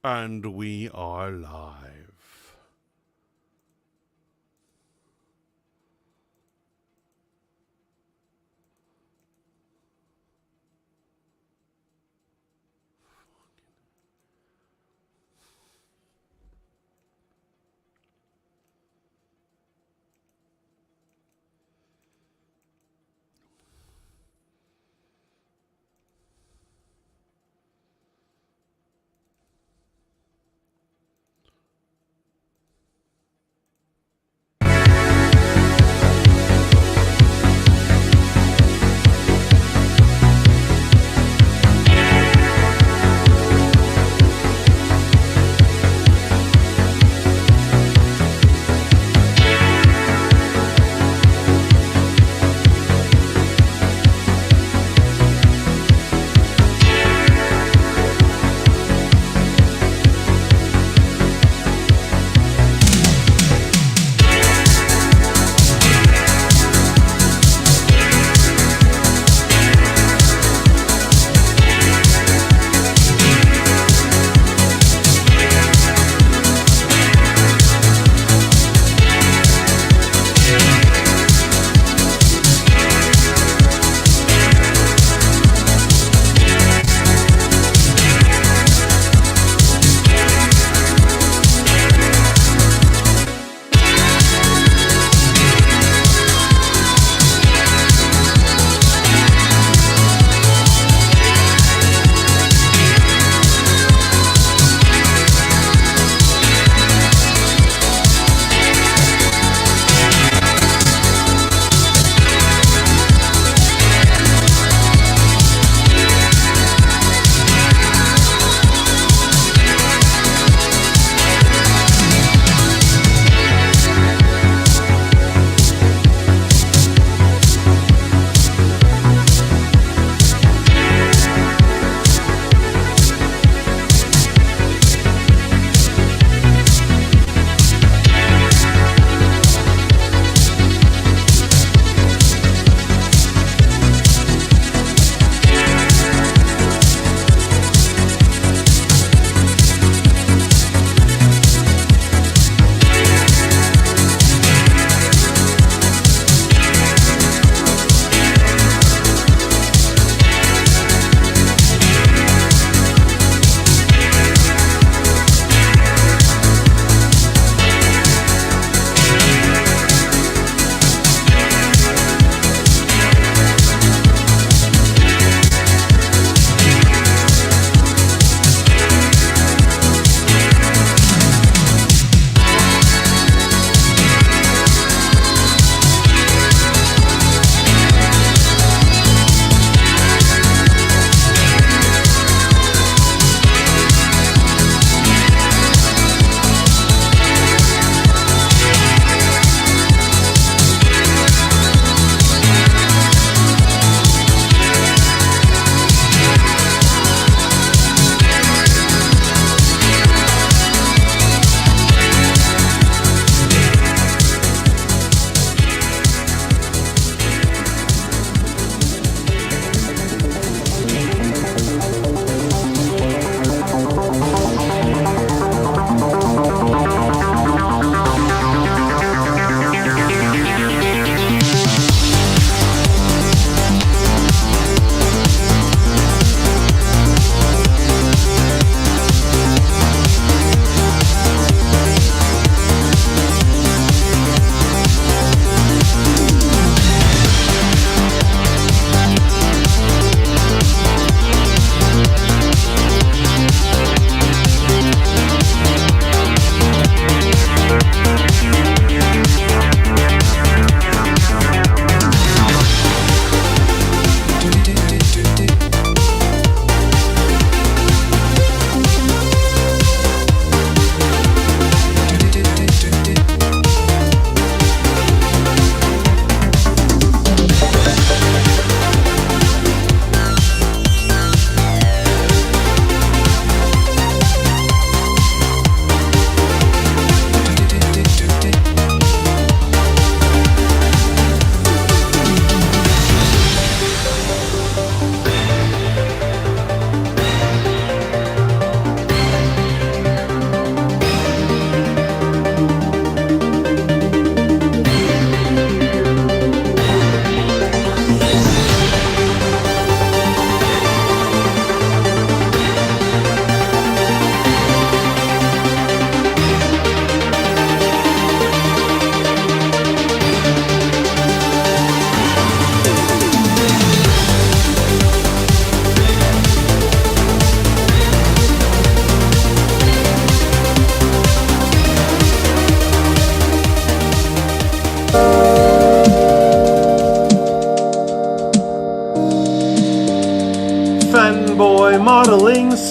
And we are live.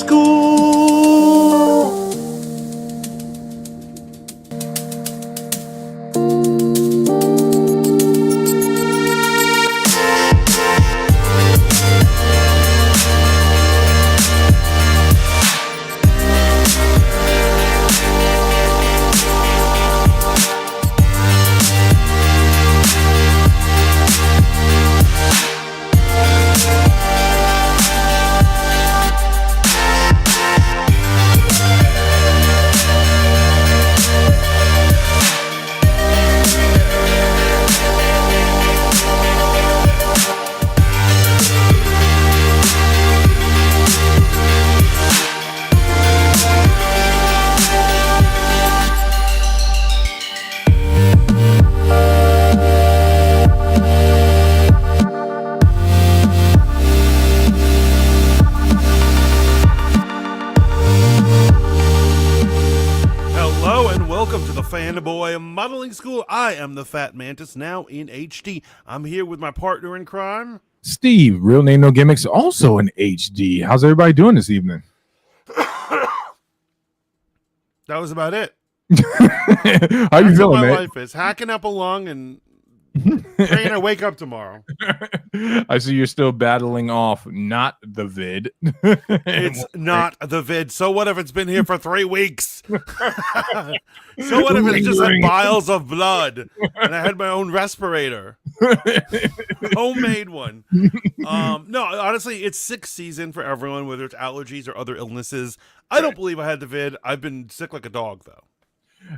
School. Fanboy Modeling School. I am the Fat Mantis, now in HD. I'm here with my partner in crime, Steve, real name, no gimmicks, also in HD. How's everybody doing this evening? That was about it. How you feeling, my man? life is hacking up along and praying I wake up tomorrow. I see you're still battling off not the vid. It's not the vid. So what if it's been here for 3 weeks? So what if it's just had vials of blood and I had my own respirator? Homemade one. No, honestly, it's sick season for everyone, whether it's allergies or other illnesses. I don't believe I had the vid. I've been sick like a dog, though.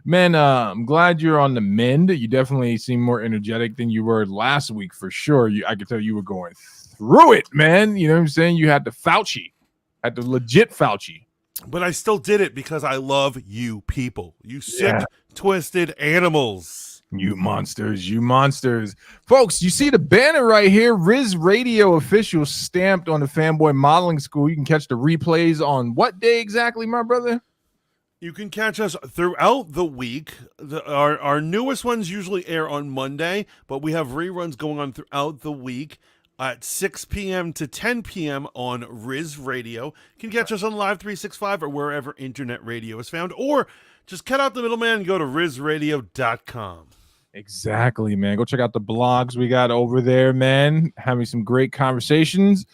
Man, I'm glad you're on the mend. You definitely seem more energetic than you were last week for sure. I could tell you were going through it, man. You know what I'm saying? You had the Fauci, had the legit Fauci. But I still did it because I love you people. You sick, twisted animals. You monsters, you monsters. Folks, you see the banner right here, Riz Radio official stamped on the Fanboy Modeling School. You can catch the replays on what day exactly, my brother? You can catch us throughout the week. Our newest ones usually air on Monday, but we have reruns going on throughout the week at 6 p.m. to 10 p.m. on Riz Radio. You can catch us on Live 365 or wherever internet radio is found, or just cut out the middleman and go to rizradio.com. Exactly, man. Go check out the blogs we got over there, man. Having some great conversations,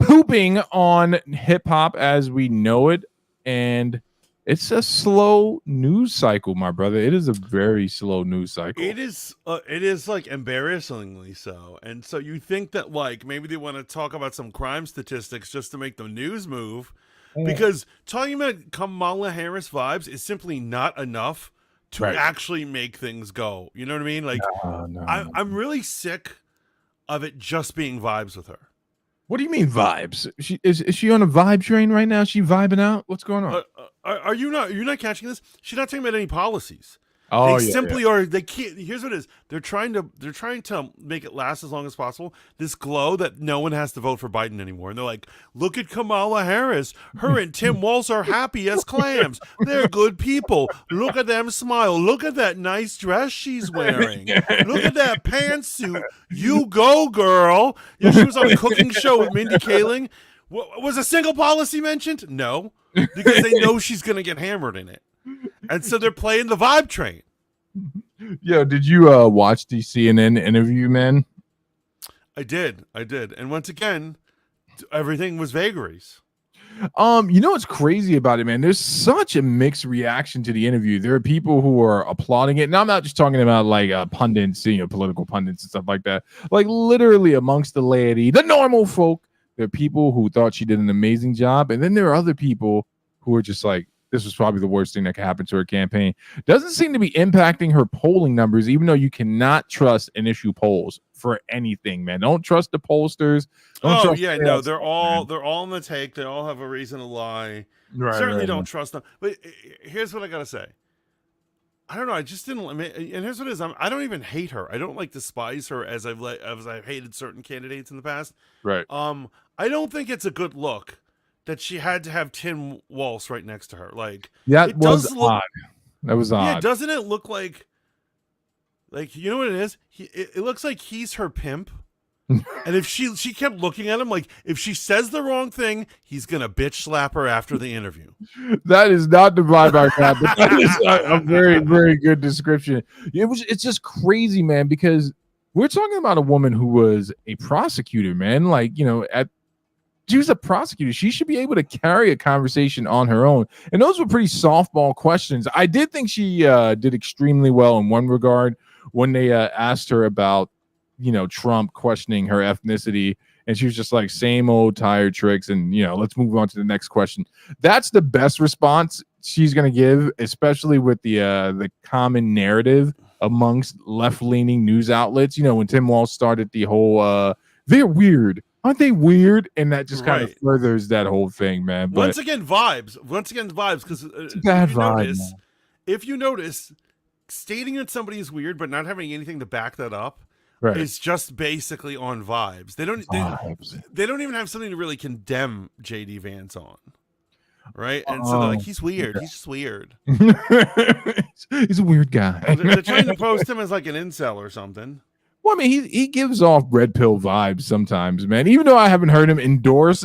pooping on hip-hop as we know it, and it's a slow news cycle, my brother. It is a very slow news cycle. It is like embarrassingly so. And so you think that like maybe they want to talk about some crime statistics just to make the news move, because talking about Kamala Harris vibes is simply not enough to actually make things go. You know what I mean? Like I'm really sick of it just being vibes with her. What do you mean vibes? Is she on a vibe train right now? Is she vibing out? What's going on? Are you not? You're not catching this? She's not talking about any policies. Oh, they simply are. They can't. Here's what it is. They're trying to make it last as long as possible. This glow that no one has to vote for Biden anymore. And they're like, look at Kamala Harris. Her and Tim Walz are happy as clams. They're good people. Look at them smile. Look at that nice dress she's wearing. Look at that pantsuit. You go, girl. You know, she was on a cooking show with Mindy Kaling. Was a single policy mentioned? No, because they know she's going to get hammered in it. And so they're playing the vibe train. Yo, did you watch the CNN interview, man? I did. And once again, everything was vagaries. You know what's crazy about it, man? There's such a mixed reaction to the interview. There are people who are applauding it. And I'm not just talking about like pundits, political pundits and stuff like that. Like literally amongst the laity, the normal folk, there are people who thought she did an amazing job. And then there are other people who are just like, this was probably the worst thing that could happen to her campaign. Doesn't seem to be impacting her polling numbers, even though you cannot trust initial polls for anything, man. Don't trust the pollsters. No, they're all in the take. They all have a reason to lie. Certainly don't trust them. But here's what I gotta say. I don't know. I just didn't. And here's what it is. I don't even hate her. I don't like despise her as I've hated certain candidates in the past. Right. I don't think it's a good look that she had to have Tim Walz right next to her. Like that was odd. That was odd. Yeah, doesn't it look like you know what it is? It looks like he's her pimp, And if she kept looking at him, like if she says the wrong thing, he's gonna bitch slap her after the interview. That is not the vibe I got, but that is a very, very good description. It's just crazy, man, because we're talking about a woman who was a prosecutor, man. Like, she was a prosecutor. She should be able to carry a conversation on her own. And those were pretty softball questions. I did think she did extremely well in one regard when they asked her about, Trump questioning her ethnicity. And she was just like, same old tired tricks. And, let's move on to the next question. That's the best response she's going to give, especially with the common narrative amongst left-leaning news outlets. When Tim Walz started the whole, they're weird. Aren't they weird? And that just kind of furthers that whole thing, man. But once again, vibes. Because bad vibe. If you notice, stating that somebody is weird but not having anything to back that up is just basically on vibes. They don't even have something to really condemn JD Vance on. Right? And so they're like, he's weird. Yeah. He's just weird. He's a weird guy. They're trying to post him as like an incel or something. Well, I mean, he gives off red pill vibes sometimes, man. Even though I haven't heard him endorse,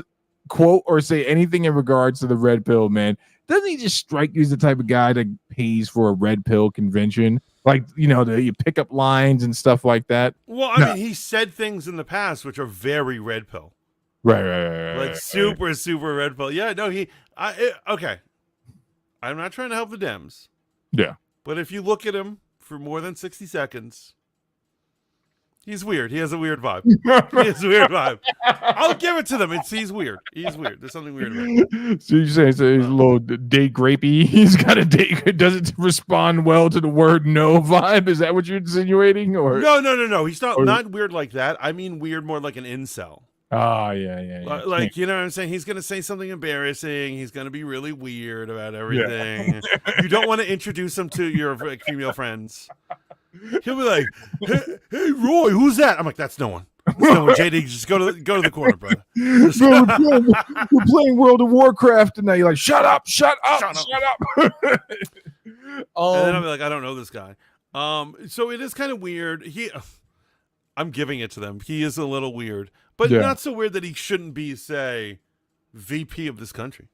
quote, or say anything in regards to the red pill, man, doesn't he just strike you as the type of guy that pays for a red pill convention? Like, you pick up lines and stuff like that. Well, I mean, he said things in the past which are very red pill. Right. Like super, super red pill. Yeah, no, okay. I'm not trying to help the Dems. Yeah. But if you look at him for more than 60 seconds, he's weird. He has a weird vibe. I'll give it to them. He's weird. He's weird. There's something weird about him. So you say he's a little date grapey. He's got a date. Doesn't respond well to the word no vibe. Is that what you're insinuating? Or no. He's not weird like that. I mean weird more like an incel. Oh, yeah. Like, you know what I'm saying? He's going to say something embarrassing. He's going to be really weird about everything. Yeah. You don't want to introduce him to your female friends. He'll be like, hey, Roy, who's that? I'm like, that's no one. JD, just go to the corner, brother. We're playing World of Warcraft tonight. You're like, shut up. And then I'll be like, I don't know this guy. So it is kind of weird. I'm giving it to them. He is a little weird, but not so weird that he shouldn't be, say, VP of this country.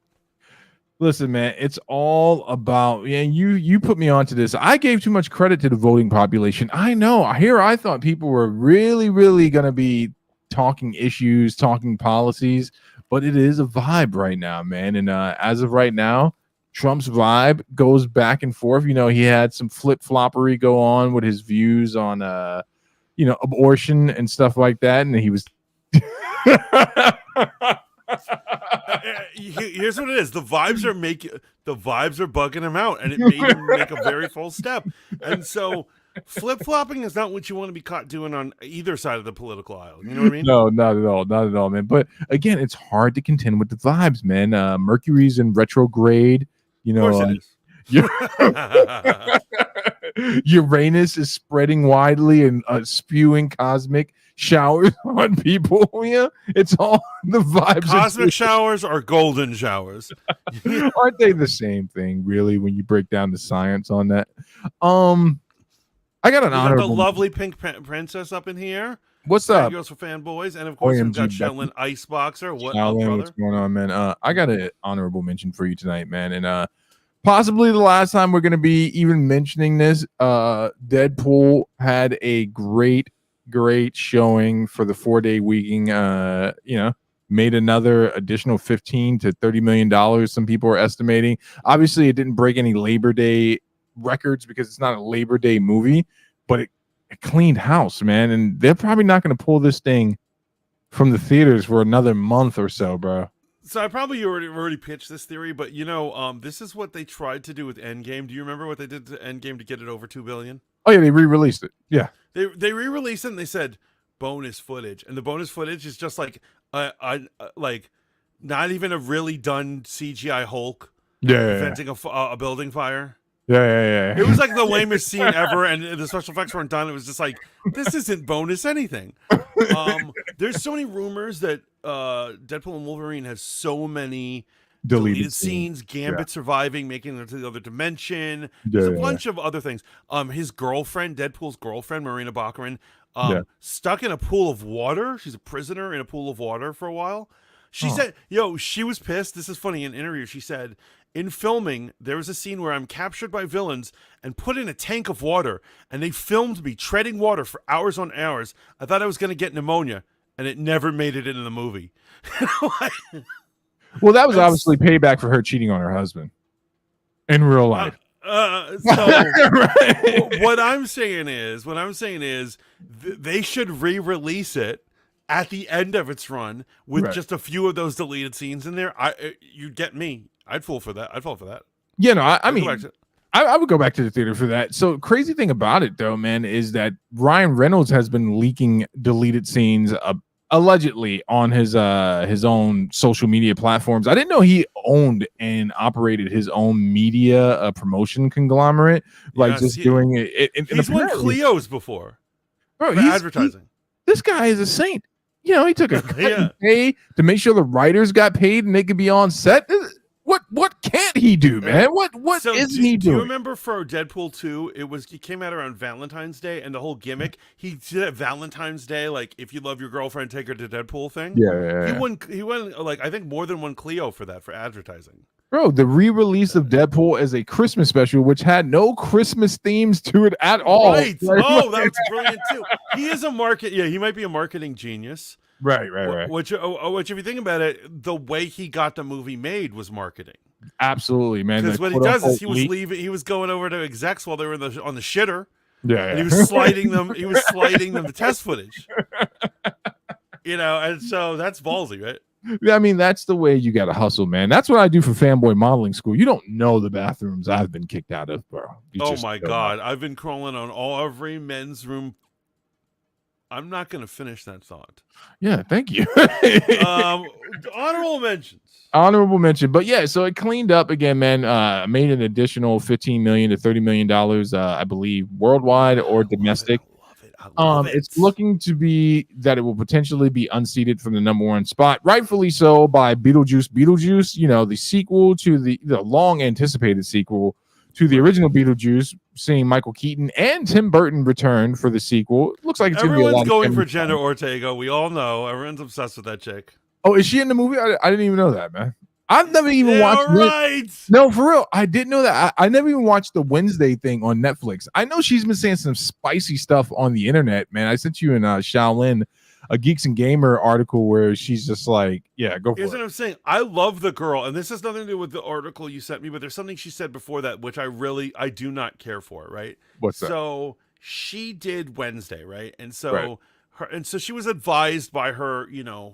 Listen, man, it's all about, you put me onto this. I gave too much credit to the voting population. I know. I thought people were really, really going to be talking issues, talking policies, but it is a vibe right now, man. And as of right now, Trump's vibe goes back and forth. He had some flip-floppery go on with his views on, abortion and stuff like that. And he was... Here's what it is. The vibes are bugging him out, and it made him make a very full step. And so flip-flopping is not what you want to be caught doing on either side of the political aisle. You know what I mean? No, not at all, man. But again, it's hard to contend with the vibes, man. Mercury's in retrograde. Of course it is. Uranus is spreading widely and spewing cosmic showers on people. Yeah, it's all the vibes. Cosmic showers are golden showers. Aren't they the same thing, really, when you break down the science on that? I got an honorable. The lovely pink princess up in here. What's up? Girls for fanboys, and of course we've got Shetland Iceboxer. What's going on, man? I got an honorable mention for you tonight, man, and possibly the last time we're going to be even mentioning this. Deadpool had a great showing for the 4-day weekend. Made another additional $15 to $30 million. Some people are estimating. Obviously, it didn't break any Labor Day records because it's not a Labor Day movie, but it cleaned house, man. And they're probably not going to pull this thing from the theaters for another month or so, bro. So I probably already pitched this theory, but this is what they tried to do with Endgame. Do you remember what they did to Endgame to get it over $2 billion? Oh yeah, they re-released it. Yeah, they re-released it and they said bonus footage, and the bonus footage is just like like not even a really done CGI Hulk preventing a building fire. Yeah. It was like the lamest scene ever, and the special effects weren't done. It was just like, this isn't bonus anything. There's so many rumors that Deadpool and Wolverine has so many deleted scenes. Gambit surviving, making it to the other dimension. There's a bunch of other things. His girlfriend, Deadpool's girlfriend, Marina Baccarin, Yeah. stuck in a pool of water. She's a prisoner in a pool of water for a while. She Oh. said, she was pissed. This is funny. In an interview, she said, in filming, there was a scene where I'm captured by villains and put in a tank of water, and they filmed me treading water for hours on hours. I thought I was going to get pneumonia, and it never made it into the movie. Well, that was That's- obviously payback for her cheating on her husband in real life. So what I'm saying is, they should re-release it at the end of its run with Right. just a few of those deleted scenes in there. You get me. I'd fall for that. Yeah, no, I I'd go mean, back to- I would go back to the theater for that. So crazy thing about it, though, man, is that Ryan Reynolds has been leaking deleted scenes allegedly on his own social media platforms. I didn't know he owned and operated his own media promotion conglomerate, like Yes, just doing it. And he's won apparently- Clio's before bro, for advertising. this guy is a saint. You know, he took a cut Yeah. and pay to make sure the writers got paid and they could be on set. What can't he do, man? What So isn't do, he do you doing? remember for Deadpool 2, it came out around Valentine's Day, and the whole gimmick, he did it Valentine's Day, like, if you love your girlfriend, take her to Deadpool thing. Yeah. He won like, I think more than one Clio for that, for advertising. Bro, the re-release of Deadpool as a Christmas special, which had no Christmas themes to it at all. Right. Like, Oh, that's brilliant too. He is he might be a marketing genius. right. Which if you think about it, the way he got the movie made was marketing. Absolutely, man. Because That what he does is quote-unquote he was going over to execs while they were on the shitter, Yeah, and he was sliding them the test footage. And so that's ballsy, right? I mean, that's the way you got to hustle, man. That's what I do for Fanboy Modeling School. You don't know the bathrooms I've been kicked out of, bro. You Oh just my don't God. I've been crawling on every men's room. I'm not going to finish that thought. know. Yeah, thank you. Honorable mentions. Honorable mention, but yeah, so it cleaned up again, man. Made an additional $15 million to $30 million, I believe, worldwide or domestic. I love it. It's looking to be that it will potentially be unseated from the number one spot, rightfully so, by Beetlejuice. You know, the sequel to the long anticipated sequel to the original Beetlejuice, seeing Michael Keaton and Tim Burton return for the sequel. It looks like it's Everyone's gonna be a lot going of for family Jenna time. Ortega. We all know. Everyone's obsessed with that chick. Oh, is she in the movie? I didn't even know that, man. I've never even Yeah, watched it. right. No, for real. I didn't know that. I never even watched the Wednesday thing on Netflix. I know she's been saying some spicy stuff on the internet, man. I sent you in Shaolin a Geeks and Gamer article where she's just like, yeah, go for Here's it. what I'm saying. I love the girl, and this has nothing to do with the article you sent me, but there's something she said before that which I do not care for, right? What's that? So she did Wednesday, right? And so Right. so she was advised by her,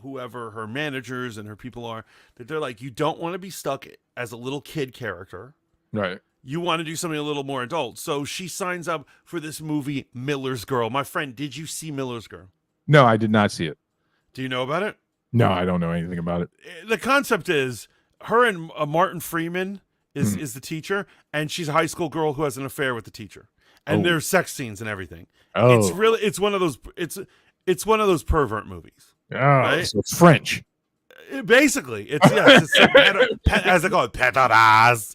whoever her managers and her people are, that they're like, you don't want to be stuck as a little kid character. Right. You want to do something a little more adult. So she signs up for this movie, Miller's Girl. My friend, did you see Miller's Girl? No, I did not see it. Do you know about it? No, I don't know anything about it. The concept is her and Martin Freeman Hmm. is the teacher, and she's a high school girl who has an affair with the teacher, and Oh. there's sex scenes and everything. Oh, It's one of those pervert movies. right? So it's French. Basically, it's as they call it, petadas,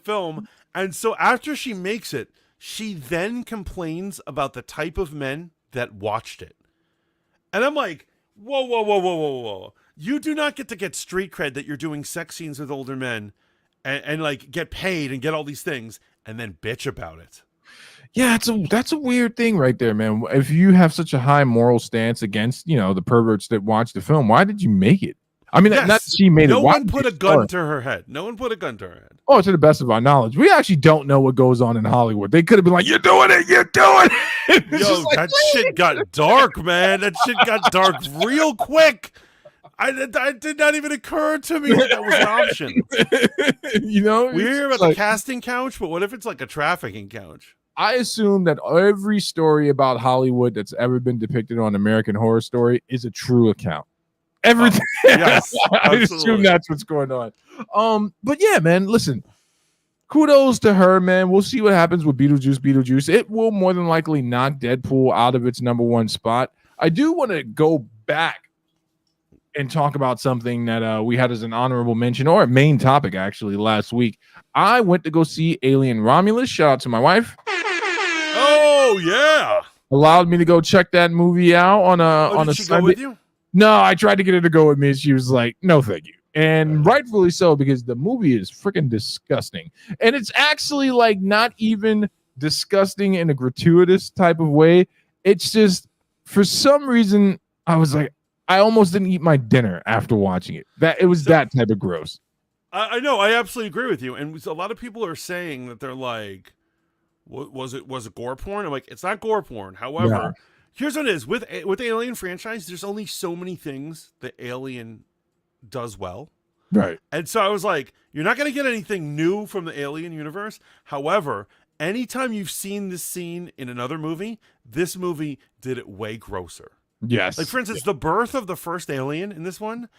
film. And so after she makes it, she then complains about the type of men that watched it. And I'm like, whoa. You do not get street cred that you're doing sex scenes with older men and like get paid and get all these things and then bitch about it. Yeah, that's a weird thing right there, man. If you have such a high moral stance against, the perverts that watch the film, why did you make it? I mean, Yes. not that she made it. No Why one did put you a gun start? to her head. No one put a gun to her head. Oh, to the best of our knowledge, we actually don't know what goes on in Hollywood. They could have been like, "You're doing it, you're doing it." It's Yo, just like, that shit got dark, man. That shit got dark real quick. I did not even occur to me that was an option. We hear about the casting couch, but what if it's like a trafficking couch? I assume that every story about Hollywood that's ever been depicted on American Horror Story is a true account. Everything. Yes, I absolutely. assume that's what's going on. But yeah, man, listen. Kudos to her, man. We'll see what happens with Beetlejuice. It will more than likely knock Deadpool out of its number one spot. I do want to go back and talk about something that we had as an honorable mention or a main topic actually last week. I went to go see Alien Romulus. Shout out to my wife. Oh yeah. allowed me to go check that movie out on a Did she go Sunday. with you? No, I tried to get her to go with me, and she was like, "No, thank you." And rightfully so, because the movie is freaking disgusting, and it's actually like not even disgusting in a gratuitous type of way. It's just for some reason I was like, I almost didn't eat my dinner after watching it. That it was that type of gross. I know. I absolutely agree with you. And a lot of people are saying that they're like, was it gore porn? I'm like, it's not gore porn. However, here's what it is with the Alien franchise. There's only so many things that Alien does well. Right. And so I was like, you're not going to get anything new from the Alien universe. However, anytime you've seen this scene in another movie, this movie did it way grosser. Yes. Like, for instance, the birth of the first alien in this one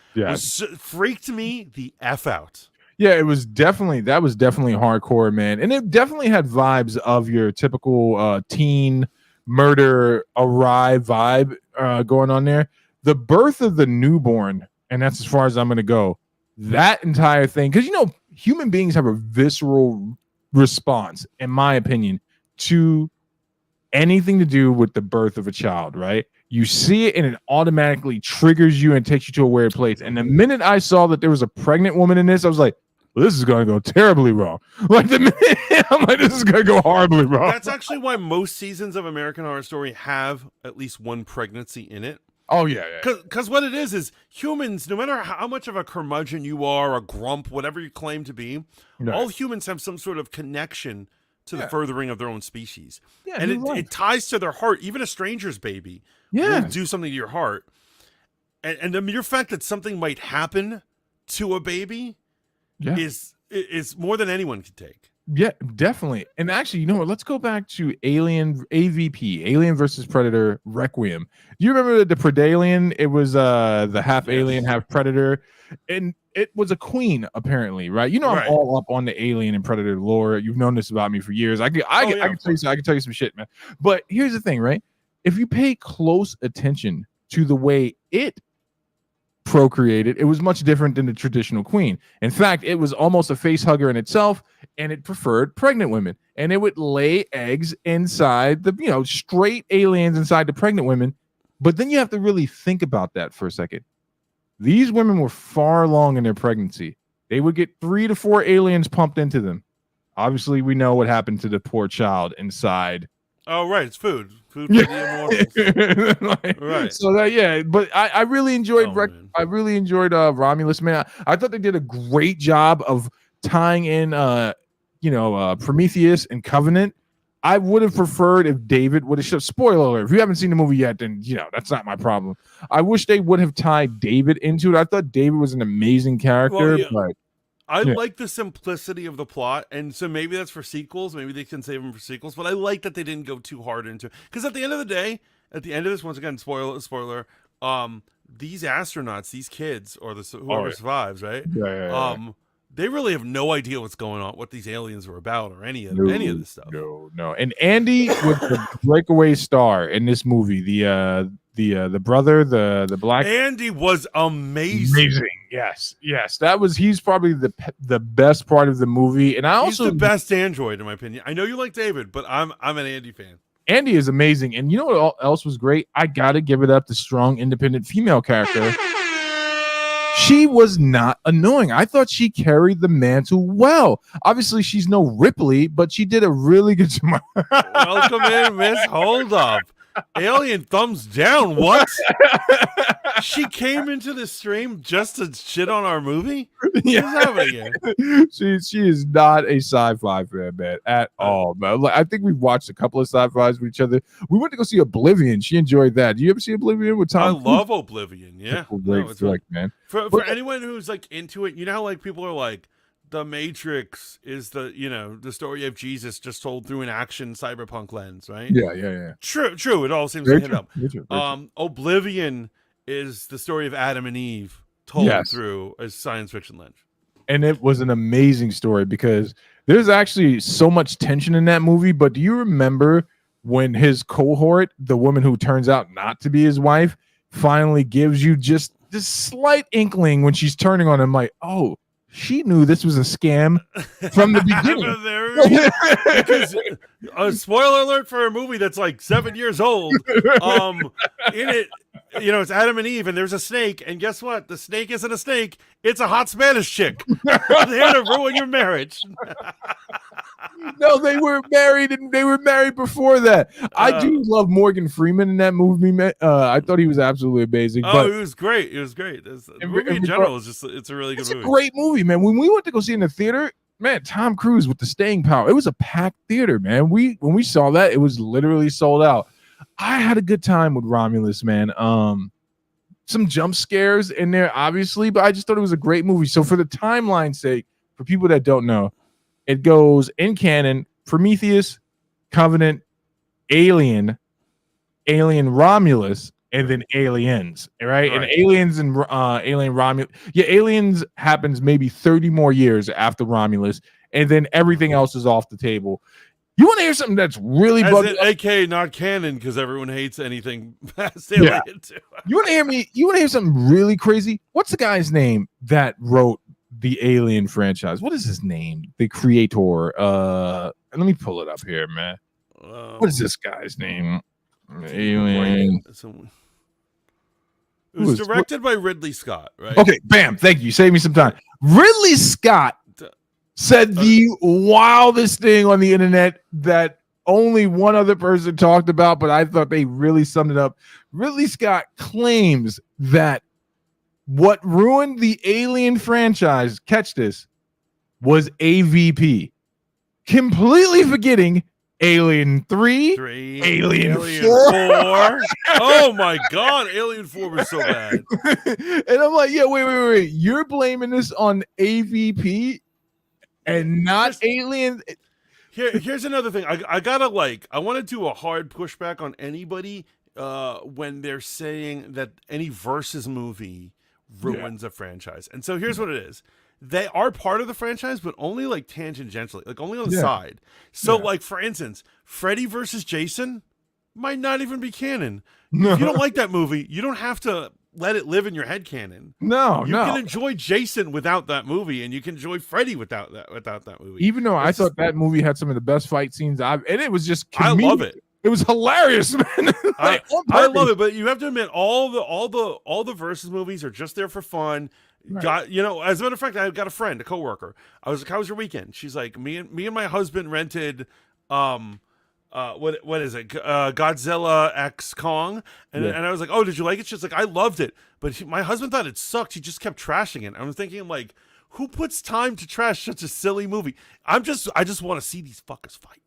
freaked me the F out. Yeah, that was definitely hardcore, man. And it definitely had vibes of your typical teen murder awry vibe going on there. The birth of the newborn, and that's as far as I'm going to go, that entire thing, because, human beings have a visceral response, in my opinion, to anything to do with the birth of a child, right? You see it and it automatically triggers you and takes you to a weird place. And the minute I saw that there was a pregnant woman in this, I was like, well, this is going to go terribly wrong. Like the minute I'm like, this is going to go horribly wrong. That's actually why most seasons of American Horror Story have at least one pregnancy in it. Oh, yeah. Because what it is humans, no matter how much of a curmudgeon you are, a grump, whatever you claim to be, all humans have some sort of connection to the furthering of their own species. Yeah, and it ties to their heart. Even a stranger's baby will do something to your heart. And the mere fact that something might happen to a baby is more than anyone can take. Yeah, definitely. And actually, you know what? Let's go back to Alien versus Predator Requiem. Do you remember the Predalien? It was the half alien, half predator, and it was a queen, apparently, right? I'm all up on the Alien and Predator lore. You've known this about me for years. I can tell you some shit, man. But here's the thing, right? If you pay close attention to the way it procreated, it was much different than the traditional queen. In fact, it was almost a face hugger in itself, and it preferred pregnant women, and it would lay eggs inside the straight aliens inside the pregnant women. But then you have to really think about that for a second. These women were far along in their pregnancy. They would get 3 to 4 aliens pumped into them. Obviously, we know what happened to the poor child inside. Oh, right. It's food for the immortals. Right. So but I really enjoyed Romulus, man. I thought they did a great job of tying in Prometheus and Covenant. I would have preferred if David would have showed. Spoiler alert, if you haven't seen the movie yet, then that's not my problem. I wish they would have tied David into it. I thought David was an amazing character, but I like the simplicity of the plot, and so maybe that's for sequels. Maybe they can save them for sequels. But I like that they didn't go too hard into it, because at the end of the day, at the end of this, once again, spoiler, these astronauts, these kids, or whoever survives, right? They really have no idea what's going on, what these aliens are about, or any of this stuff. No. And Andy was the breakaway star in this movie. The brother, the black Andy was amazing. Yes. He's probably the best part of the movie. And he's the best android in my opinion. I know you like David, but I'm an Andy fan. Andy is amazing. And you know what else was great? I gotta give it up to strong, independent female character. She was not annoying. I thought she carried the mantle well. Obviously, she's no Ripley, but she did a really good job. Welcome in, Miss Hold Up. Alien thumbs down. What? She came into the stream just to shit on our movie? What's happening here? She is not a sci-fi fan, man, at all. Man. Like, I think we've watched a couple of sci-fis with each other. We went to go see Oblivion. She enjoyed that. Do you ever see Oblivion with Tom? I love Oblivion. Yeah, great flick, man. For anyone who's like into it, how like people are like, The Matrix is the story of Jesus just told through an action cyberpunk lens, right? Yeah. True. It all seems to hit up. Oblivion is the story of Adam and Eve told through a science fiction lens. And it was an amazing story because there's actually so much tension in that movie. But do you remember when his cohort, the woman who turns out not to be his wife, finally gives you just this slight inkling when she's turning on him, like, oh, she knew this was a scam from the beginning. Because spoiler alert for a movie that's like 7 years old. In it, it's Adam and Eve, and there's a snake, and guess what? The snake isn't a snake; it's a hot Spanish chick. There to ruin your marriage. No, they were married, and they were married before that. I do love Morgan Freeman in that movie. I thought he was absolutely amazing. It was great. It was great. The movie in general is it's a really good movie. It's a great movie, man. When we went to go see it in the theater, man, Tom Cruise with the staying power. It was a packed theater, man. When we saw that, it was literally sold out. I had a good time with Romulus, man. Some jump scares in there, obviously, but I just thought it was a great movie. So for the timeline's sake, for people that don't know, it goes in canon: Prometheus, Covenant, Alien, Romulus, and then Aliens, right? And Aliens and Alien Romulus. Yeah, Aliens happens maybe 30 more years after Romulus, and then everything else is off the table. You want to hear something that's really bugging? AK not canon because everyone hates anything past Alien 2. You want to hear me? You want to hear something really crazy? What's the guy's name that wrote the Alien franchise? What is his name? The creator. Let me pull it up here, man. What is this guy's name? Alien. It was directed by Ridley Scott, right? Okay, bam. Thank you. Save me some time. Ridley Scott said the wildest thing on the internet that only one other person talked about, but I thought they really summed it up. Ridley Scott claims that what ruined the Alien franchise, catch this, was AVP. Completely forgetting Alien 3, Alien 4. Oh my God, Alien 4 was so bad. And I'm like, yeah, wait. You're blaming this on AVP and not Alien? Here's another thing. I want to do a hard pushback on anybody when they're saying that any versus movie ruins a franchise. And so here's what it is. They are part of the franchise, but only like tangentially, like only on the side. So like, for instance, Freddy versus Jason might not even be canon. No. If you don't like that movie, you don't have to let it live in your head canon. You can enjoy Jason without that movie, and you can enjoy Freddy without that movie. Even though I thought that movie had some of the best fight scenes and it was just comedic. I love it. It was hilarious, man. I love it, but you have to admit all the versus movies are just there for fun. Right. As a matter of fact, I got a friend, a coworker. I was like, "How was your weekend?" She's like, "Me and my husband rented what is it? Godzilla X Kong." And I was like, "Oh, did you like it?" She's like, "I loved it." But my husband thought it sucked. He just kept trashing it. I was thinking, like, who puts time to trash such a silly movie? I just want to see these fuckers fight.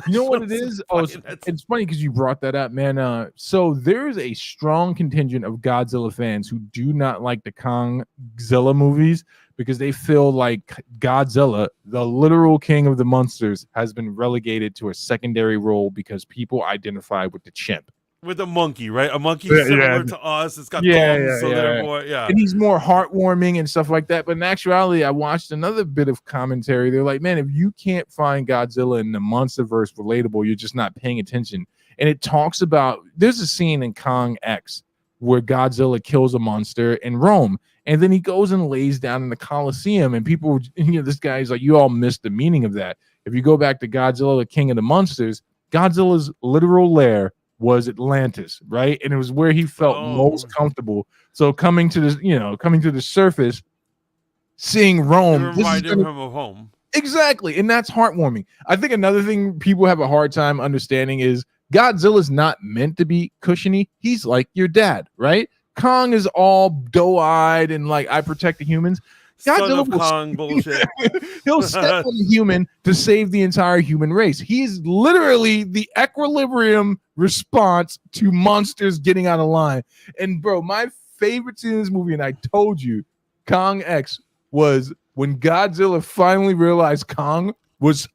You know what it is? It's funny because you brought that up, man. So there is a strong contingent of Godzilla fans who do not like the Kongzilla movies because they feel like Godzilla, the literal king of the monsters, has been relegated to a secondary role because people identify with the chimp. With a monkey, right? A monkey similar to us. It's got thumbs, so therefore, and he's more heartwarming and stuff like that. But in actuality, I watched another bit of commentary. They're like, man, if you can't find Godzilla in the Monsterverse relatable, you're just not paying attention. And it talks about, there's a scene in Kong X where Godzilla kills a monster in Rome, and then he goes and lays down in the Colosseum, and people, this guy's like, you all missed the meaning of that. If you go back to Godzilla, the King of the Monsters, Godzilla's literal lair was Atlantis, right? And it was where he felt most comfortable. So coming to the surface, seeing Rome, reminded him of home. Exactly, and that's heartwarming. I think another thing people have a hard time understanding is Godzilla's not meant to be cushiony. He's like your dad, right? Kong is all doe-eyed and like, I protect the humans. Godzilla Kong bullshit. He'll step on a human to save the entire human race. He's literally the equilibrium response to monsters getting out of line. And bro, my favorite scene in this movie, and I told you, Kong X, was when Godzilla finally realized Kong was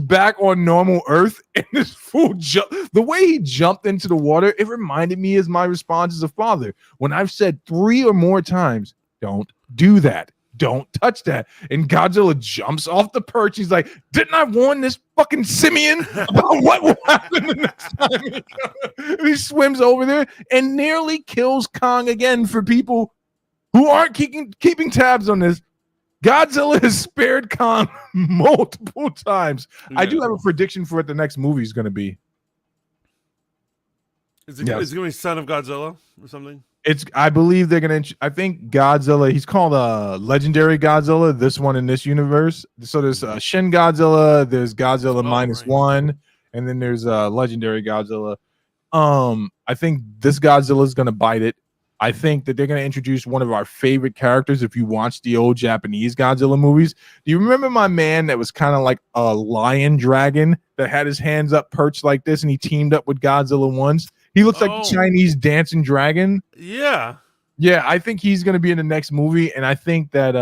back on normal Earth, and this fool the way he jumped into the water, it reminded me as my response as a father when I've said 3 or more times, don't do that. Don't touch that. And Godzilla jumps off the perch. He's like, didn't I warn this fucking simian about what will happen the next time? He swims over there and nearly kills Kong again. For people who aren't keeping tabs on this, Godzilla has spared Kong multiple times. I do have a prediction for what the next movie is going to be. Is it going to be Son of Godzilla or something? I believe they're going to. I think Godzilla. He's called Legendary Godzilla. This one in this universe. So there's Shin Godzilla. There's Godzilla -1, and then there's Legendary Godzilla. I think this Godzilla is going to bite it. I think that they're going to introduce one of our favorite characters. If you watch the old Japanese Godzilla movies, do you remember my man that was kind of like a lion dragon that had his hands up perched like this, and he teamed up with Godzilla once? He looks like a Chinese dancing dragon. Yeah. Yeah, I think he's going to be in the next movie, and I think that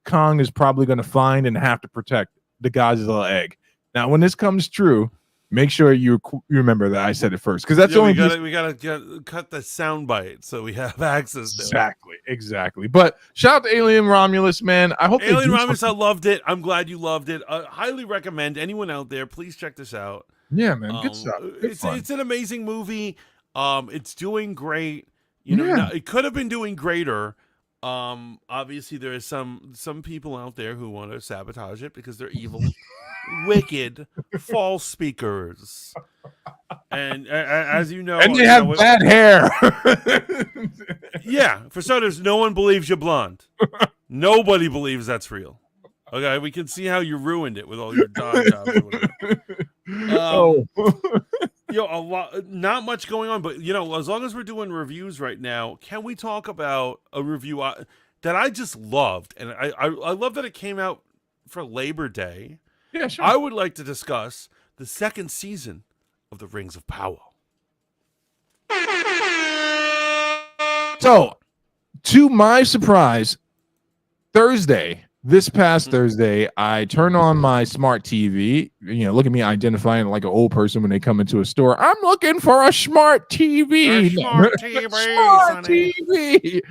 Kong is probably going to find and have to protect the Godzilla egg. Now, when this comes true, make sure you remember that I said it first, because that's we gotta cut the sound bite so we have access to exactly. But shout out to Alien Romulus, man. I hope Alien Romulus. I loved it. I'm glad you loved it. Highly recommend anyone out there. Please check this out. Yeah, man. Good stuff. It's an amazing movie. It's doing great. You know, now, it could have been doing greater. Obviously, there is some people out there who want to sabotage it because they're evil, wicked, false speakers, and as you know, and they have bad hair. Yeah, for starters, no one believes you're blonde. Nobody believes that's real. Okay, we can see how you ruined it with all your dog jobs. A lot, not much going on, but as long as we're doing reviews right now, can we talk about a review that I just loved, and I love that it came out for Labor Day. Yeah, sure. I would like to discuss the second season of The Rings of Power. So, to my surprise, this past Thursday, I turn on my smart TV. Look at me identifying like an old person when they come into a store. I'm looking for a smart TV. Smart TV. Smart TV.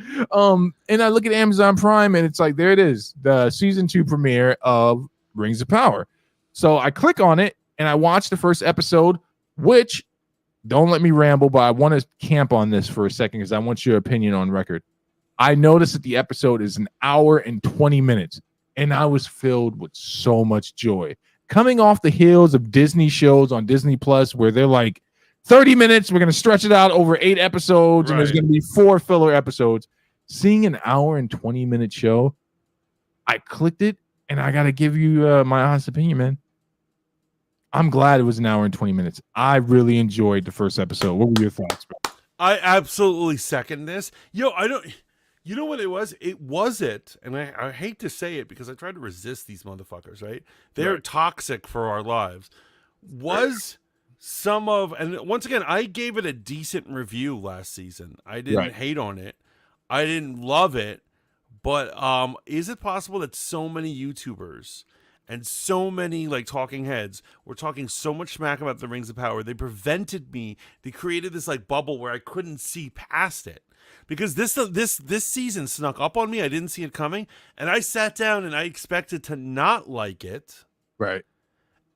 And I look at Amazon Prime, and it's like, there it is, the season 2 premiere of Rings of Power. So I click on it, and I watch the first episode, which, don't let me ramble, but I want to camp on this for a second because I want your opinion on record. I noticed that the episode is an hour and 20 minutes, and I was filled with so much joy. Coming off the heels of Disney shows on Disney Plus, where they're like 30 minutes, we're going to stretch it out over 8 episodes, and there's going to be 4 filler episodes. Seeing an hour and 20-minute show, I clicked it, and I got to give you my honest opinion, man. I'm glad it was an hour and 20 minutes. I really enjoyed the first episode. What were your thoughts, bro? I absolutely second this. You know what it was? It wasn't, and I hate to say it because I try to resist these motherfuckers, right? They're toxic for our lives. And once again, I gave it a decent review last season. I didn't hate on it. I didn't love it. But is it possible that so many YouTubers and so many talking heads were talking so much smack about the Rings of Power, they prevented me, they created this bubble where I couldn't see past it? Because this season snuck up on me. I didn't see it coming, and I sat down and I expected to not like it. Right.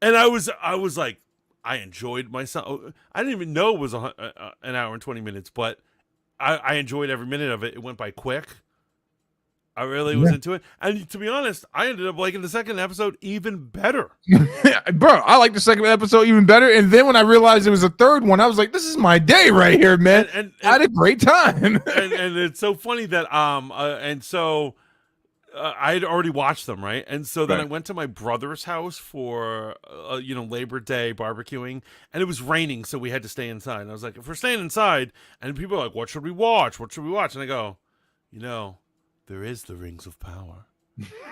And I was like, I enjoyed myself. I didn't even know it was an hour and 20 minutes, but I enjoyed every minute of it. It went by quick. I really was into it. And to be honest, I ended up liking the second episode even better. Bro, I like the second episode even better. And then when I realized it was a third one, I was like, this is my day right here, man. And I had a great time. and it's so funny that I had already watched them, right? And so then I went to my brother's house for Labor Day barbecuing, and it was raining, so we had to stay inside. And I was like, if we're staying inside, and people are like, what should we watch? What should we watch? And I go, there is The Rings of Power.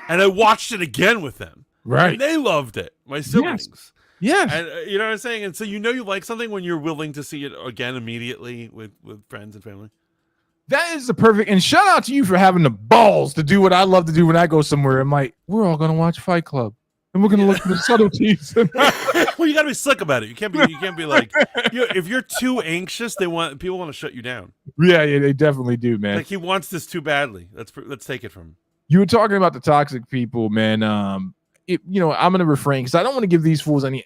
And I watched it again with them. Right. And they loved it. My siblings. Yes. And you know what I'm saying? And so you like something when you're willing to see it again immediately with friends and family. That is the perfect, and shout out to you for having the balls to do what I love to do when I go somewhere. I'm like, we're all going to watch Fight Club. And we're going to look for the subtleties. Well, you got to be slick about it. You can't be like, if you're too anxious, people want to shut you down. Yeah, they definitely do, man. Like he wants this too badly. Let's take it from him. You were talking about the toxic people, man. I'm going to refrain because I don't want to give these fools any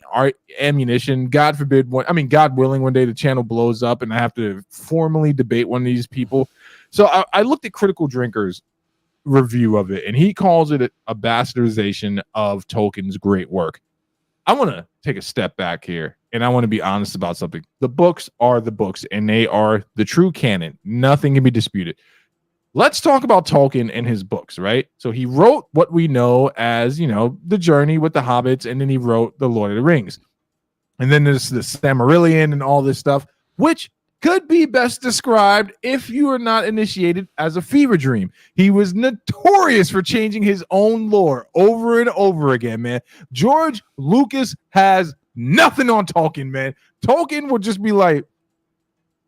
ammunition. God forbid God willing, one day the channel blows up and I have to formally debate one of these people. So I looked at Critical Drinkers, review of it, and he calls it a bastardization of Tolkien's great work. I want to take a step back here, and I want to be honest about something. The books are the books, and they are the true canon. Nothing can be disputed. Let's talk about Tolkien and his books, right? So he wrote what we know as, The Journey with the Hobbits, and then he wrote The Lord of the Rings. And then there's the Silmarillion and all this stuff, which could be best described, if you are not initiated, as a fever dream. He was notorious for changing his own lore over and over again, man. George Lucas has nothing on Tolkien, man. Tolkien would just be like,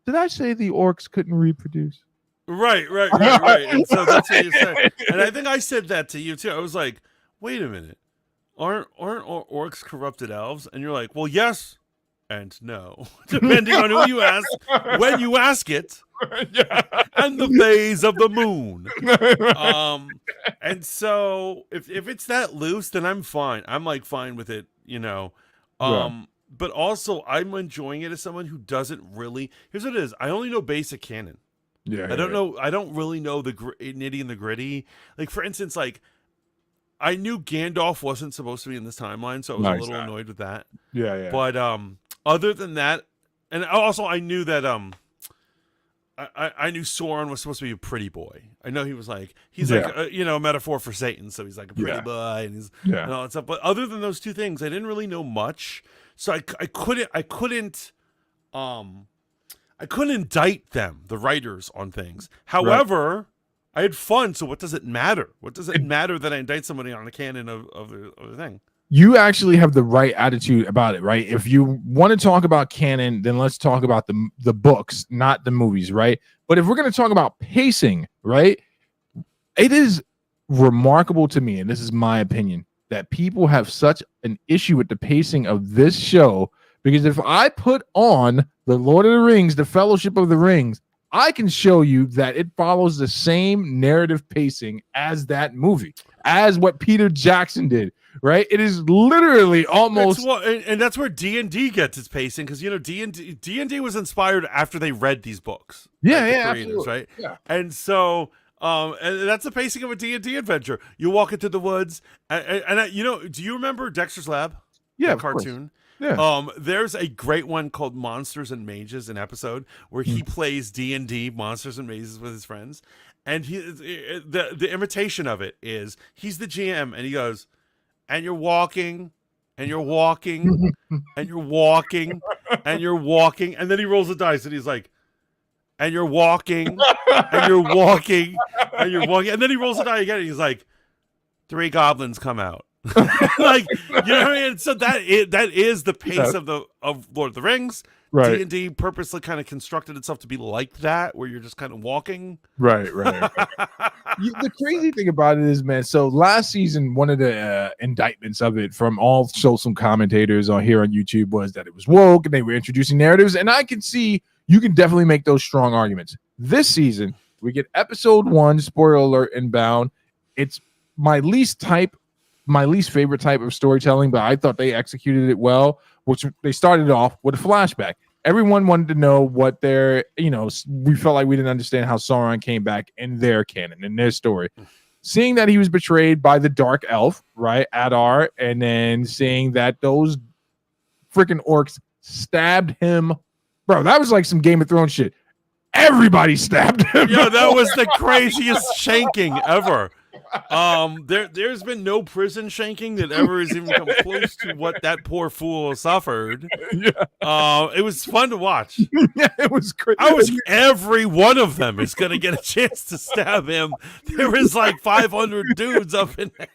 did I say the orcs couldn't reproduce? Right. And so that's what you said. And I think I said that to you too. I was like, wait a minute. Aren't orcs corrupted elves? And you're like, well, yes and no, depending on who you ask, when you ask it, and the phase of the moon. And so if it's that loose, then I'm fine. I'm like fine with it, But also, I'm enjoying it as someone who doesn't really. Here's what it is. I only know basic canon. Yeah, I don't know. I don't really know the nitty and the gritty. Like, for instance, I knew Gandalf wasn't supposed to be in this timeline, so I was a little annoyed with that. Yeah. But other than that, and also I knew that I knew Sauron was supposed to be a pretty boy. I know he's like a metaphor for Satan, so he's like a pretty boy and and all that stuff. But other than those two things, I didn't really know much, so I couldn't indict them, the writers, on things. However, I had fun, so what does it matter? What does it matter that I indict somebody on the canon of the thing? You actually have the right attitude about it, right? If you want to talk about canon, then let's talk about the books, not the movies, right? But if we're going to talk about pacing, right, it is remarkable to me, and this is my opinion, that people have such an issue with the pacing of this show, because if I put on The Lord of the Rings, The Fellowship of the Rings, I can show you that it follows the same narrative pacing as that movie, as what Peter Jackson did, right? It is literally almost... and that's where D&D gets its pacing, because, D&D was inspired after they read these books. Absolutely. Right? Yeah. And so... and that's the pacing of a D&D adventure. You walk into the woods, and do you remember Dexter's Lab? Yeah, the cartoon. Yeah. There's a great one called Monsters and Mages, an episode where he plays D&D, Monsters and Mazes, with his friends, and the imitation of it is he's the GM, and he goes, and you're walking, and you're walking, and you're walking, and you're walking, and then he rolls the dice, and he's like, and you're walking, and you're walking, and you're walking, and then he rolls the die again, and he's like, 3 goblins come out. Like, you know what I mean? So that is the pace of Lord of the Rings. Right. D&D purposely kind of constructed itself to be like that, where you're just kind of walking. Right. The crazy thing about it is, man, so last season, one of the indictments of it from all some commentators on here on YouTube was that it was woke and they were introducing narratives, and I can see you can definitely make those strong arguments. This season, we get episode 1, spoiler alert, inbound. It's my least favorite type of storytelling, but I thought they executed it well, which they started off with a flashback. Everyone wanted to know what we felt like we didn't understand how Sauron came back in their canon, in their story. Seeing that he was betrayed by the dark elf, right, Adar, and then seeing that those freaking orcs stabbed him. Bro, that was like some Game of Thrones shit. Everybody stabbed him. Yeah, that was the craziest shanking ever. There's been no prison shanking that ever has even come close to what that poor fool suffered. It was fun to watch. Yeah, it was crazy. Every one of them is gonna get a chance to stab him. There was like 500 dudes up in there.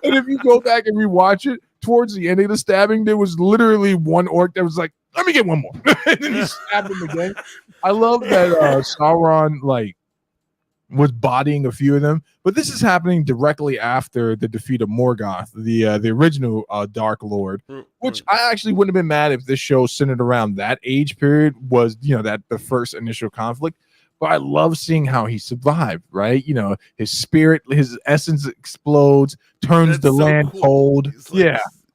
And if you go back and rewatch it, towards the end of the stabbing, there was literally one orc that was like, let me get one more. And then he stabbed him again. I love that Sauron was bodying a few of them, but this is happening directly after the defeat of Morgoth, the original Dark Lord, which I actually wouldn't have been mad if this show centered around that age period, was that the first initial conflict. But I love seeing how he survived, right? His spirit, his essence explodes, turns the land cold.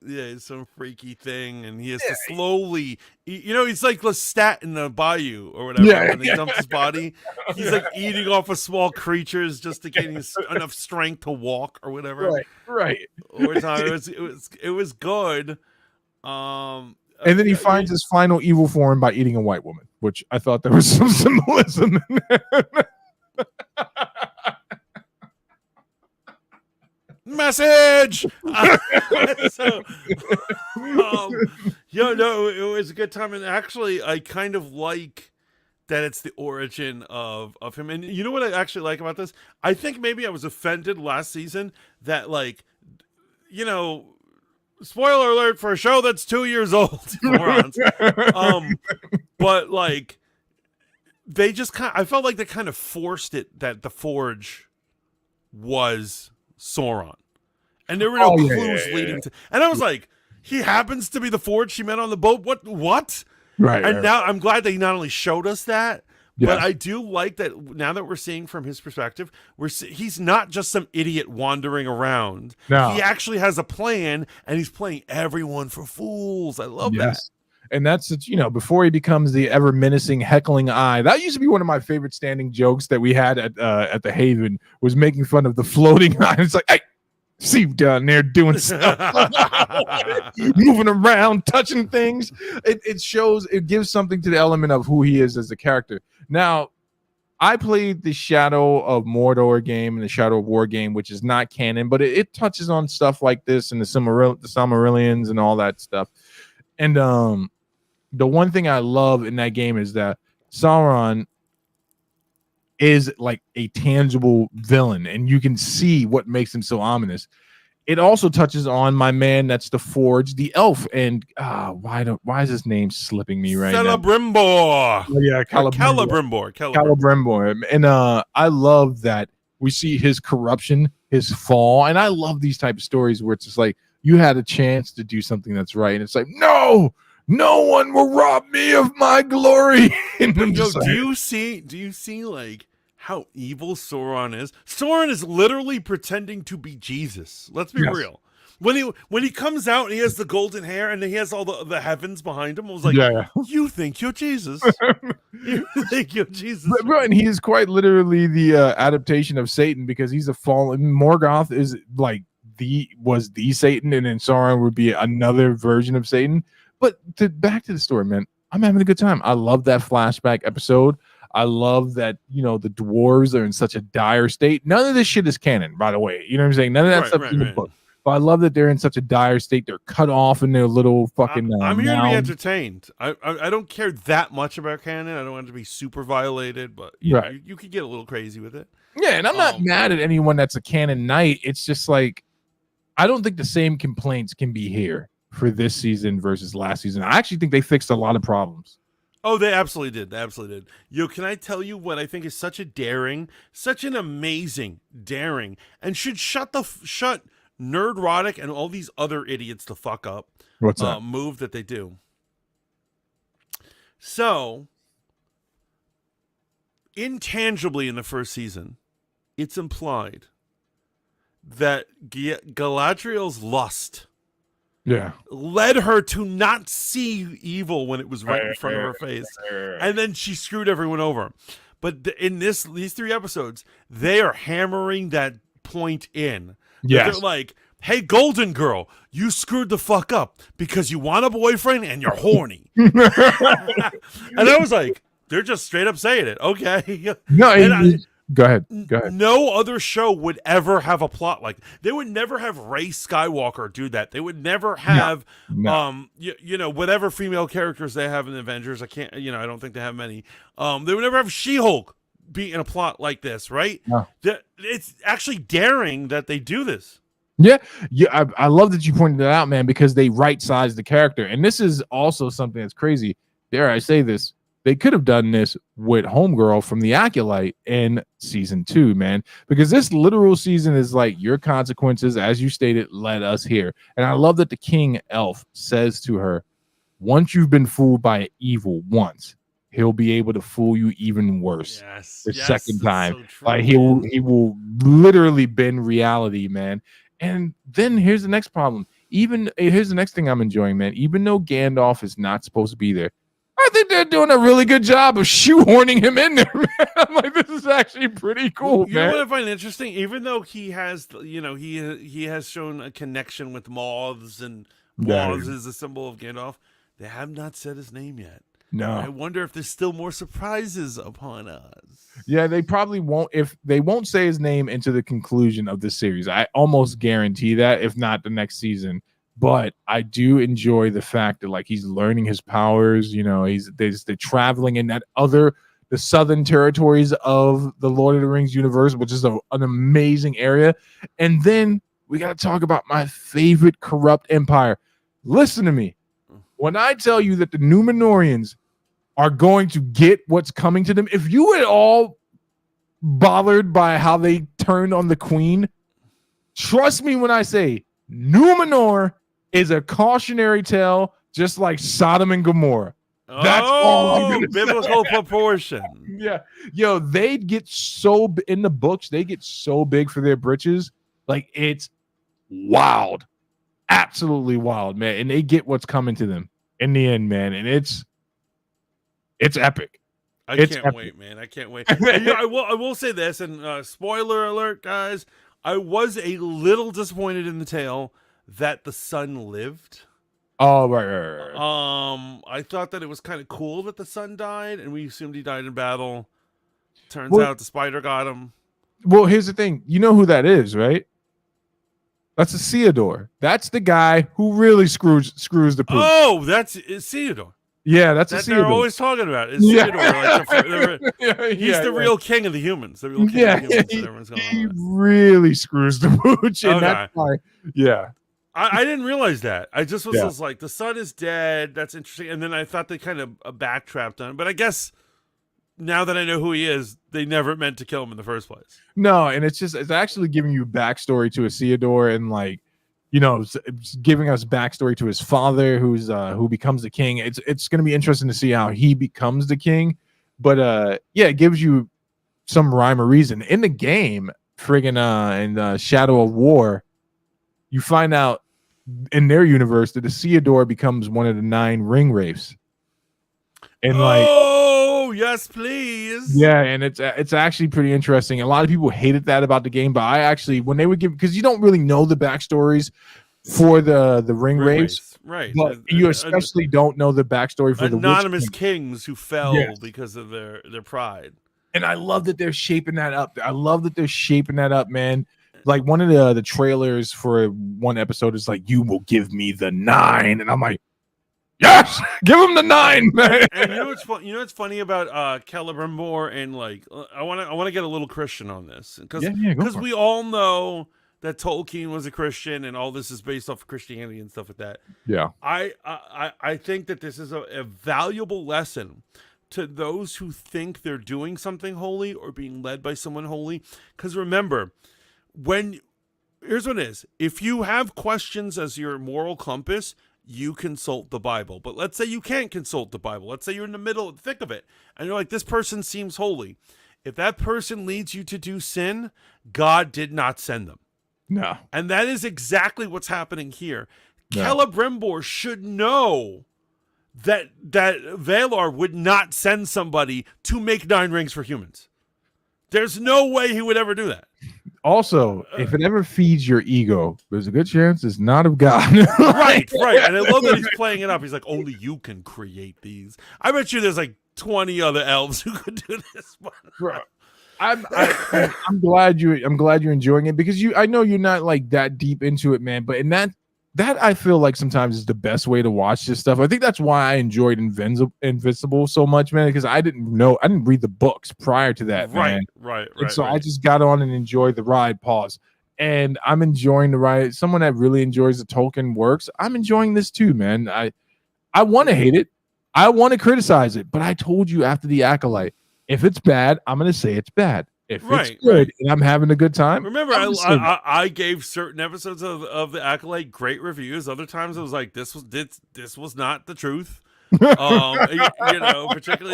Yeah, some freaky thing, and he has to slowly, he's like Lestat in the Bayou or whatever. Yeah, When he dumps his body, he's like eating off of small creatures just to gain enough strength to walk or whatever. Right. Over time, it was good. And then he finds his final evil form by eating a white woman, which I thought there was some symbolism in there. Message. So, no, it was a good time, and actually, I kind of like that it's the origin of him. And you know what I actually like about this? I think maybe I was offended last season that, like, spoiler alert for a show that's 2 years old, morons. But like, they just I felt like they kind of forced it that the Forge was Sauron, and there were no clues leading to. And I was like, he happens to be the Forge she met on the boat. What? Right. And now I'm glad they not only showed us that, Yes. but I do like that now that we're seeing from his perspective, he's not just some idiot wandering around. No. He actually has a plan, and he's playing everyone for fools. I love that. And that's, before he becomes the ever menacing heckling eye. That used to be one of my favorite standing jokes that we had at the Haven, was making fun of the floating eye. It's like, hey, see you down there doing stuff, moving around, touching things. It gives something to the element of who he is as a character. Now, I played the Shadow of Mordor game and the Shadow of War game, which is not canon, but it touches on stuff like this and the Silmarillions and all that stuff. And the one thing I love in that game is that Sauron is like a tangible villain, and you can see what makes him so ominous. It also touches on my man that's the Forge, the elf, and why is his name slipping me right now? Celebrimbor. Oh, yeah, Celebrimbor. And I love that we see his corruption, his fall, and I love these type of stories where it's just like, you had a chance to do something that's right, and it's like, no one will rob me of my glory. And do you see like how evil Sauron is? Sauron is literally pretending to be Jesus. Let's be real. When he comes out and he has the golden hair and he has all the heavens behind him, I was like, you think you're Jesus? You think you're Jesus? Bro, and he is quite literally the adaptation of Satan, because he's a fallen. Morgoth is like was the Satan, and then Sauron would be another version of Satan. But back to the story, man. I'm having a good time. I love that flashback episode. I love that, the dwarves are in such a dire state. None of this shit is canon, by the way. You know what I'm saying? None of that stuff in the book. But I love that they're in such a dire state. They're cut off in their little fucking. I'm here to be entertained. I don't care that much about canon. I don't want it to be super violated, but you could get a little crazy with it. Yeah, and I'm not mad at anyone that's a canon knight. It's just like, I don't think the same complaints can be here for this season versus last season. I actually think they fixed a lot of problems. Oh, they absolutely did. They absolutely did. Yo, can I tell you what I think is such an amazing daring, and should shut Nerdrotic and all these other idiots the fuck up. What's that? Move that they do. So, intangibly in the first season, it's implied that Galadriel's lust led her to not see evil when it was right in front of her face, and then she screwed everyone over. But in these 3 episodes, they are hammering that point in. They're like, hey, Golden Girl, you screwed the fuck up because you want a boyfriend and you're horny. And I was like, they're just straight up saying it. Okay. No, go ahead. No other show would ever have a plot like they would never have Rey Skywalker do that. They would never have whatever female characters they have in the Avengers. I don't think they have many. They would never have She-Hulk be in a plot like this, right? No. It's actually daring that they do this. Yeah. I love that you pointed that out, man, because they right-size the character. And this is also something that's crazy. Dare I say this? They could have done this with Homegirl from The Acolyte in season 2, man, because this literal season is like, your consequences, as you stated, led us here. And I love that the King Elf says to her, once you've been fooled by evil once, he'll be able to fool you even worse the second time. So true, like he will literally bend reality, man. And then here's the next problem. even here's the next thing I'm enjoying, man. Even though Gandalf is not supposed to be there, I think they're doing a really good job of shoehorning him in there, man. I'm like, this is actually pretty cool, You man. know what I find interesting? Even though he has, he has shown a connection with moths, and moths is a symbol of Gandalf. They have not said his name yet. No. I wonder if there's still more surprises upon us. Yeah, they probably won't. If they won't say his name into the conclusion of the series, I almost guarantee that, if not the next season. But I do enjoy the fact that like he's learning his powers. You know, they're traveling in the southern territories of the Lord of the Rings universe, which is an amazing area. And then we got to talk about my favorite corrupt empire. Listen to me. When I tell you that the Numenorians are going to get what's coming to them, if you at all bothered by how they turned on the queen, trust me when I say Numenor is a cautionary tale, just like Sodom and Gomorrah. That's all I'm gonna biblical say. proportion. Yeah, yo, they get so in the books, they get so big for their britches, like it's wild, absolutely wild, man. And they get what's coming to them in the end, man. And it's epic. I can't wait, man. I can't wait. And, I will say this, and spoiler alert, guys. I was a little disappointed in the tale that the son lived. Oh, right. I thought that it was kind of cool that the son died, and we assumed he died in battle. Turns out the spider got him. Well, here's the thing. You know who that is, right? That's Isildur. That's the guy who really screws the pooch. Oh, that's Isildur. Yeah, that's that Isildur. they're always talking about. Isildur. Like he's the real king of the humans. The real king of the humans that everyone's going he really screws the pooch. And Okay. that's why, yeah. I didn't realize that. I just was like, the son is dead. That's interesting. And then I thought they kind of backtrapped on it. But I guess now that I know who he is, they never meant to kill him in the first place. No, and it's actually giving you backstory to Isildur, and like, you know, it's giving us backstory to his father, who becomes the king. It's going to be interesting to see how he becomes the king. But yeah, it gives you some rhyme or reason in the game. Friggin' in Shadow of War, you find out in their universe that Isildur becomes one of the 9 ring wraiths. And like, oh yes, please. Yeah, and it's actually pretty interesting. A lot of people hated that about the game, but I actually, when they would give, because you don't really know the backstories for the ring wraiths, right? But you especially don't know the backstory for anonymous the kings who fell because of their pride. And I love that they're shaping that up. Man. Like one of the trailers for one episode is like, "You will give me the 9," and I'm like, yes, give him the 9, man. And you know what's fun? You know what's funny about Celebrimbor, and like I want to get a little Christian on this, because we all know that Tolkien was a Christian, and all this is based off of Christianity and stuff like that. Yeah, I think that this is a valuable lesson to those who think they're doing something holy or being led by someone holy. Because remember, here's what it is: if you have questions as your moral compass, you consult the Bible. But let's say you can't consult the Bible. Let's say you're in the middle of the thick of it, and you're like, this person seems holy. If that person leads you to do sin, God did not send them. No. And that is exactly what's happening here. No. Celebrimbor should know that Valar would not send somebody to make 9 rings for humans. There's no way he would ever do that. Also, if it ever feeds your ego, there's a good chance it's not of God. Right. And I love that he's playing it up. He's like, only you can create these. I bet you there's like 20 other elves who could do this one. Bro, I'm glad you're enjoying it, because I know you're not like that deep into it, man. But in that I feel like sometimes is the best way to watch this stuff. I think that's why I enjoyed Invincible so much, man, because I didn't read the books prior to that, man. Right. So I just got on and enjoyed the ride. Pause. And I'm enjoying the ride. Someone that really enjoys the Tolkien works, I'm enjoying this too, man. I want to hate it. I want to criticize it. But I told you after the Acolyte, if it's bad, I'm going to say it's bad. If it's good and I'm having a good time. Remember, I gave certain episodes of the Acolyte great reviews. Other times I was like, this was not the truth. Particularly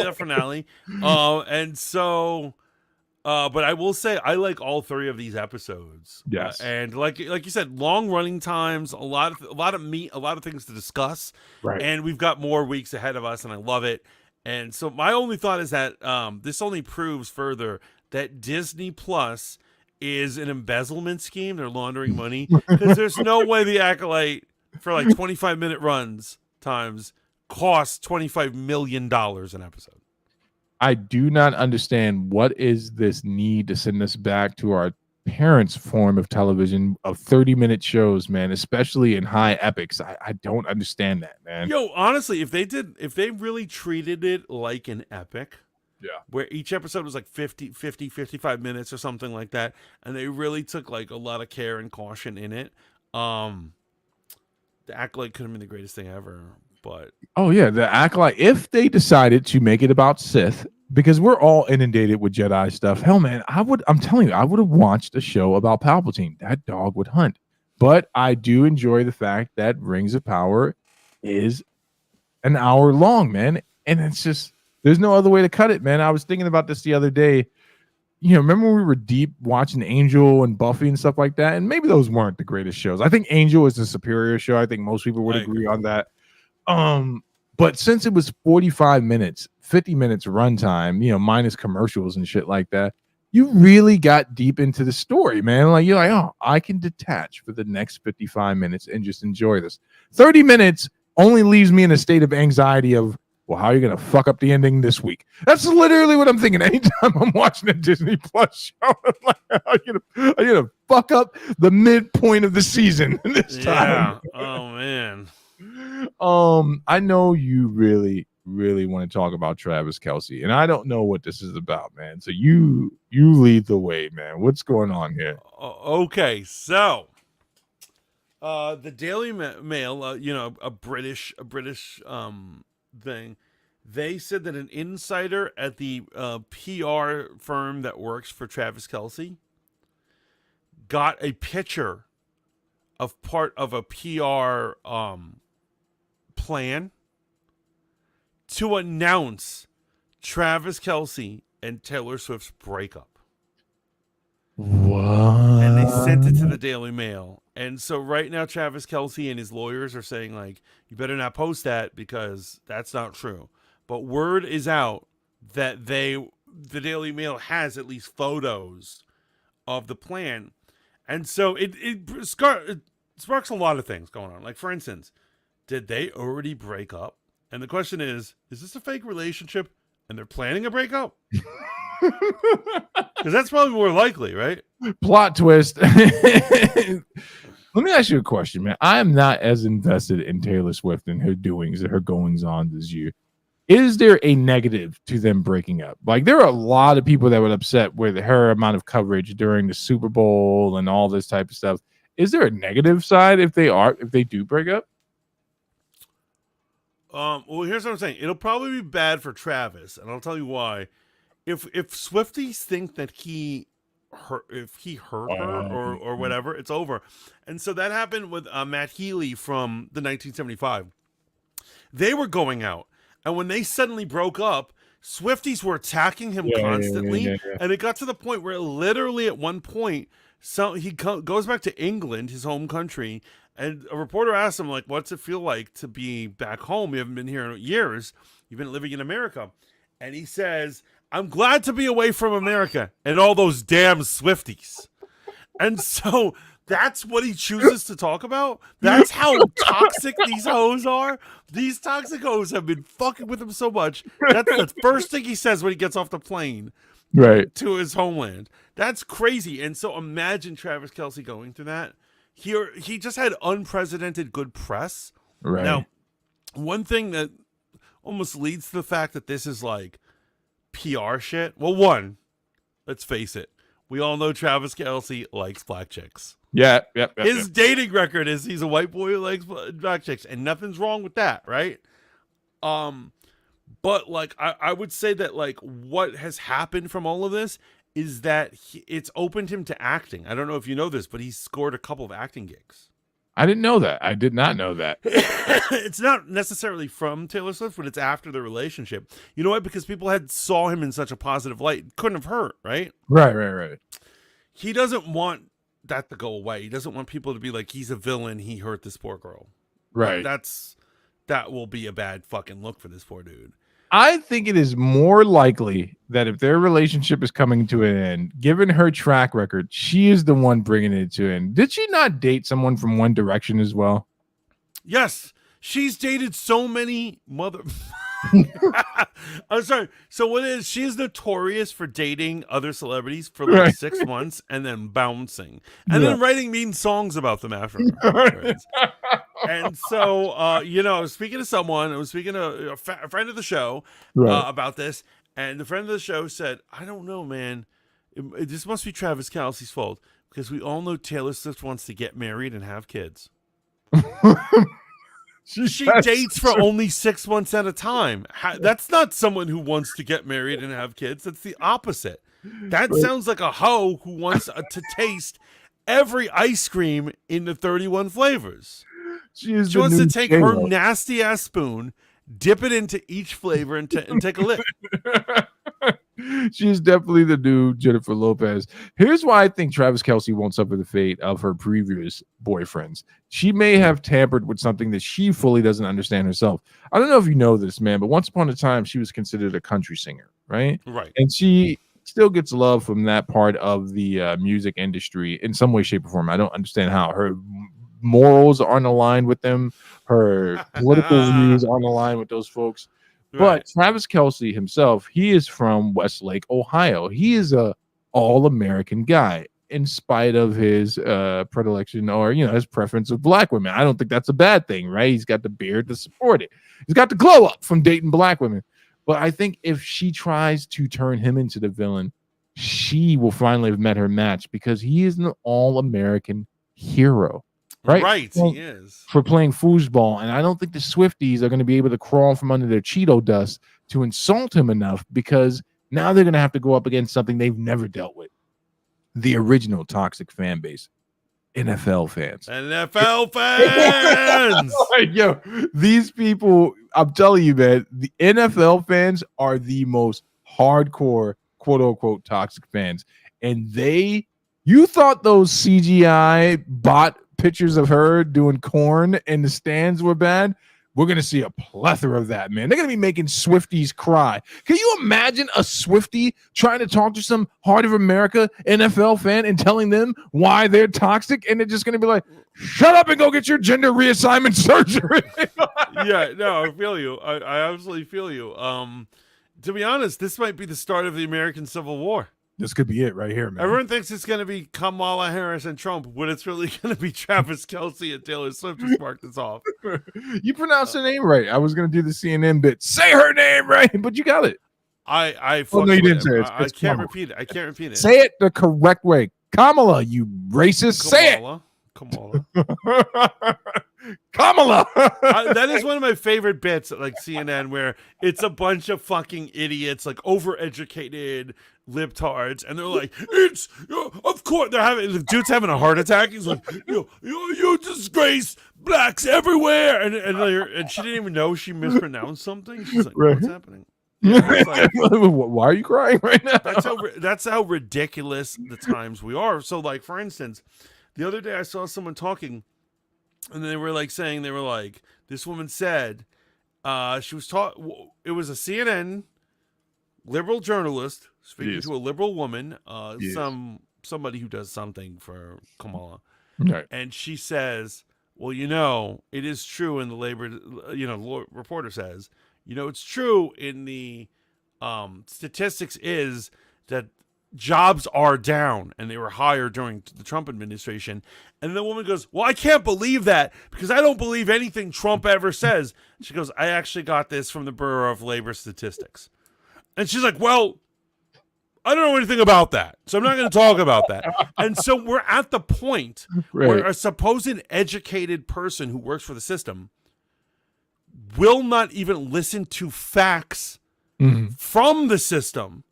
the finale. And so But I will say I like all three of these episodes. Yes. And like you said, long running times, a lot of meat, a lot of things to discuss, Right. and we've got more weeks ahead of us, and I love it. And so my only thought is that this only proves further that Disney Plus is an embezzlement scheme. They're laundering money because there's no way the Acolyte for like 25-minute runs times costs $25 million an episode. I do not understand what is this need to send us back to our parents' form of television of 30-minute shows, man, especially in high epics. I don't understand that, man. Yo, honestly, if they really treated it like an epic, Yeah. where each episode was like 55 minutes or something like that, and they really took like a lot of care and caution in it, the Acolyte could have been the greatest thing ever. But Oh yeah, the Acolyte. If they decided to make it about Sith, because we're all inundated with Jedi stuff, hell man, I'm telling you, I would have watched a show about Palpatine. That dog would hunt. But I do enjoy the fact that Rings of Power is an hour long, man. And it's just there's no other way to cut it, man. I was thinking about this the other day. You know, remember when we were deep watching Angel and Buffy and stuff like that? And maybe those weren't the greatest shows. I think Angel is the superior show. I think most people would agree on that. But since it was 45 minutes, 50 minutes runtime, you know, minus commercials and shit like that, you really got deep into the story, man. Like you're like, oh, I can detach for the next 55 minutes and just enjoy this. 30 minutes only leaves me in a state of anxiety of, well, how are you gonna fuck up the ending this week? That's literally what I'm thinking anytime I'm watching a Disney Plus show. I'm like, are you gonna fuck up the midpoint of the season this time? Oh man. I know you really, really want to talk about Travis Kelce, and I don't know what this is about, man. So you lead the way, man. What's going on here? Okay, so the Daily Mail, you know, a British thing, they said that an insider at the PR firm that works for Travis Kelce got a picture of part of a PR plan to announce Travis Kelce and Taylor Swift's breakup. What? And they sent it to the Daily Mail. And so right now Travis Kelce and his lawyers are saying, like, you better not post that because that's not true. But word is out that the Daily Mail has at least photos of the plan. And so it sparks a lot of things going on. Like, for instance, did they already break up? And the question is this a fake relationship and they're planning a breakup? Because that's probably more likely, right? Plot twist. Let me ask you a question, man. I am not as invested in Taylor Swift and her doings and her goings on as you. Is there a negative to them breaking up? Like, there are a lot of people that were upset with her amount of coverage during the Super Bowl and all this type of stuff. Is there a negative side if they do break up? Well, here's what I'm saying. It'll probably be bad for Travis, and I'll tell you why. If Swifties think that he hurt her or whatever, it's over. And so that happened with Matt Healy from the 1975. They were going out, and when they suddenly broke up, Swifties were attacking him constantly, and it got to the point where literally at one point, he goes back to England, his home country, and a reporter asked him, like, what's it feel like to be back home? You haven't been here in years. You've been living in America. And he says, I'm glad to be away from America and all those damn Swifties. And so that's what he chooses to talk about. That's how toxic these hoes are. These toxic hoes have been fucking with him so much. That's the first thing he says when he gets off the plane. Right. To his homeland. That's crazy. And so imagine Travis Kelce going through that. He just had unprecedented good press. Right. Now, one thing that almost leads to the fact that this is like PR shit. Well, one, let's face it. We all know Travis Kelce likes black chicks. Yeah. His dating record is he's a white boy who likes black chicks, and nothing's wrong with that, right? But like I would say that like what has happened from all of this is that it's opened him to acting. I don't know if you know this, but he's scored a couple of acting gigs. I didn't know that. I did not know that. It's not necessarily from Taylor Swift, but it's after the relationship. You know what? Because people had saw him in such a positive light. It couldn't have hurt, right? Right. He doesn't want that to go away. He doesn't want people to be like, he's a villain. He hurt this poor girl. Right. That will be a bad fucking look for this poor dude. I think it is more likely that if their relationship is coming to an end, given her track record, she is the one bringing it to an end. Did she not date someone from One Direction as well? Yes, she's dated so many mother. I'm sorry. So what is she's notorious for dating other celebrities for like 6 months and then bouncing and then writing mean songs about them afterwards. And so, I was speaking to someone. I was speaking to a friend of the show about this, and the friend of the show said, "I don't know, man. This must be Travis Kelce's fault because we all know Taylor Swift wants to get married and have kids." She dates for only 6 months at a time. That's not someone who wants to get married and have kids. That's the opposite. That sounds like a hoe who wants to taste every ice cream in the 31 flavors. She wants to take her nasty ass spoon, dip it into each flavor, and take a lick. She's definitely the new Jennifer Lopez. Here's why I think Travis Kelce won't suffer the fate of her previous boyfriends. She may have tampered with something that she fully doesn't understand herself. I don't know if you know this, man, but once upon a time, she was considered a country singer, right? Right. And she still gets love from that part of the music industry in some way, shape, or form. I don't understand how. Her morals aren't aligned with them. Her political views aren't aligned with those folks. Right. But Travis Kelce himself, he is from Westlake, Ohio. He is a all-American guy in spite of his predilection or, his preference of black women. I don't think that's a bad thing, right? He's got the beard to support it. He's got the glow up from dating black women. But I think if she tries to turn him into the villain, she will finally have met her match because he is an all-American hero. Right, he is. For playing foosball. And I don't think the Swifties are going to be able to crawl from under their Cheeto dust to insult him enough because now they're going to have to go up against something they've never dealt with. The original toxic fan base. NFL fans. NFL fans! Yo, these people, I'm telling you, man, the NFL fans are the most hardcore, quote-unquote, toxic fans. And you thought those CGI bot pictures of her doing corn in the stands were bad. We're going to see a plethora of that, man. They're going to be making Swifties cry. Can you imagine a Swiftie trying to talk to some Heart of America NFL fan and telling them why they're toxic? And they're just going to be like, shut up and go get your gender reassignment surgery. Yeah, no, I feel you. I absolutely feel you. To be honest, this might be the start of the American Civil War. This could be it right here, man. Everyone thinks it's going to be Kamala Harris and Trump, but it's really going to be Travis Kelce and Taylor Swift to spark this off. You pronounced her name right. I was going to do the CNN bit. Say her name right, but you got it. I no, you didn't say it. I can't repeat it. I can't repeat it. Say it the correct way. Kamala, you racist. Say it. Kamala. Kamala. That is one of my favorite bits at like CNN where it's a bunch of fucking idiots, like overeducated libtards, and they're like, it's of course the dude's having a heart attack. He's like, you disgrace blacks everywhere, and she didn't even know she mispronounced something. She's like, what's happening? Yeah, like, why are you crying right now? That's how ridiculous the times we are. So, like, for instance, the other day I saw someone talking, and they were like saying, this woman said, she was taught, it was a CNN liberal journalist speaking to a liberal woman, somebody who does something for Kamala. Right. And she says, well, it is true in the labor, reporter says, it's true in the statistics is that jobs are down and they were higher during the Trump administration. And the woman goes, well, I can't believe that because I don't believe anything Trump ever says. She goes, I actually got this from the Bureau of Labor Statistics. And she's like, well, I don't know anything about that, so I'm not going to talk about that. And so we're at the point where a supposed educated person who works for the system will not even listen to facts from the system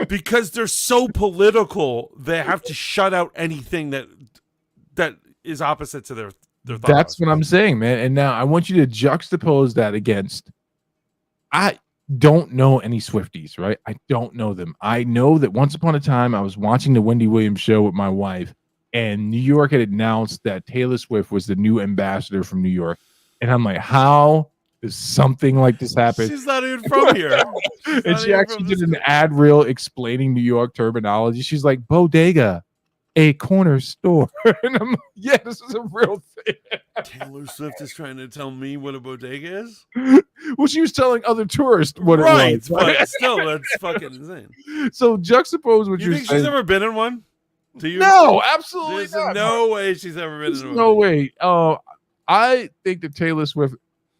because they're so political. They have to shut out anything that is opposite to their thought That's process. what I'm saying, man. And now I want you to juxtapose that against. I don't know any Swifties, right? I don't know them. I know that once upon a time I was watching the Wendy Williams show with my wife, and New York had announced that Taylor Swift was the new ambassador from New York. And I'm like, how does something like this happen? She's not even from here. And she actually did an ad reel explaining New York terminology. She's like, bodega, a corner store. And I'm like, yeah, this is a real thing. Taylor Swift is trying to tell me what a bodega is? Well, she was telling other tourists what Right, it was. Right? but still, that's fucking insane. So juxtapose what You you're think saying. she's ever been in one? Do you? No, absolutely There's not. no way she's ever been There's in one. no way. I think that Taylor Swift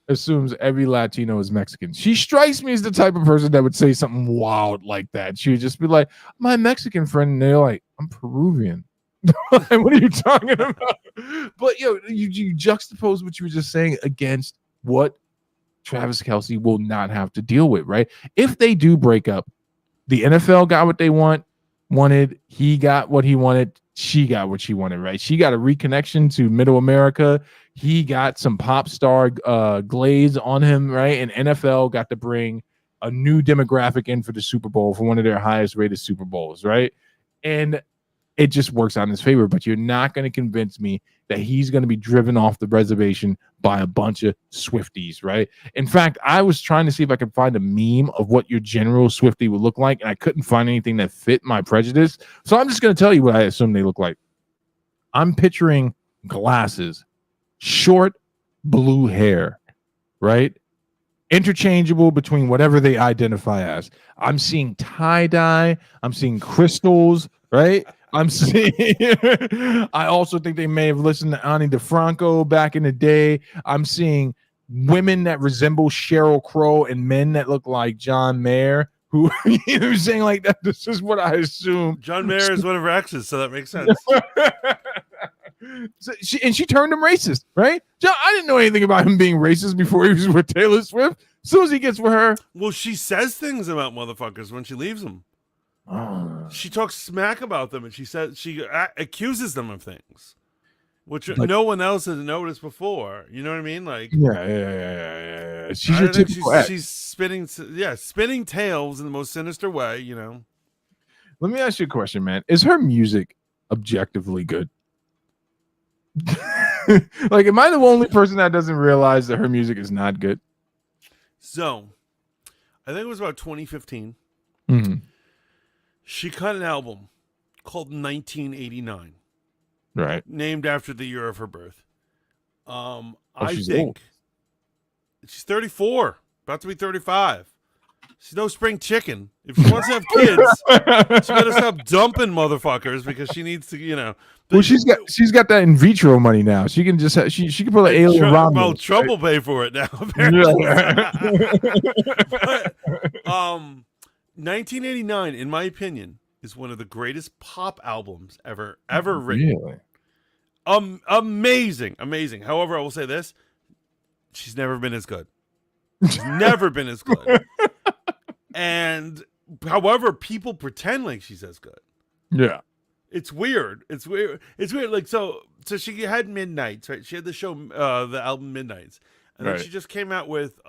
assumes every Latino is Mexican. She strikes me as the type of person that would say something wild like that. She would just be like, my Mexican friend, and they're like, I'm Peruvian. What are you talking about? But you juxtapose what you were just saying against what Travis Kelce will not have to deal with, right? If they do break up, the NFL got what they wanted. He got what he wanted. She got what she wanted, right? She got a reconnection to Middle America. He got some pop star glaze on him, right? And NFL got to bring a new demographic in for the Super Bowl, for one of their highest rated Super Bowls, right? And it just works out in his favor. But you're not going to convince me that he's going to be driven off the reservation by a bunch of Swifties, right? In fact, I was trying to see if I could find a meme of what your general Swiftie would look like, and I couldn't find anything that fit my prejudice. So I'm just going to tell you what I assume they look like. I'm picturing glasses, short blue hair, right? Interchangeable between whatever they identify as. I'm seeing tie-dye. I'm seeing crystals, right? I'm seeing. I also think they may have listened to Ani DeFranco back in the day. I'm seeing women that resemble Sheryl Crow and men that look like John Mayer. Who you're saying like that? This is what I assume. John Mayer is one of her exes, so that makes sense. So she turned him racist, right? John, I didn't know anything about him being racist before he was with Taylor Swift. As soon as he gets with her, Well, she says things about motherfuckers when she leaves them. She talks smack about them, and she accuses them of things, which no one else has noticed before. You know what I mean? Like, yeah. She's your I think typical ex. she's spinning tales in the most sinister way. You know. Let me ask you a question, man. Is her music objectively good? Like, am I the only person that doesn't realize that her music is not good? So, I think it was about 2015. Mm-hmm. She cut an album called 1989, Right. named after the year of her birth. I she's think old. she's 34, about to be 35. She's no spring chicken. If she wants to have kids, she better stop dumping motherfuckers because she needs to, you know. Well, she's got that in vitro money now. She can just she can put an alien around. Well, Trump will pay for it now. Apparently. 1989, in my opinion, is one of the greatest pop albums ever written. Really? Amazing. However, I will say this: she's never been as good. She's never been as good. And however, people pretend like she's as good. Yeah. It's weird. It's weird. Like so she had Midnights, right? She had the show, the album Midnights, and then she just came out with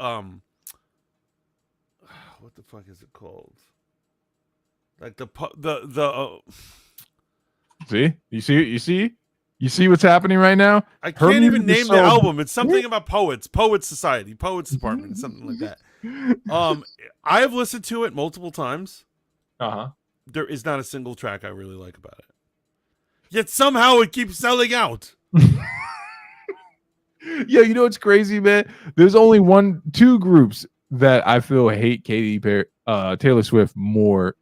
what the fuck is it called? Like See, you see what's happening right now. I can't even name the album. It's something about Poets Society, Poets Department, something like that. I have listened to it multiple times. There is not a single track I really like about it. Yet somehow it keeps selling out. Yeah, you know what's crazy, man? There's only two groups that I feel hate Taylor Swift more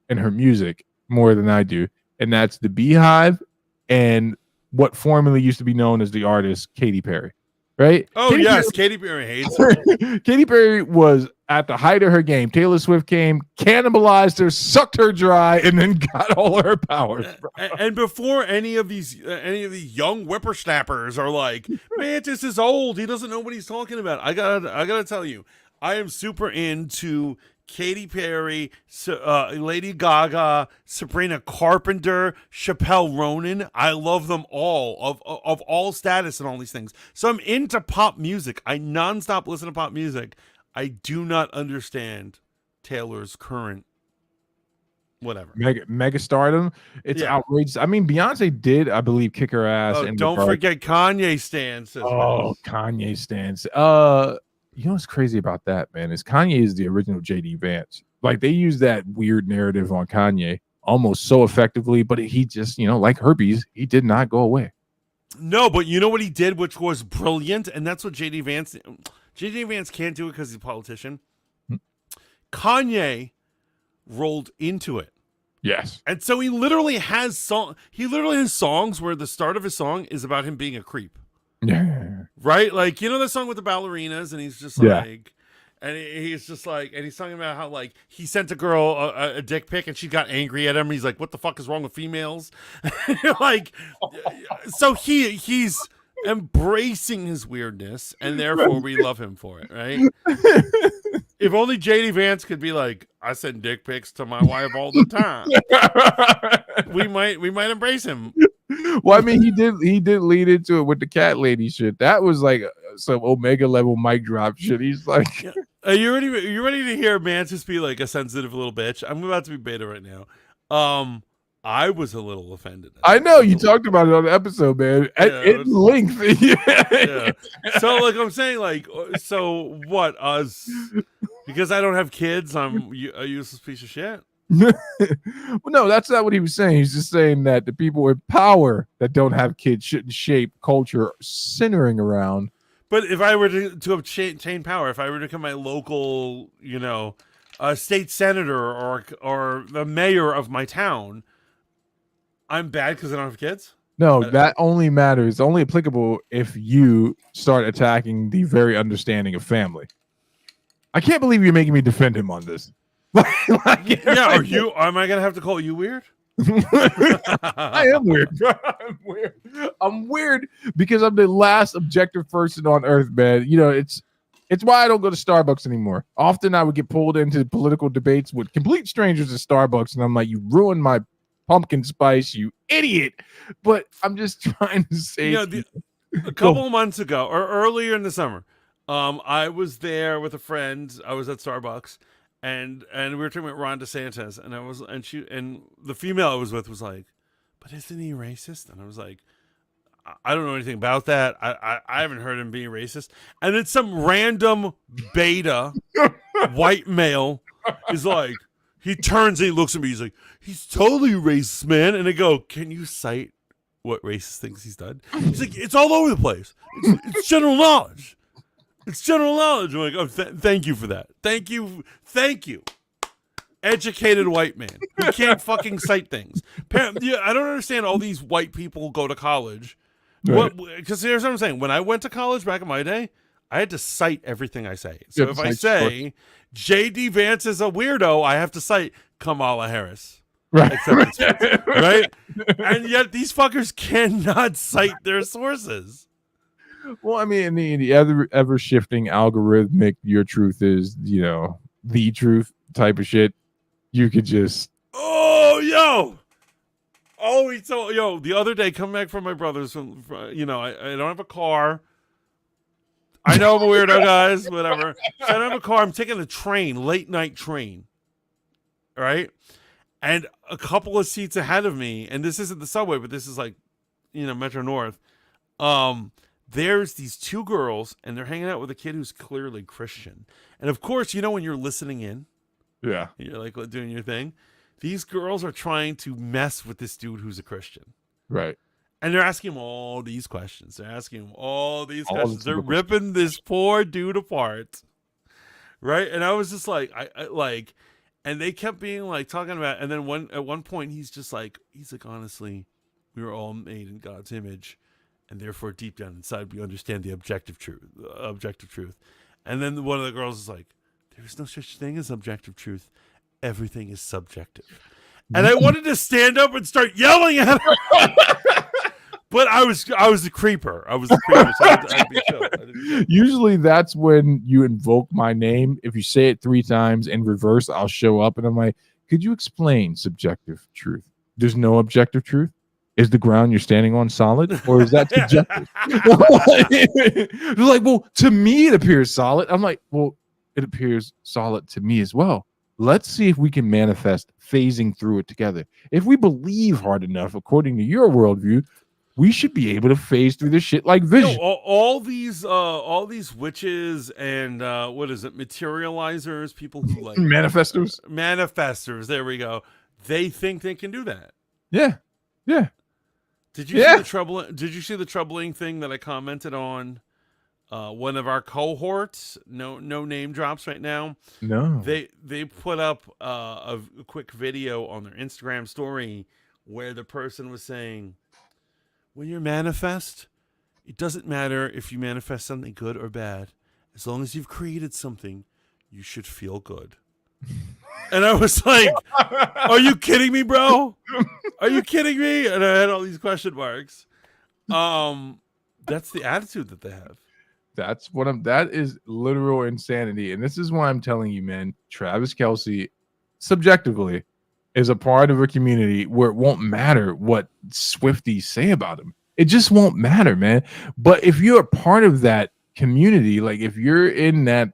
in her music more than I do, and that's the Beehive and what formerly used to be known as the artist Katy Perry. Right? Oh, yes. Katy Perry hates her. Katy Perry was at the height of her game. Taylor Swift came, cannibalized her, sucked her dry, and then got all of her powers. And before any of these young whippersnappers are like, Mantis is old. He doesn't know what he's talking about. I gotta tell you, I am super into Katy Perry, Lady Gaga, Sabrina Carpenter, Chappelle Ronan. I love them all of all status and all these things. So I'm into pop music. I nonstop listen to pop music. I do not understand Taylor's current whatever. Mega stardom. It's Yeah. outrageous. I mean, Beyonce did, I believe, kick her ass. Oh, don't forget Kanye stance. Oh, Kanye stance. You know what's crazy about that, man, is Kanye is the original JD Vance. Like, they use that weird narrative on Kanye almost so effectively, but he just, like herpes, he did not go away. No, but you know what he did, which was brilliant, and that's what JD Vance can't do it because he's a politician. Kanye rolled into it. Yes. And so he literally has songs where the start of his song is about him being a creep. Yeah. Right? Like, the song with the ballerinas, and he's just like, and he's just like, and he's talking about how, like, he sent a girl a dick pic and she got angry at him. He's like, what the fuck is wrong with females? Like, so he's embracing his weirdness, and therefore we love him for it, right? If only JD Vance could be like, I send dick pics to my wife all the time. we might embrace him. Well, I mean, he did lead into it with the cat lady shit. That was like some Omega level mic drop shit. He's like, are you ready to hear Mantis be like a sensitive little bitch? I'm about to be beta right now. I was a little offended. I know you talked about it on the episode, man. At length. Yeah. So, like, I'm saying, like, so what? Us, because I don't have kids, I'm a useless piece of shit. Well, no, that's not what he was saying. He's just saying that the people in power that don't have kids shouldn't shape culture centering around. But if I were to obtain power, if I were to become my local, state senator or the mayor of my town, I'm bad because I don't have kids? No, that only matters. Only applicable if you start attacking the very understanding of family. I can't believe you're making me defend him on this. Am I gonna have to call you weird? I am weird. I'm weird because I'm the last objective person on earth, man. It's why I don't go to Starbucks anymore. Often I would get pulled into political debates with complete strangers at Starbucks, and I'm like, you ruined my pumpkin spice, you idiot. But I'm just trying to say, a couple of months ago or earlier in the summer, I was there with a friend. I was at Starbucks, and we were talking about Ron DeSantis, and the female I was with was like, but isn't he racist? And I was like, I don't know anything about that. I haven't heard him being racist. And then some random beta white male is like, he turns and he looks at me. He's like, he's totally racist, man. And I go, can you cite what racist things he's done? He's like, it's all over the place. It's general knowledge. It's general knowledge. I'm like, oh, thank you for that. Thank you. Educated white man who can't fucking cite things. I don't understand all these white people go to college. Right. Because here's what I'm saying. When I went to college back in my day, I had to cite everything I say. So if I say JD Vance is a weirdo, I have to cite Kamala Harris. Right. Right? And yet these fuckers cannot cite their sources. Well, I mean, the ever shifting algorithmic, your truth is, the truth type of shit. You could just. The other day, coming back from my brother's, I don't have a car. I know I'm a weirdo, guys, whatever. So I don't have a car. I'm taking a train, late night train. All right. And a couple of seats ahead of me, and this isn't the subway, but this is like, Metro North. There's these two girls, and they're hanging out with a kid who's clearly Christian. And of course, when you're listening in, yeah, you're like doing your thing. These girls are trying to mess with this dude who's a Christian. Right. And they're asking him all these questions. They're ripping this poor dude apart. Right. And I was just like, and they kept being like talking about, and then at one point he's like, honestly, we were all made in God's image, and therefore deep down inside we understand the objective truth. And then one of the girls is like, there is no such thing as objective truth. Everything is subjective. And I wanted to stand up and start yelling at her. But I was the creeper. I was the creeper. So I'd be chill. Usually that's when you invoke my name. If you say it 3 times in reverse, I'll show up and I'm like, could you explain subjective truth? There's no objective truth. Is the ground you're standing on solid, or is that subjective? They're like, well, to me it appears solid. I'm like, well, it appears solid to me as well. Let's see if we can manifest phasing through it together. If we believe hard enough, according to your worldview, we should be able to phase through this shit like vision. All these witches and what is it, materializers, people who like manifestors. There we go. They think they can do that. Yeah. Did you see the trouble? Did you see the troubling thing that I commented on? One of our cohorts, no name drops right now. No. They put up a quick video on their Instagram story where the person was saying, when you manifest, it doesn't matter if you manifest something good or bad. As long as you've created something, you should feel good. And I was like, are you kidding me, bro? Are you kidding me? And I had all these question marks. That's the attitude that they have. That is literal insanity. And this is why I'm telling you, man, Travis Kelce, subjectively, is a part of a community where it won't matter what Swifties say about him. It just won't matter, man. But if you're a part of that community, like if you're in that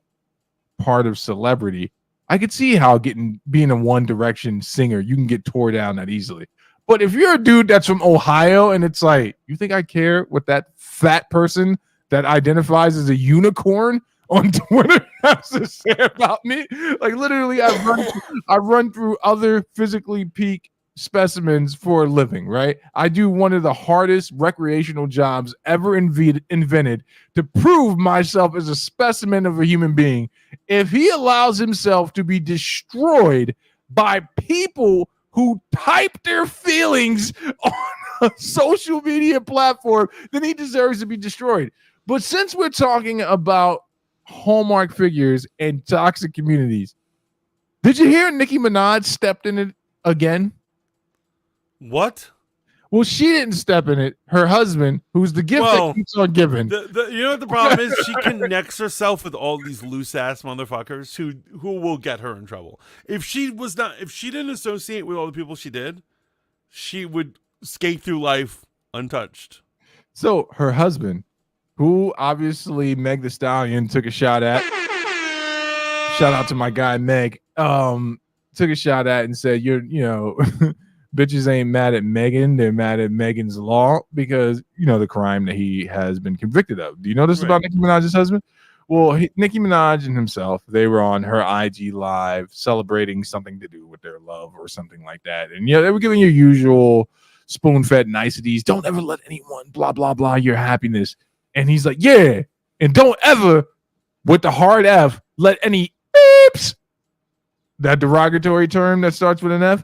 part of celebrity, I could see how being a One Direction singer, you can get tore down that easily. But if you're a dude that's from Ohio and it's like, you think I care what that fat person that identifies as a unicorn on Twitter has to say about me? Like literally, I run through other physically peak specimens for a living, right? I do one of the hardest recreational jobs ever invented to prove myself as a specimen of a human being. If he allows himself to be destroyed by people who type their feelings on a social media platform, then he deserves to be destroyed. But since we're talking about Hallmark figures and toxic communities, did you hear Nicki Minaj stepped in it again? What? Well, she didn't step in it. Her husband, who's the gift that keeps on giving. You know what the problem is? She connects herself with all these loose ass motherfuckers who will get her in trouble. If she didn't associate with all the people she did, she would skate through life untouched. So her husband, who obviously Meg the Stallion took a shot at. Shout out to my guy Meg. Took a shot at and said, bitches ain't mad at Megan, they're mad at Megan's law because the crime that he has been convicted of. Do you know this about Nicki Minaj's husband? Well, Nicki Minaj and himself, they were on her IG live celebrating something to do with their love or something like that. And they were giving your usual spoon-fed niceties. Don't ever let anyone blah blah blah your happiness. And he's like, yeah, and don't ever, with the hard F, let any beeps, that derogatory term that starts with an F,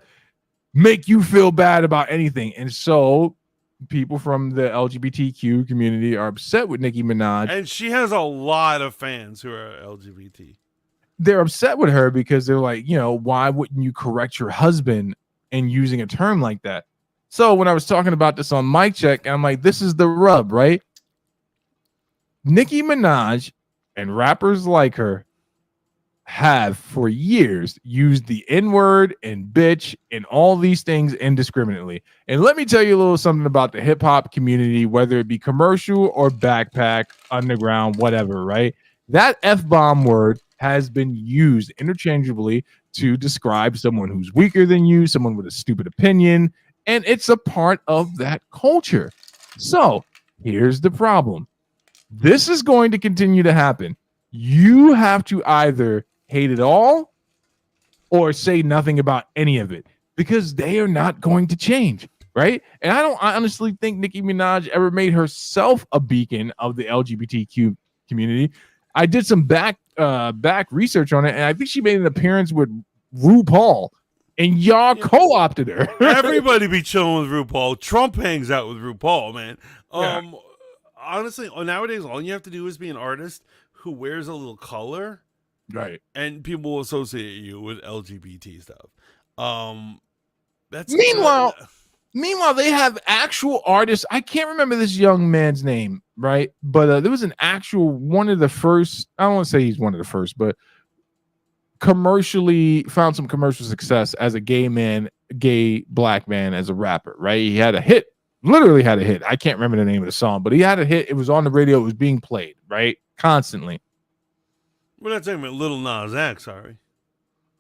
make you feel bad about anything. And so people from the LGBTQ community are upset with Nicki Minaj. And she has a lot of fans who are LGBT. They're upset with her because they're like, why wouldn't you correct your husband in using a term like that? So when I was talking about this on Mic Check, I'm like, this is the rub, right? Nicki Minaj and rappers like her have for years used the N-word and bitch and all these things indiscriminately. And let me tell you a little something about the hip-hop community, whether it be commercial or backpack, underground, whatever, right? That F-bomb word has been used interchangeably to describe someone who's weaker than you, someone with a stupid opinion, and it's a part of that culture. So here's the problem. This is going to continue to happen. You have to either hate it all or say nothing about any of it because they are not going to change, right? And I honestly think Nicki Minaj ever made herself a beacon of the LGBTQ community. I did some back research on it, and I think she made an appearance with RuPaul, and y'all co-opted her. Everybody be chilling with RuPaul. Trump hangs out with RuPaul, man. Honestly, nowadays, all you have to do is be an artist who wears a little color, right? And people will associate you with LGBT stuff. Meanwhile, they have actual artists. I can't remember this young man's name, right? But there was an actual one of the first. I don't want to say he's one of the first, but commercially found some commercial success as a gay black man as a rapper, right? He had a hit, literally had a hit. I can't remember the name of the song, but he had a hit. It was on the radio. It was being played, right? Constantly. We're not talking about Little Nas X, sorry.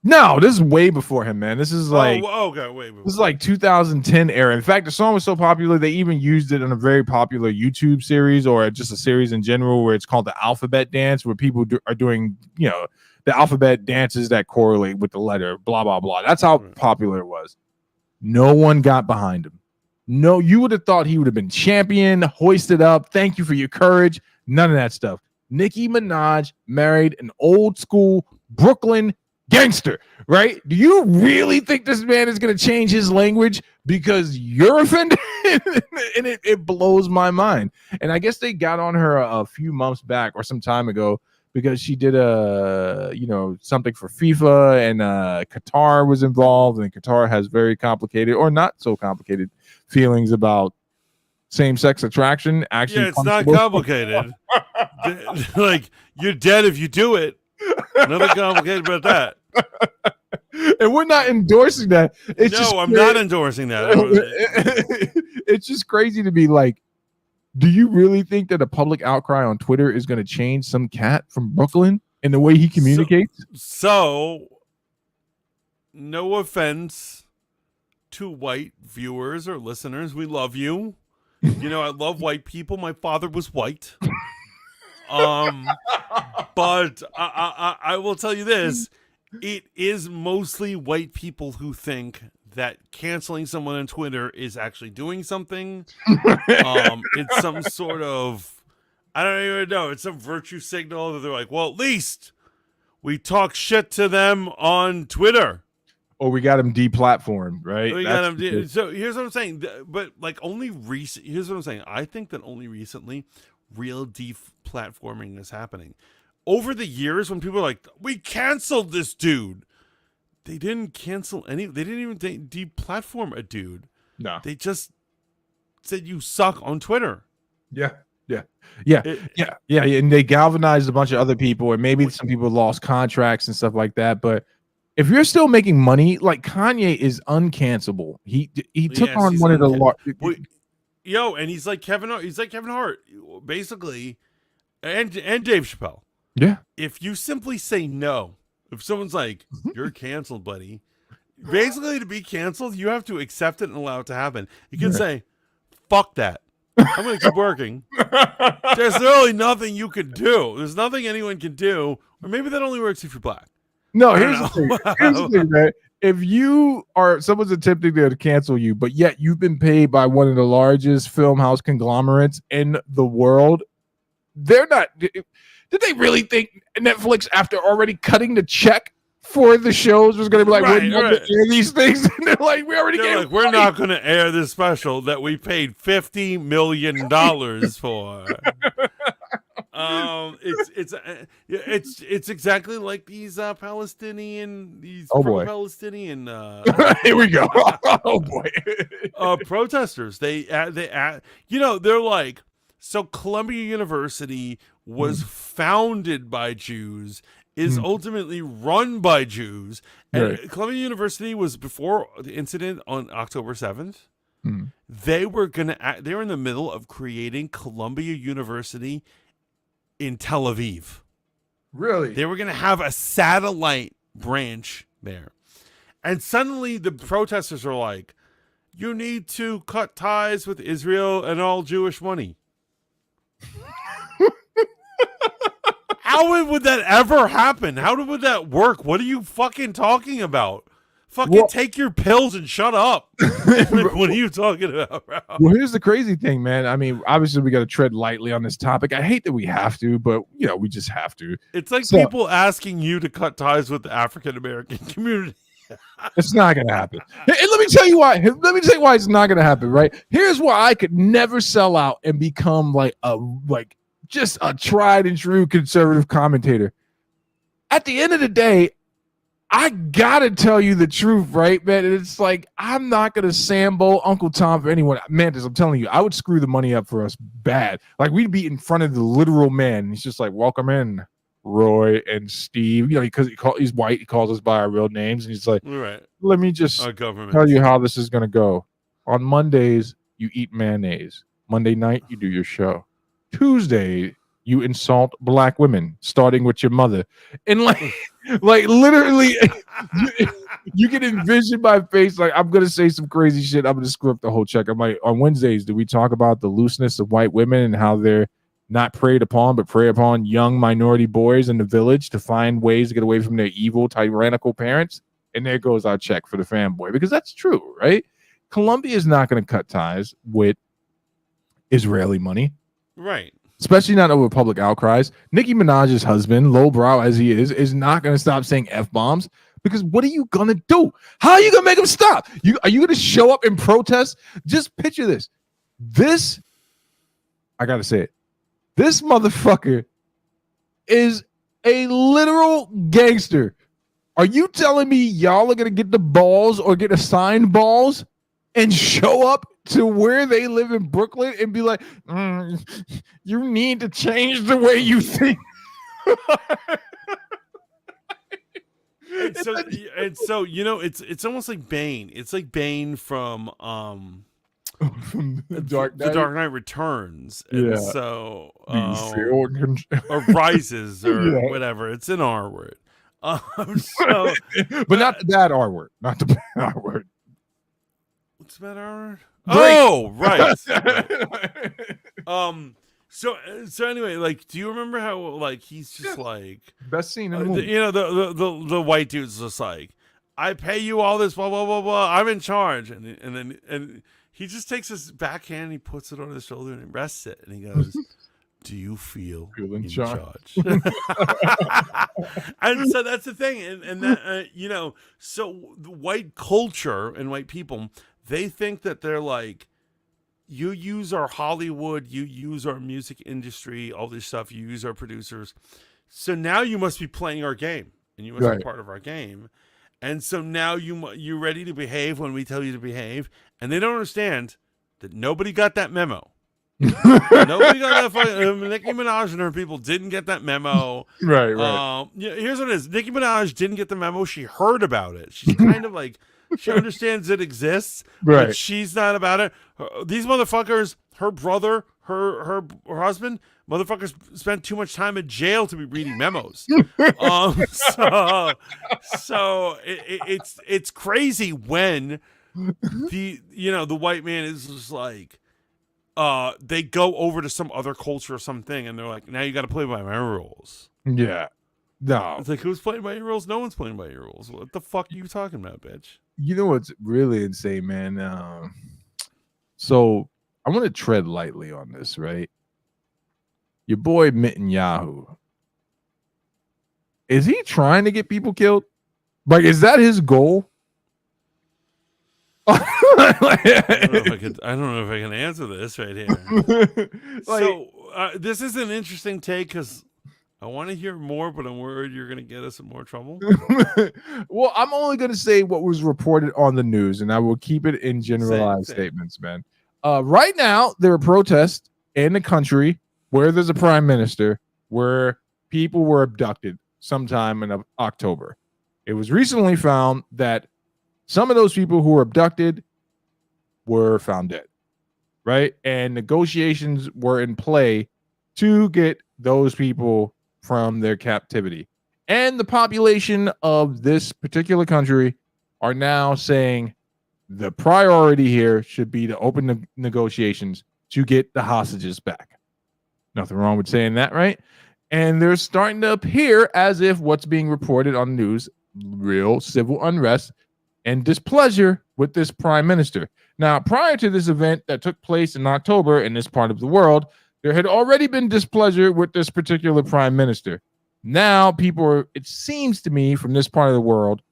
No, this is way before him, man. This is like okay, wait. This is like 2010 era. In fact, the song was so popular they even used it in a very popular YouTube series or just a series in general where it's called the Alphabet Dance, where people are doing, the alphabet dances that correlate with the letter, blah blah blah. That's how popular it was. No one got behind him. No, you would have thought he would have been champion, hoisted up. Thank you for your courage. None of that stuff. Nicki Minaj married an old school Brooklyn gangster, right? Do you really think this man is going to change his language because you're offended? And it blows my mind. And I guess they got on her a few months back or some time ago because she did something for FIFA and Qatar was involved, and Qatar has very complicated or not so complicated feelings about same-sex attraction. Actually, yeah, it's not complicated. Like, you're dead if you do it. Nothing complicated about that. And we're not endorsing that. I'm not endorsing that. It's just crazy to be like, do you really think that a public outcry on Twitter is going to change some cat from Brooklyn in the way he communicates? So no offense to white viewers or listeners. We love you. I love white people. My father was white. But I will tell you this. It is mostly white people who think that canceling someone on Twitter is actually doing something. It's some sort of, I don't even know, it's some virtue signal that they're like, well, at least we talk shit to them on Twitter. Or we got him deplatformed, right? So here's what I'm saying. But like here's what I'm saying. I think that only recently real deplatforming is happening. Over the years, when people are like, we canceled this dude, they didn't cancel they didn't even deplatform a dude. No. They just said you suck on Twitter. Yeah. And they galvanized a bunch of other people, and maybe some people lost contracts and stuff like that. But if you're still making money, like Kanye is uncancelable. He took on one of the and he's like Kevin Hart. He's like Kevin Hart, basically, and Dave Chappelle. Yeah. If you simply say no, if someone's like, you're canceled, buddy, basically to be canceled, you have to accept it and allow it to happen. You can say, fuck that. I'm going to keep working. There's really nothing you can do. There's nothing anyone can do. Or maybe that only works if you're black. No, here's the thing, man. If someone's attempting to cancel you, but yet you've been paid by one of the largest film house conglomerates in the world, they're not. Did they really think Netflix, after already cutting the check for the shows, was going to be like, we're not going to air these things? And they're like, we're not going to air this special that we paid $50 million for. It's exactly like these Palestinian pro-Palestinian here we go. Oh boy. Protesters. They're like, so Columbia University was founded by Jews, is ultimately run by Jews, and Columbia University was, before the incident on October 7th, they were in the middle of creating Columbia University in Tel Aviv. Really? They were going to have a satellite branch there. And suddenly the protesters are like, you need to cut ties with Israel and all Jewish money. How would that ever happen? How would that work? What are you fucking talking about? Take your pills and shut up. What are you talking about, bro? Well, here's the crazy thing, man. I mean, obviously we got to tread lightly on this topic. I hate that we have to, but we just have to. It's like people asking you to cut ties with the African American community. It's not going to happen. And let me tell you why. Let me tell you why it's not going to happen, right? Here's why I could never sell out and become just a tried and true conservative commentator. At the end of the day, I gotta tell you the truth, right, man? And it's like I'm not gonna Sambo Uncle Tom for anyone. Mantis, I'm telling you, I would screw the money up for us bad. Like we'd be in front of the literal man. He's just like, "Welcome in, Roy and Steve." You know, because he's white, he calls us by our real names, and he's like, Right. "Let me just Our government. tell you how this is gonna go. On Mondays, you eat mayonnaise. Monday night, you do your show. Tuesday, you insult black women, starting with your mother." And like literally, you can envision my face. Like I'm gonna say some crazy shit. I'm gonna screw up the whole check. I'm like, on Wednesdays, do we talk about the looseness of white women and how they're not preyed upon, but prey upon young minority boys in the village to find ways to get away from their evil, tyrannical parents? And there goes our check for the fanboy, because that's true, right? Colombia is not going to cut ties with Israeli money, Right. especially not over public outcries. Nicki Minaj's husband, lowbrow as he is not going to stop saying F-bombs, because what are you going to do? How are you going to make him stop? Are you going to show up and protest? Just picture this. I got to say it. This motherfucker is a literal gangster. Are you telling me y'all are going to get the balls or get assigned balls and show up to where they live in Brooklyn and be like, you need to change the way you think? and so you know, it's almost like Bane. It's like Bane from The Dark Knight. The Dark Knight Returns. And Yeah. so or or Rises or Yeah. whatever. It's an R word. So but not the bad R word. Not the bad R word. what's that R word? Drake. Oh, right. So anyway, like, do you remember how like he's just like Best scene in the movie. you know, the white dude's just like, I pay you all this, blah blah blah blah. I'm in charge, and then he just takes his backhand, and he puts it on his shoulder, and he rests it, and he goes, "Do you feel in charge?" And so that's the thing, and that you know, so the white culture and white people, they think that they're like, you use our Hollywood, you use our music industry, all this stuff, you use our producers. So now you must be playing our game, and you must be part of our game. And so now you're ready to behave when we tell you to behave, and they don't understand that nobody got that memo. Nobody got that. Nicki Minaj and her people didn't get that memo. Right. Yeah, here's what it is. Nicki Minaj didn't get the memo. She heard about it. She's kind of like, she understands it exists, Right. but she's not about it. These motherfuckers, her brother, her husband, motherfuckers spent too much time in jail to be reading memos. So it's crazy when the white man is just like, they go over to some other culture or something, and they're like, now you got to play by my rules. Yeah. No. It's like, who's playing by your rules? No one's playing by your rules. What the fuck are you talking about, bitch? You know what's really insane, man? So I want to tread lightly on this, right? Your boy Netanyahu, is he trying to get people killed? Like, is that his goal? I don't know if I can answer this right here. So this is an interesting take, because I want to hear more, but I'm worried you're going to get us in more trouble. Well, I'm only going to say what was reported on the news, and I will keep it in generalized statements, man. Right now, there are protests in the country where there's a prime minister, where people were abducted sometime in October. It was recently found that some of those people who were abducted were found dead, right? And negotiations were in play to get those people from their captivity. And the population of this particular country are now saying the priority here should be to open the negotiations to get the hostages back. Nothing wrong with saying that, right? And they're starting to appear as if what's being reported on the news, real civil unrest and displeasure with this prime minister. Now, prior to this event that took place in October in this part of the world, there had already been displeasure with this particular prime minister. Now, it seems to me, from this part of the world,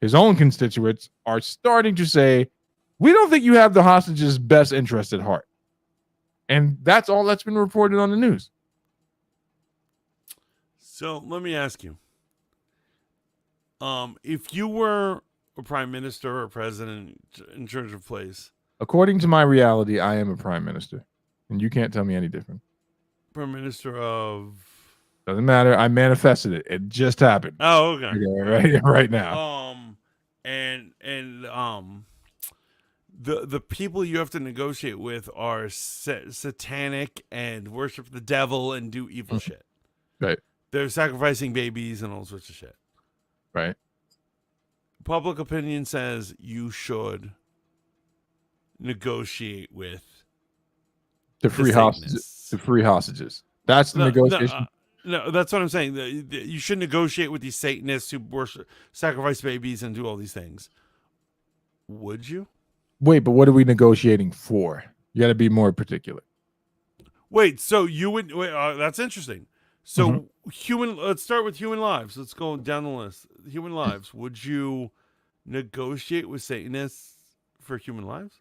his own constituents are starting to say, we don't think you have the hostages' best interest at heart. And that's all that's been reported on the news. So let me ask you. If you were a prime minister or a president in charge of place, According to my reality, I am a prime minister, and you can't tell me any different. prime minister of. Doesn't matter. I manifested it. It just happened. Oh, okay. Right now. And the people you have to negotiate with are satanic and worship the devil and do evil shit. Right. They're sacrificing babies and all sorts of shit. Right. Public opinion says you should negotiate with The free hostages. The free hostages. That's the negotiation. No, that's what I'm saying. You should negotiate with these Satanists who worship, sacrifice babies, and do all these things. Would you? Wait, but what are we negotiating for? You got to be more particular. Wait, so you would? Wait, that's interesting. So human. Let's start with human lives. Let's go down the list. Human lives. Would you negotiate with Satanists for human lives?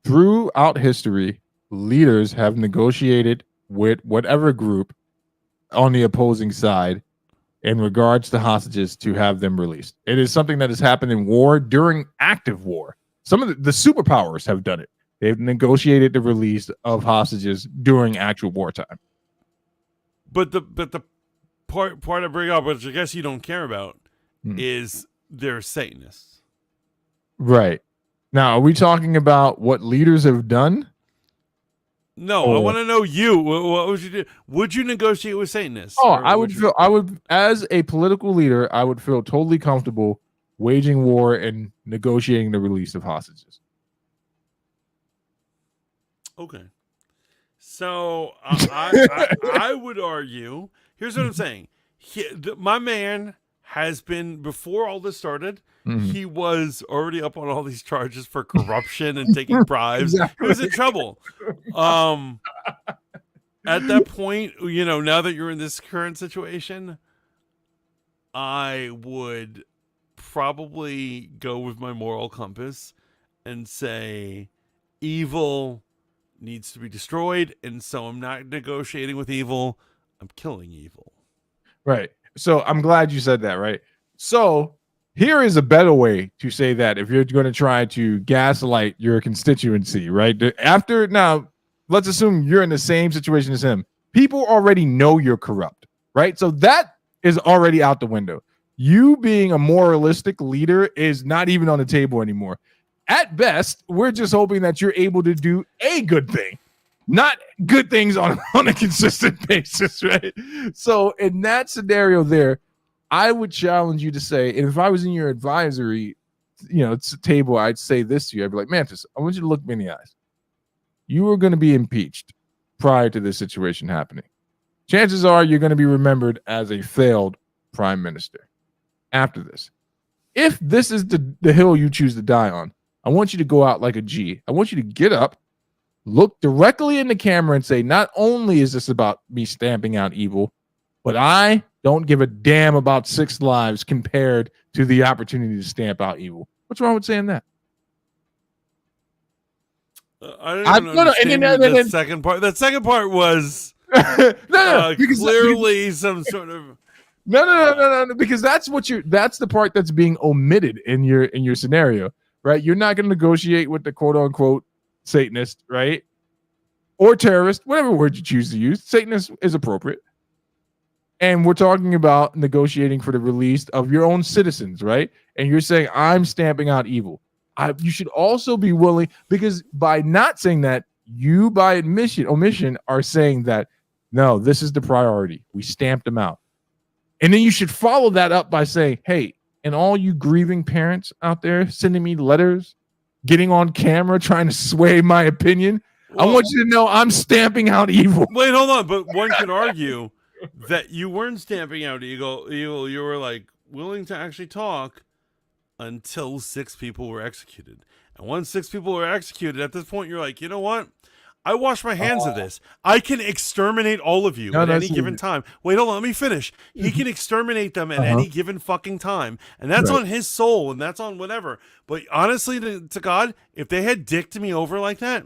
Throughout history, leaders have negotiated with whatever group on the opposing side in regards to hostages to have them released. It is something that has happened in war during active war. Some of the superpowers have done it. They've negotiated the release of hostages during actual wartime. But the part I bring up, which I guess you don't care about, is they're Satanists. Right. Now, are we talking about what leaders have done? No, I want to know you. What would you do? Would you negotiate with Satanists? Oh, I would, as a political leader, I would feel totally comfortable waging war and negotiating the release of hostages. Okay. So I would argue, here's what I'm saying. My man has been, before all this started, he was already up on all these charges for corruption and taking bribes. Exactly. He was in trouble. At that point, now that you're in this current situation, I would probably go with my moral compass and say evil needs to be destroyed, and so I'm not negotiating with evil. I'm killing evil. Right. So I'm glad you said that, right? So here is a better way to say that if you're going to try to gaslight your constituency, right? Now, let's assume you're in the same situation as him. People already know you're corrupt, right? So that is already out the window. You being a moralistic leader is not even on the table anymore. At best, we're just hoping that you're able to do a good thing, not good things on a consistent basis, right? So in that scenario there, I would challenge you to say, and if I was in your advisory, table, I'd say this to you. I'd be like, Mantis, I want you to look me in the eyes. You are going to be impeached prior to this situation happening. Chances are you're going to be remembered as a failed prime minister after this. If this is the hill you choose to die on, I want you to go out like a G. I want you to get up, look directly in the camera and say, not only is this about me stamping out evil, but I don't give a damn about 6 lives compared to the opportunity to stamp out evil. What's wrong with saying that? I don't understand the second part. That second part was clearly some sort of no, because that's the part that's being omitted in your scenario, right? You're not going to negotiate with the quote unquote Satanist, right? Or terrorist, whatever word you choose to use. Satanist is appropriate. And we're talking about negotiating for the release of your own citizens, right? And you're saying, I'm stamping out evil. You should also be willing, because by not saying that, you by omission are saying that, no, this is the priority. We stamped them out. And then you should follow that up by saying, hey, and all you grieving parents out there sending me letters, getting on camera, trying to sway my opinion, I want you to know I'm stamping out evil. Wait, hold on. But one could argue that you weren't stamping out evil. You were like willing to actually talk until 6 people were executed. And once 6 people were executed, at this point, you're like, you know what? I wash my hands of this. I can exterminate all of you at any given time. Wait, hold on. Let me finish. He can exterminate them at any given fucking time. And that's on his soul, and that's on whatever. But honestly, to God, if they had dicked me over like that,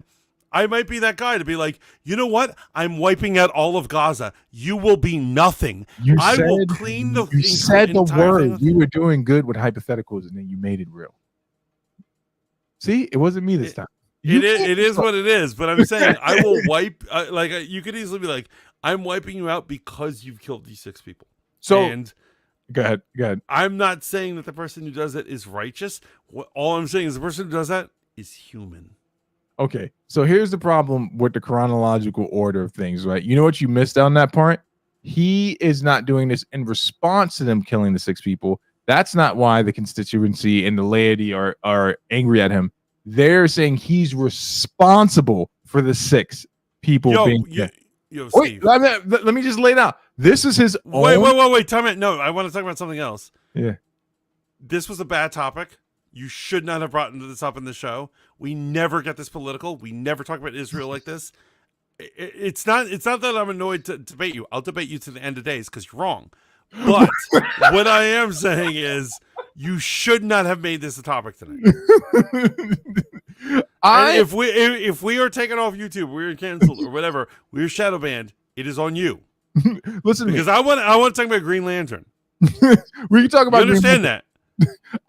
I might be that guy to be like, you know what? I'm wiping out all of Gaza. You will be nothing. I will clean the. You said the entire word. thing with You were doing good with hypotheticals, and then you made it real. See, it wasn't me this time. It is what it is. But I'm saying I will wipe. You could easily be like, I'm wiping you out because you've killed these 6 people. So and go ahead. I'm not saying that the person who does it is righteous. All I'm saying is the person who does that is human. Okay, so here's the problem with the chronological order of things, right? You know what you missed on that part? He is not doing this in response to them killing the 6 people. That's not why the constituency and the laity are angry at him. They're saying he's responsible for the 6 people being killed. Steve. Wait, let me just lay it out. This is his own... Wait. Time it. No, I want to talk about something else. Yeah. This was a bad topic. You should not have brought this up in the show. We never get this political. We never talk about Israel like this. It's not that I'm annoyed to debate you. I'll debate you to the end of days because you're wrong. But what I am saying is you should not have made this a topic tonight. If we are taken off YouTube, we're canceled or whatever, we're shadow banned, it is on you. Listen to because I want to talk about Green Lantern. We can talk about. You understand that?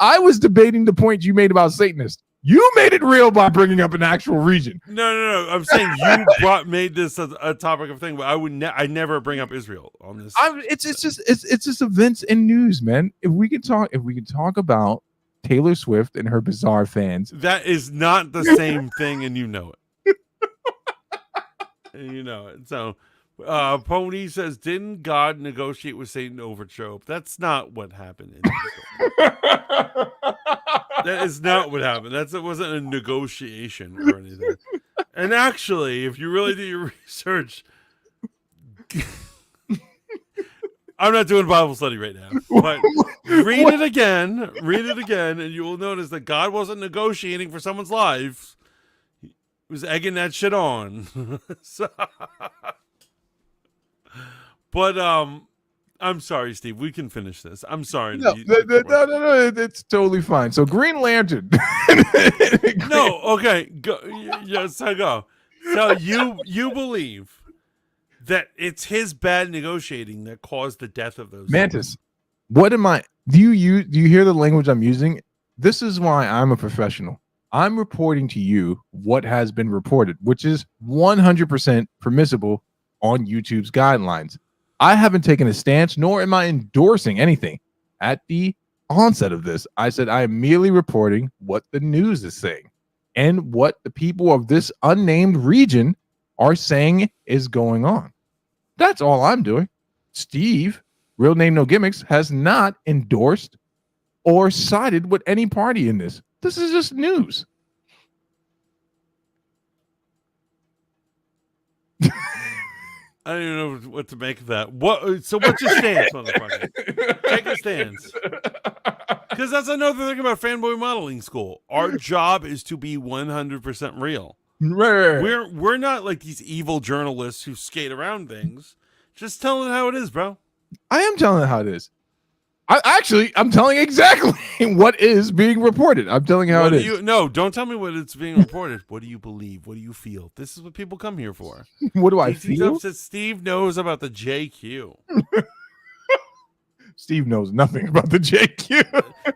I was debating the point you made about Satanists. You made it real by bringing up an actual region. No. I'm saying you made this a topic of thing, but I never bring up Israel on this. It's just events and news, man. If we can talk about Taylor Swift and her bizarre fans, that is not the same thing, and you know it. And you know it. So, Pony says, "Didn't God negotiate with Satan over Job?" That's not what happened. That is not what happened. It wasn't a negotiation or anything. And actually, if you really do your research, I'm not doing Bible study right now, but read it again, and you will notice that God wasn't negotiating for someone's life. He was egging that shit on. But I'm sorry, Steve. We can finish this. I'm sorry. No, it's totally fine. So Green Lantern. No, okay. Go. Yes, I go. So you believe that it's his bad negotiating that caused the death of those Mantis? What am I? Do you hear the language I'm using? This is why I'm a professional. I'm reporting to you what has been reported, which is 100% permissible on YouTube's guidelines. I haven't taken a stance, nor am I endorsing anything. At the onset of this, I said I am merely reporting what the news is saying and what the people of this unnamed region are saying is going on. That's all I'm doing. Steve, real name no gimmicks, has not endorsed or sided with any party in this. This is just news. I don't even know what to make of that. So what's your stance, motherfucker? Take a stance. Because that's another thing about Fanboy Modeling School. Our job is to be 100% real. Right. We're not like these evil journalists who skate around things. Just telling it how it is, bro. I am telling it how it is. I'm telling exactly what is being reported. I'm telling how it is. No, don't tell me what it's being reported. What do you believe? What do you feel? This is what people come here for. What do I feel? Says Steve knows about the JQ. Steve knows nothing about the JQ.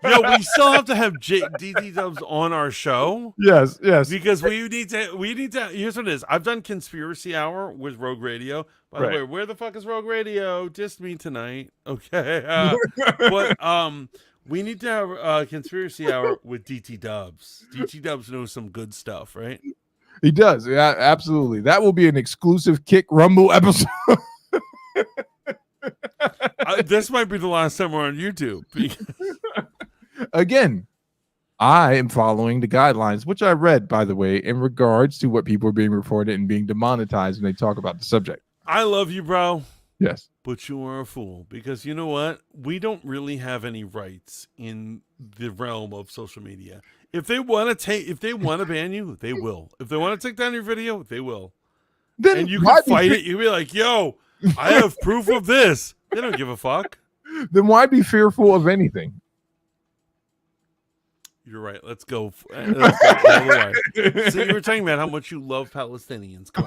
Yo, we still have to have DT Dubs on our show. Yes. Because we need to. Here's what it is. I've done Conspiracy Hour with Rogue Radio. By the way, where the fuck is Rogue Radio? Just me tonight. Okay. But we need to have Conspiracy Hour with DT Dubs. DT Dubs knows some good stuff, right? He does. Yeah, absolutely. That will be an exclusive Kick Rumble episode. This might be the last time we're on YouTube. Again, I am following the guidelines, which I read, by the way, in regards to what people are being reported and being demonetized when they talk about the subject. I love you, bro. Yes. But you are a fool because you know what? We don't really have any rights in the realm of social media. If they want to ban you, they will. If they want to take down your video, they will. Then and you can fight it. You'll be like, yo, I have proof of this. They don't give a fuck. Then why be fearful of anything? You're right. Let's go all the way. So you were talking about how much you love Palestinians. Go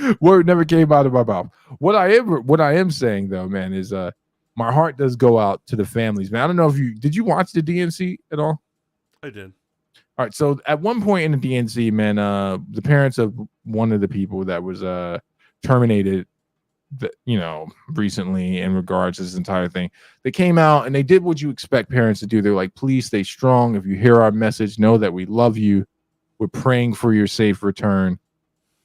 on. Word never came out of my mouth. What I am saying though, man, is my heart does go out to the families, man. I don't know if did you watch the DNC at all? I did. All right, so at one point in the DNC, man, the parents of one of the people that was terminated, recently in regards to this entire thing, they came out and they did what you expect parents to do. They're like, please stay strong. If you hear our message, know that we love you. We're praying for your safe return.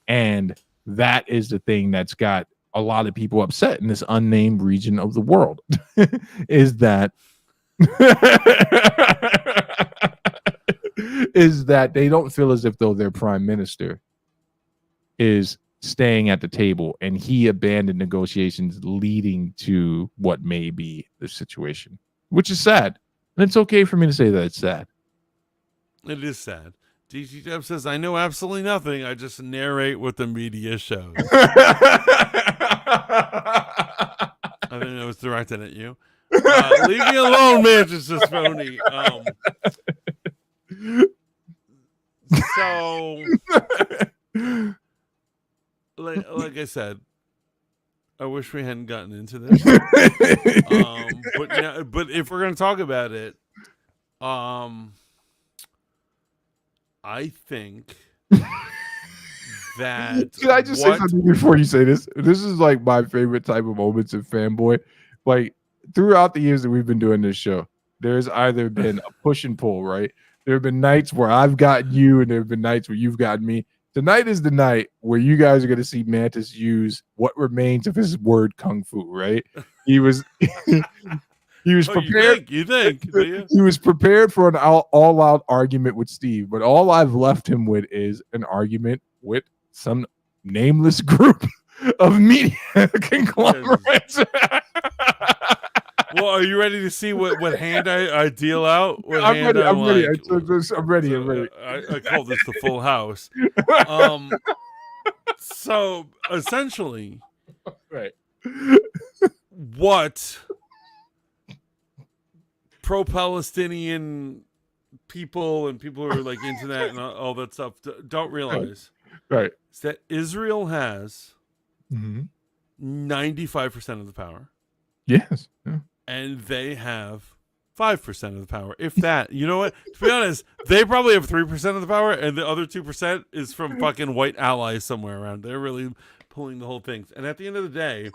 And that is the thing that's got a lot of people upset in this unnamed region of the world is that is that they don't feel as if though their prime minister is staying at the table and he abandoned negotiations leading to what may be the situation, which is sad. And it's okay for me to say that it's sad. It is sad. DG Dub says, I know absolutely nothing. I just narrate what the media shows. I think that was directed at you. Leave me alone, Manchester Phony. So, like I said, I wish we hadn't gotten into this. But if we're going to talk about it, I think that. Can I just say something before you say this? This is like my favorite type of moments in Fanboy. Like throughout the years that we've been doing this show, there's either been a push and pull, right? There have been nights where I've gotten you, and there have been nights where you've gotten me. Tonight is the night where you guys are going to see Mantis use what remains of his word kung fu, right? He was prepared. You think? He was prepared for an all-out argument with Steve, but all I've left him with is an argument with some nameless group of media conglomerates. Well, are you ready to see what hand I deal out? I'm ready. I'm ready. I'm ready. I call this the full house. So essentially, right. What pro-Palestinian people and people who are like into that and all that stuff don't realize, right, is that Israel has 95% of the power. Yes. Yeah. And they have 5% of the power, if that. You know what? To be honest, they probably have 3% of the power, and the other 2% is from fucking white allies somewhere around. They're really pulling the whole thing. And at the end of the day,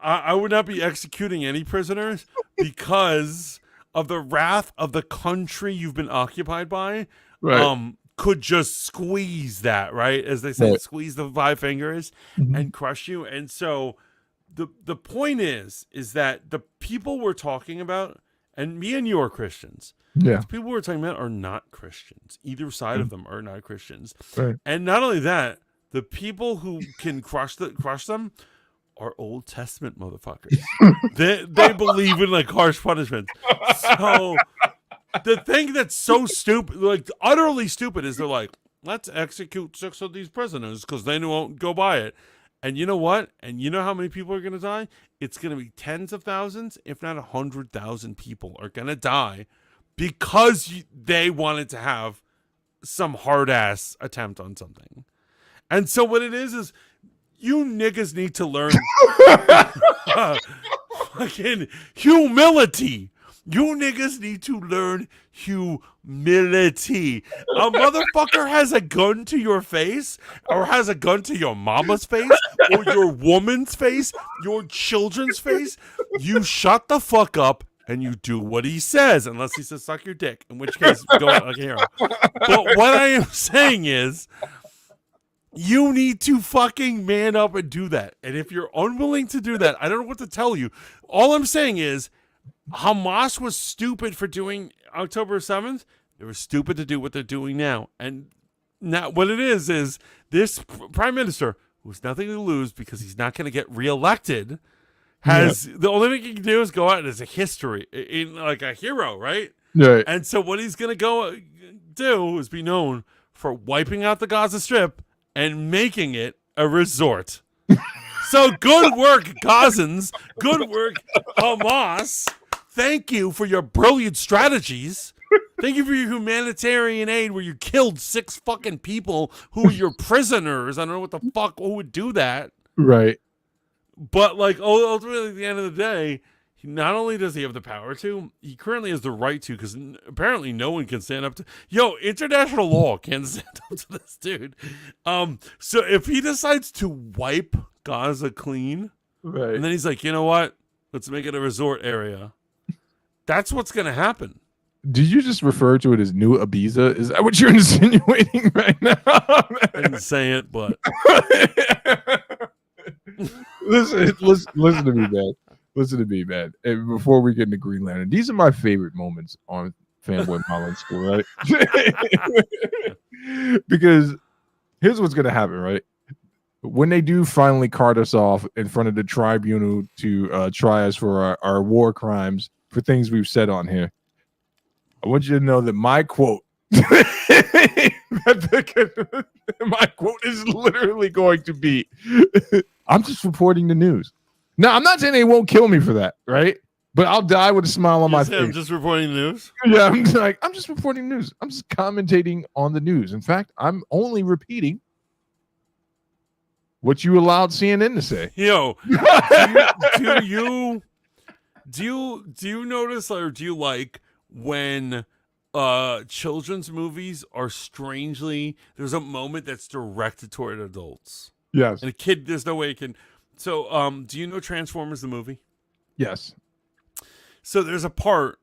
I would not be executing any prisoners because of the wrath of the country you've been occupied by. Right. Could just squeeze that, right? As they say, squeeze the 5 fingers and crush you. And so the point is that the people we're talking about, and me and you are Christians. Yeah. The people we're talking about are not Christians. Either side of them are not Christians. Right. And not only that, the people who can crush them are Old Testament motherfuckers. they believe in like harsh punishment. So the thing that's so stupid, like utterly stupid, is they're like, let's execute 6 of these prisoners because they won't go by it. And you know what? And you know how many people are going to die? It's going to be tens of thousands, if not 100,000 people are going to die because they wanted to have some hard-ass attempt on something. And so what it is you niggas need to learn fucking humility. You niggas need to learn humility. A motherfucker has a gun to your face, or has a gun to your mama's face, or your woman's face, your children's face. You shut the fuck up and you do what he says, unless he says suck your dick, in which case go out like a hero. But what I am saying is, you need to fucking man up and do that. And if you're unwilling to do that, I don't know what to tell you. All I'm saying is, Hamas was stupid for doing October 7th. They were stupid to do what they're doing now. And now what it is this prime minister, who has nothing to lose because he's not going to get reelected, the only thing he can do is go out as a history, in like a hero, right? Right. And so what he's going to go do is be known for wiping out the Gaza Strip and making it a resort. So good work, Gazans. Good work, Hamas. thank you for your brilliant strategies. Thank you for your humanitarian aid where you killed 6 fucking people who were your prisoners. I don't know what the fuck who would do that. Right. But like ultimately at the end of the day, not only does he have the power to, he currently has the right to, because apparently no one can stand up to. International law can't stand up to this dude. So if he decides to wipe Gaza clean, Right. and then he's like, you know what? Let's make it a resort area. That's what's gonna happen. Did you just refer to it as New Ibiza? Is that what you're insinuating right now? I didn't say it, but listen to me, man. Listen to me, man. And before we get into Green Lantern, these are my favorite moments on Fanboy Marlin School, right? Because here's what's gonna happen, right? When they do finally cart us off in front of the tribunal to try us for our war crimes for things we've said on here, I want you to know that my quote, my quote is literally going to be, I'm just reporting the news. Now, I'm not saying they won't kill me for that, right? But I'll die with a smile on my face. I'm just reporting the news. Yeah, I'm just reporting news. I'm just commentating on the news. In fact, I'm only repeating what you allowed CNN to say. Do you notice, or do you like when children's movies are strangely, there's a moment that's directed toward adults? Yes. And a kid, there's no way it can. So, do you know Transformers the movie? Yes. So there's a part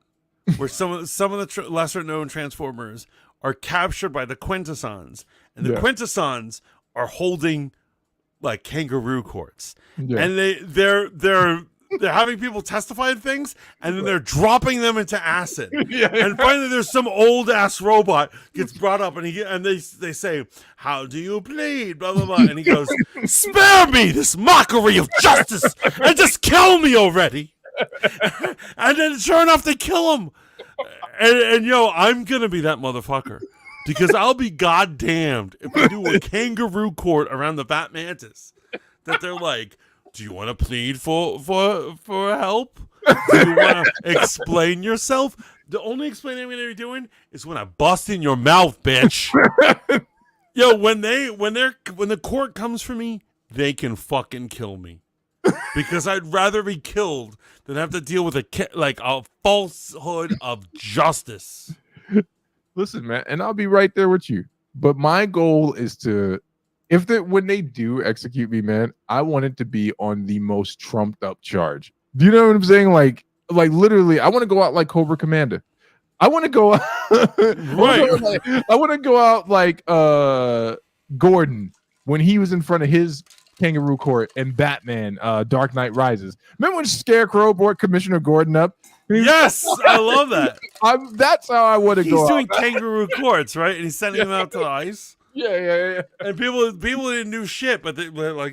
where some of the lesser known Transformers are captured by the Quintessons, and the Quintessons are holding like kangaroo courts, and they're having people testify in things, and then they're dropping them into acid. And finally, there's some old ass robot gets brought up, and they say, "How do you plead?" Blah blah blah, and he goes, "Spare me this mockery of justice, and just kill me already." And then, sure enough, they kill him. And I'm gonna be that motherfucker, because I'll be goddamned if we do a kangaroo court around the Fat Mantis that they're like, do you want to plead for help? Do you want to explain yourself? The only explaining I'm going to be doing is when I bust in your mouth, bitch. When the court comes for me, they can fucking kill me, because I'd rather be killed than have to deal with a falsehood of justice. Listen, man, and I'll be right there with you. But my goal is to, when they do execute me, man, I want it to be on the most trumped up charge. Do you know what I'm saying? Like literally, I want to go out like Cobra Commander. I want to go out, right. I want to go out like Gordon when he was in front of his kangaroo court and Batman, Dark Knight Rises. Remember when Scarecrow brought Commissioner Gordon up? Yes, I love that. That's how I want to go. He's doing kangaroo courts, right? And he's sending him out to the ice. Yeah. And people didn't do shit, but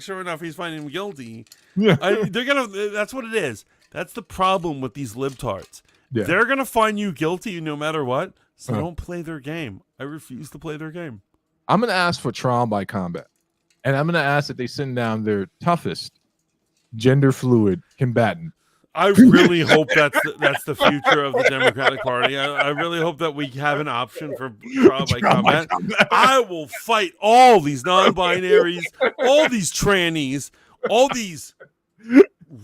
sure enough, he's finding him guilty. Yeah. That's what it is. That's the problem with these libtards. Yeah. They're gonna find you guilty no matter what. So don't play their game. I refuse to play their game. I'm gonna ask for trial by combat, and I'm gonna ask that they send down their toughest gender fluid combatant. I really hope that's the future of the Democratic Party. I really hope that we have an option for trial by combat. I will fight all these non-binaries, all these trannies, all these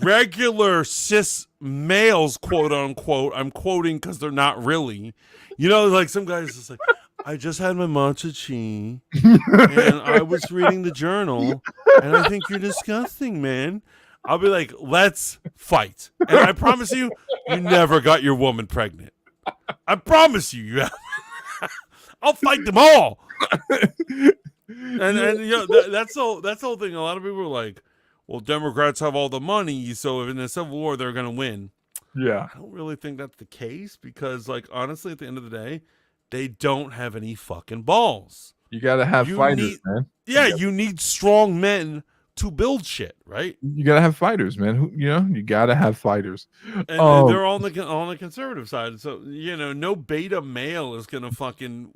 regular cis males, quote unquote. I'm quoting because they're not really. Like some guys just like, I just had my matcha tea and I was reading the journal and I think you're disgusting, man. I'll be like, let's fight. And I promise you, you never got your woman pregnant. I promise you. I'll fight them all. That's the whole thing. A lot of people are like, well, Democrats have all the money, so if in a civil war, they're going to win. Yeah. I don't really think that's the case because, honestly, at the end of the day, they don't have any fucking balls. You got to have fighters, man. Yeah, you need strong men to build shit, right? You gotta have fighters, man. You gotta have fighters, and they're all on the conservative side. So no beta male is gonna fucking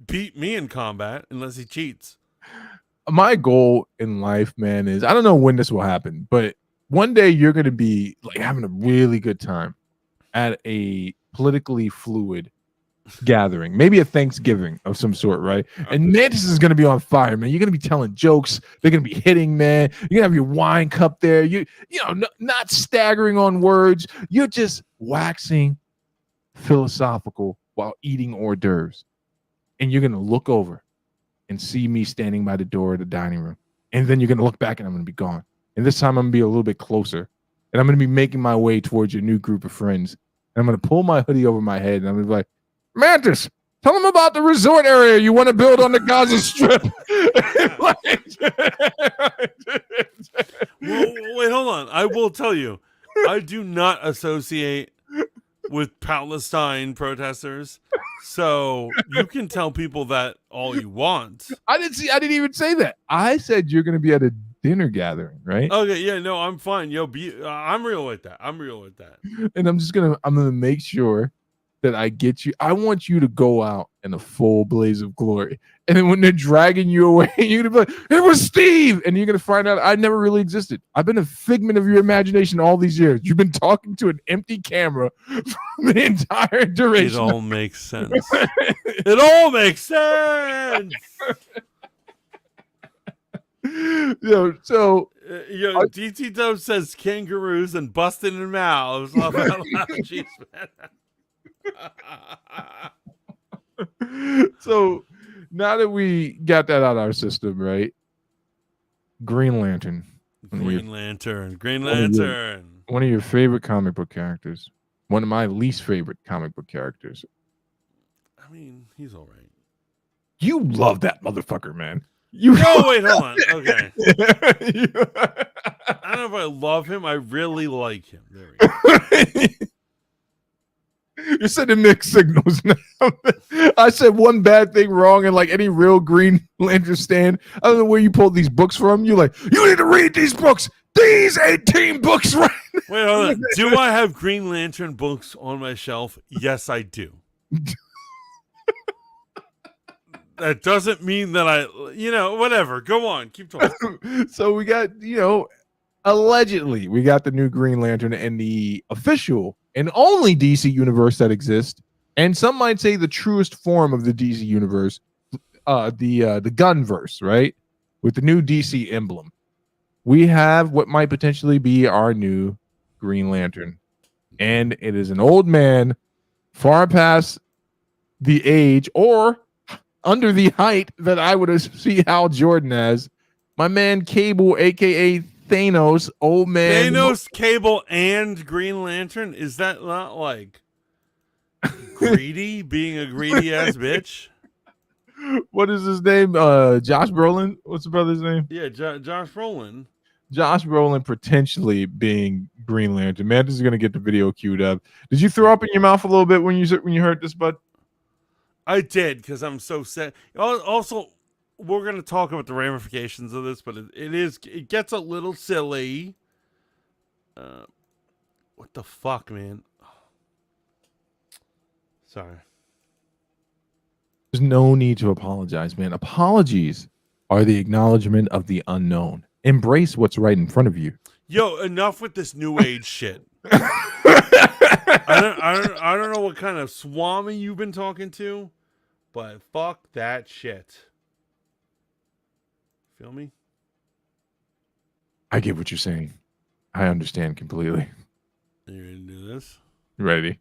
beat me in combat unless he cheats. My goal in life, man, is I don't know when this will happen, but one day you're gonna be like having a really good time, at a politically fluid gathering, maybe a Thanksgiving of some sort, right? And Mantis is gonna be on fire, man. You're gonna be telling jokes. They're gonna be hitting, man. You're gonna have your wine cup there. Not staggering on words. You're just waxing philosophical while eating hors d'oeuvres, and you're gonna look over and see me standing by the door of the dining room, and then you're gonna look back and I'm gonna be gone. And this time I'm gonna be a little bit closer, and I'm gonna be making my way towards your new group of friends. And I'm gonna pull my hoodie over my head, and I'm gonna be like, Mantis, tell them about the resort area you want to build on the Gaza Strip. Well, wait, hold on. I will tell you, I do not associate with Palestine protesters, so you can tell people that all you want. I didn't even say that. I said you're going to be at a dinner gathering, right? Okay, yeah, no, I'm fine. Yo, I'm real with that. And I'm gonna make sure that I get you. I want you to go out in a full blaze of glory. And then when they're dragging you away, you're gonna be like, it was Steve. And you're gonna find out I never really existed. I've been a figment of your imagination all these years. You've been talking to an empty camera for the entire duration. It all makes sense. It all makes sense. DT Dub says kangaroos and busting in mouths. Love out loud. Jeez, man. So now that we got that out of our system, right? Green Lantern. Green Lantern. One of your favorite comic book characters. One of my least favorite comic book characters. I mean, he's all right. You love that motherfucker, man. Wait, hold on. Okay. I don't know if I love him. I really like him. There we go. You're sending mixed signals now. I said one bad thing wrong, and like any real Green Lantern stand, I don't know where you pulled these books from. You're like, you need to read these books. These 18 books right now. Wait, hold on. Do I have Green Lantern books on my shelf? Yes, I do. That doesn't mean that whatever. Go on. Keep talking. So we got, allegedly, we got the new Green Lantern and the official and only DC universe that exists, and some might say the truest form of the DC universe, the Gunverse, right? With the new DC emblem. We have what might potentially be our new Green Lantern. And it is an old man far past the age or under the height that I would see Hal Jordan as. My man Cable, aka Thanos, old man. Thanos, Cable, and Green Lantern? Is that not like greedy? Being a greedy ass bitch? What is his name? Josh Brolin? What's the brother's name? Yeah, Josh Brolin. Josh Brolin potentially being Green Lantern. Man, this is gonna get the video queued up. Did you throw up in your mouth a little bit when you heard this, bud? I did, because I'm so sad. Also, we're gonna talk about the ramifications of this, but it gets a little silly. What the fuck, man? Sorry. There's no need to apologize, man. Apologies are the acknowledgement of the unknown. Embrace what's right in front of you. Yo, enough with this new age shit. I don't know what kind of swami you've been talking to, but fuck that shit. Feel me? I get what you're saying. I understand completely. Are you ready to do this? Ready?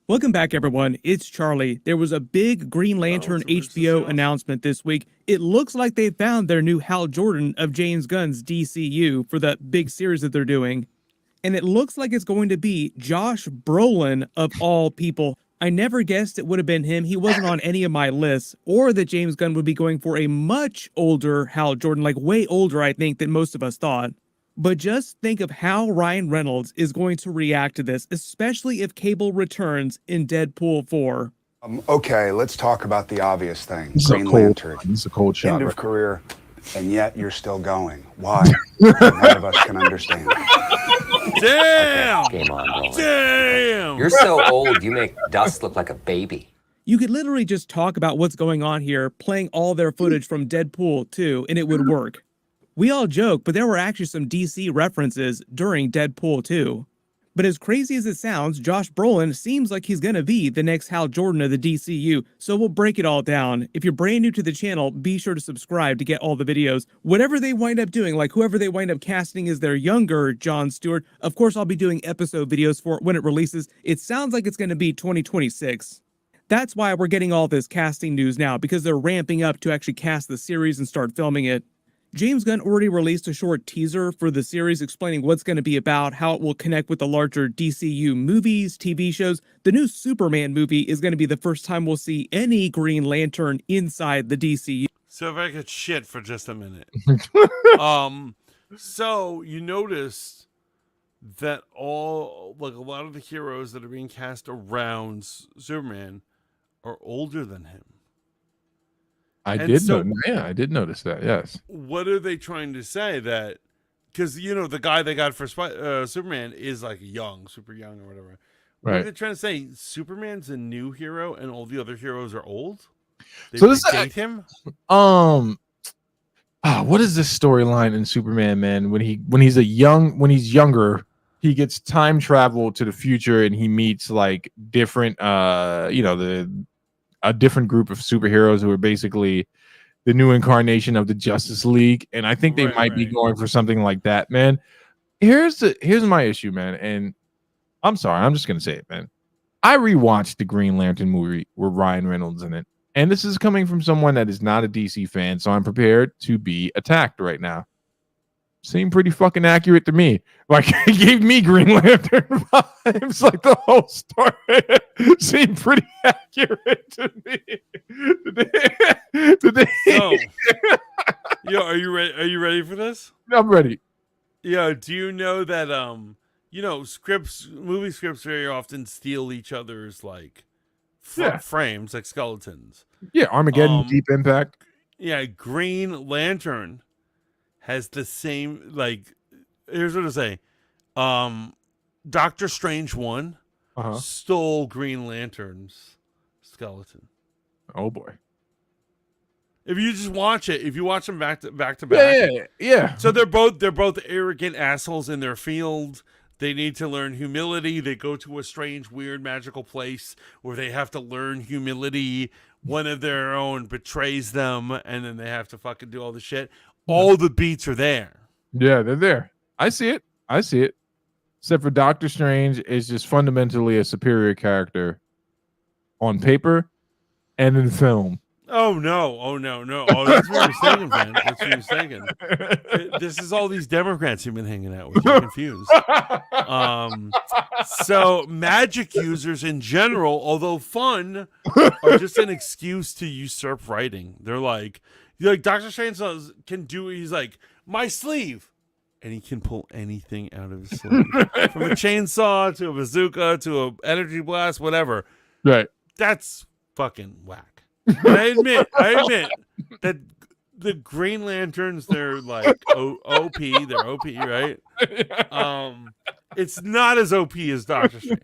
Welcome back, everyone. It's Charlie. There was a big Green Lantern HBO announcement this week. It looks like they found their new Hal Jordan of James Gunn's DCU for the big series that they're doing. And it looks like it's going to be Josh Brolin of all people. I never guessed it would have been him. He wasn't on any of my lists, or that James Gunn would be going for a much older Hal Jordan, like way older, I think, than most of us thought. But just think of how Ryan Reynolds is going to react to this, especially if Cable returns in Deadpool 4. Okay, let's talk about the obvious thing. This Green Lantern. This is a cold shot. End of career, and yet you're still going. Why? None of us can understand. Damn! Game on, Brolin. Damn! You're so old, you make Dust look like a baby. You could literally just talk about what's going on here, playing all their footage from Deadpool 2, and it would work. We all joke, but there were actually some DC references during Deadpool 2. But as crazy as it sounds, Josh Brolin seems like he's gonna be the next Hal Jordan of the DCU, so we'll break it all down. If you're brand new to the channel, be sure to subscribe to get all the videos. Whatever they wind up doing, like whoever they wind up casting as their younger Jon Stewart, of course I'll be doing episode videos for it when it releases. It sounds like it's gonna be 2026. That's why we're getting all this casting news now, because they're ramping up to actually cast the series and start filming it. James Gunn already released a short teaser for the series explaining what's going to be about, how it will connect with the larger DCU movies, TV shows. The new Superman movie is going to be the first time we'll see any Green Lantern inside the DCU. So if I could shit for just a minute. So you noticed that a lot of the heroes that are being cast around Superman are older than him. I And did so- I did notice that. Yes. What are they trying to say? That because the guy they got for Superman is like super young or whatever. What are Right. they trying to say? Superman's a new hero and all the other heroes are old. They So this- predate him. What is this storyline in Superman, man? When he's younger, he gets time travel to the future and he meets like different a different group of superheroes who are basically the new incarnation of the Justice League. And I think they Right, might be right. going for something like that, man. Here's my issue, man. And I'm sorry, I'm just gonna say it, man. I rewatched the Green Lantern movie with Ryan Reynolds in it. And this is coming from someone that is not a DC fan, so I'm prepared to be attacked right now. Seemed pretty fucking accurate to me. Like, it gave me Green Lantern vibes, like the whole story seemed pretty accurate to me. Today, So, are you ready? Are you ready for this? I'm ready. Yeah. Do you know that movie scripts very often steal each other's Yeah. frames, like skeletons. Yeah, Armageddon, Deep Impact. Yeah, Green Lantern has the same here's what I say. Doctor Strange 1 Uh-huh. stole Green Lantern's skeleton. Oh boy. If you just watch it, if you watch them back to back, Yeah. so they're both arrogant assholes in their field. They need to learn humility. They go to a strange, weird, magical place where they have to learn humility. One of their own betrays them, and then they have to fucking do all the shit. All the beats are there. Yeah, they're there. I see it. Except for Doctor Strange is just fundamentally a superior character on paper and in film. Oh no! Oh, that's what you're thinking, man. That's what you're thinking. This is all these Democrats you've been hanging out with. You're confused. So magic users in general, although fun, are just an excuse to usurp writing. They're like Doctor Strange can do. He's like, my sleeve, and he can pull anything out of his sleeve, from a chainsaw to a bazooka to a energy blast, whatever. Right. That's fucking whack. And I admit that the Green Lanterns, they're like OP, they're OP, right? It's not as OP as Doctor Strange.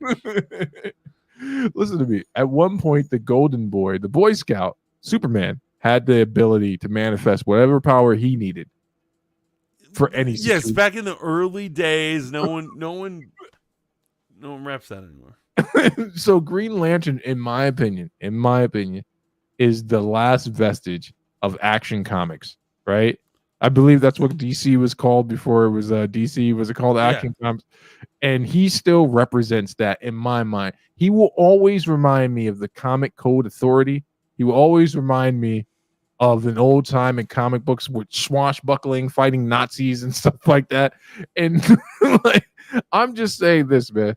Listen to me. At one point, the Golden Boy, the Boy Scout, Superman, had the ability to manifest whatever power he needed for any Yes, situation. back in the early days, no one reps that anymore. So Green Lantern, in my opinion, is the last vestige of Action Comics, right? I believe that's what DC was called before it was DC. Was it called Action Comics? And he still represents that in my mind. He will always remind me of the Comic Code Authority. He will always remind me of an old time in comic books with swashbuckling, fighting Nazis and stuff like that. And I'm just saying this, man.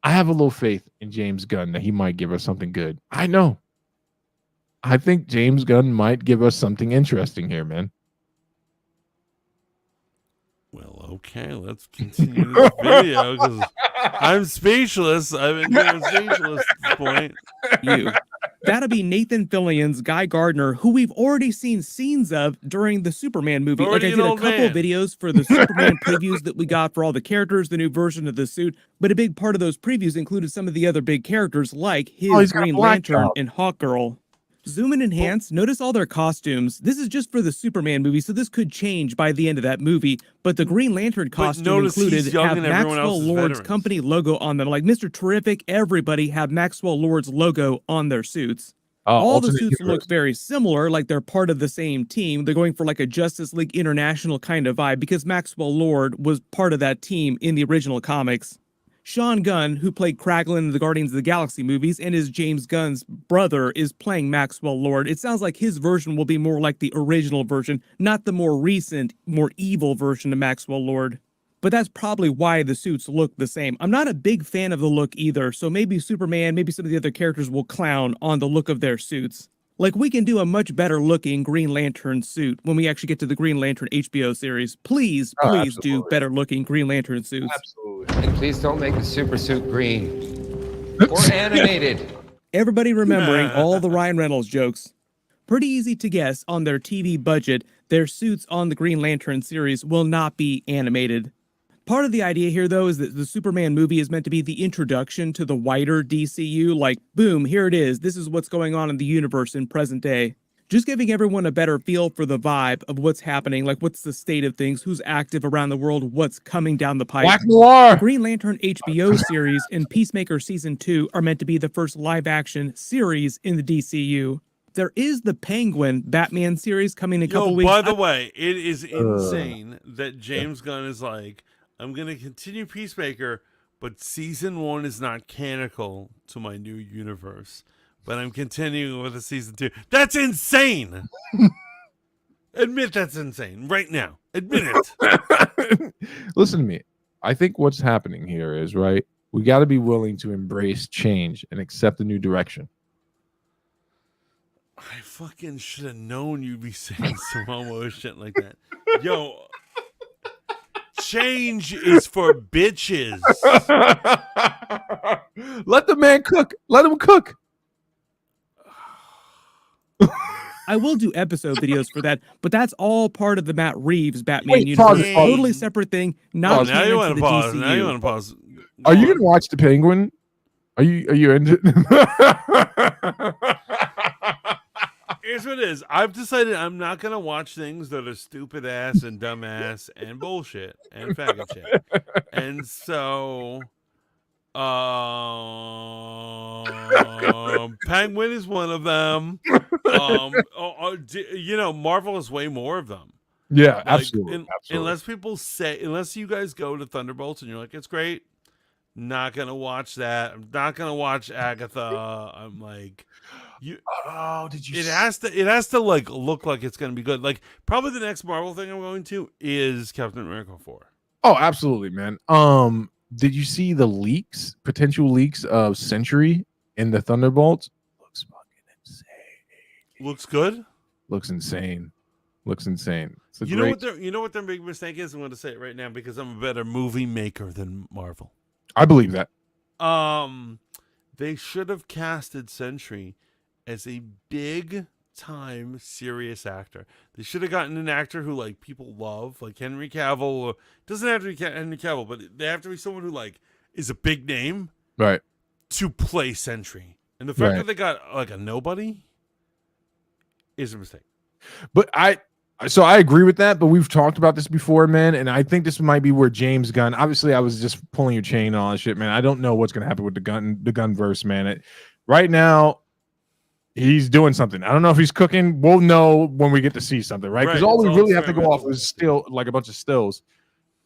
I have a little faith in James Gunn that he might give us something good. I know. I think James Gunn might give us something interesting here, man. Well, okay, let's continue this video because I'm speechless. I've been speechless at this point. You. That'll be Nathan Fillion's Guy Gardner, who we've already seen scenes of during the Superman movie. Already I an did a old couple man. of videos for the Superman previews that we got for all the characters, the new version of the suit. But a big part of those previews included some of the other big characters like his he's got a Green black Lantern job. and Hawkgirl. Zoom and enhance. Notice all their costumes. This is just for the Superman movie, so this could change by the end of that movie. But the Green Lantern costume notice he's included young have and everyone else Maxwell is Lord's veterans. company logo on them. Like Mr. Terrific, everybody have Maxwell Lord's logo on their suits. All the Alternate suits universe. look very similar, like they're part of the same team. They're going for like a Justice League International kind of vibe because Maxwell Lord was part of that team in the original comics. Sean Gunn, who played Kraglin in the Guardians of the Galaxy movies and is James Gunn's brother, is playing Maxwell Lord. It sounds like his version will be more like the original version, not the more recent, more evil version of Maxwell Lord. But that's probably why the suits look the same. I'm not a big fan of the look either, so maybe Superman, maybe some of the other characters will clown on the look of their suits. Like, we can do a much better looking Green Lantern suit when we actually get to the Green Lantern HBO series. Please, Oh, please do absolutely. better looking Green Lantern suits. Absolutely. And please don't make the super suit green or animated. Everybody remembering all the Ryan Reynolds jokes. Pretty easy to guess on their TV budget, their suits on the Green Lantern series will not be animated. Part of the idea here, though, is that the Superman movie is meant to be the introduction to the wider DCU. Like, boom, here it is. This is what's going on in the universe in present day. Just giving everyone a better feel for the vibe of what's happening, like what's the state of things, who's active around the world, what's coming down the pipe. Black Noir. Green Lantern HBO series and Peacemaker Season 2 are meant to be the first live-action series in the DCU. There is the Penguin Batman series coming in a couple weeks. By the way, it is insane that James Gunn is like, I'm going to continue Peacemaker, but season 1 is not canonical to my new universe. But I'm continuing with the season 2. That's insane. Admit that's insane right now. Admit it. Listen to me. I think what's happening here is, right, we got to be willing to embrace change and accept a new direction. I fucking should have known you'd be saying some homo shit like that. Yo, change is for bitches. Let the man cook. Let him cook. I will do episode videos for that, but that's all part of the Matt Reeves Batman Wait, universe. pause, pause. Totally separate thing. Not Now canon you to want the to pause. DCU. Now you want to pause. Are you gonna watch the Penguin? Are you into? Here's what it is. I've decided I'm not gonna watch things that are stupid ass and dumb ass and bullshit and faggot shit. And so, Penguin is one of them. Marvel has way more of them. Yeah, Like, absolutely. Unless you guys go to Thunderbolts and you're like, it's great. Not gonna watch that. I'm not gonna watch Agatha. I'm like, Did it has to like look like it's gonna be good. Like probably the next Marvel thing I'm going to is Captain America 4. Oh, absolutely, man. Did you see the leaks? Potential leaks of Sentry in the Thunderbolts? Looks fucking insane. Looks good. Looks insane. Looks insane. It's a You know great- what their big mistake is? I'm going to say it right now because I'm a better movie maker than Marvel. I believe that. They should have casted Sentry as a big time serious actor. They should have gotten an actor who like people love, like Henry Cavill. Or, doesn't have to be Henry Cavill, but they have to be someone who like is a big name Right. to play Sentry. And the fact Right. that they got like a nobody is a mistake. But I agree with that, but we've talked about this before, man, and I think this might be where James Gunn. Obviously, I was just pulling your chain and all that shit, man. I don't know what's gonna happen with the Gunverse, man. Right now, he's doing something. I don't know if he's cooking. We'll know when we get to see something, right? Because Right, all it's we all really have to go off experimental. is still like a bunch of stills.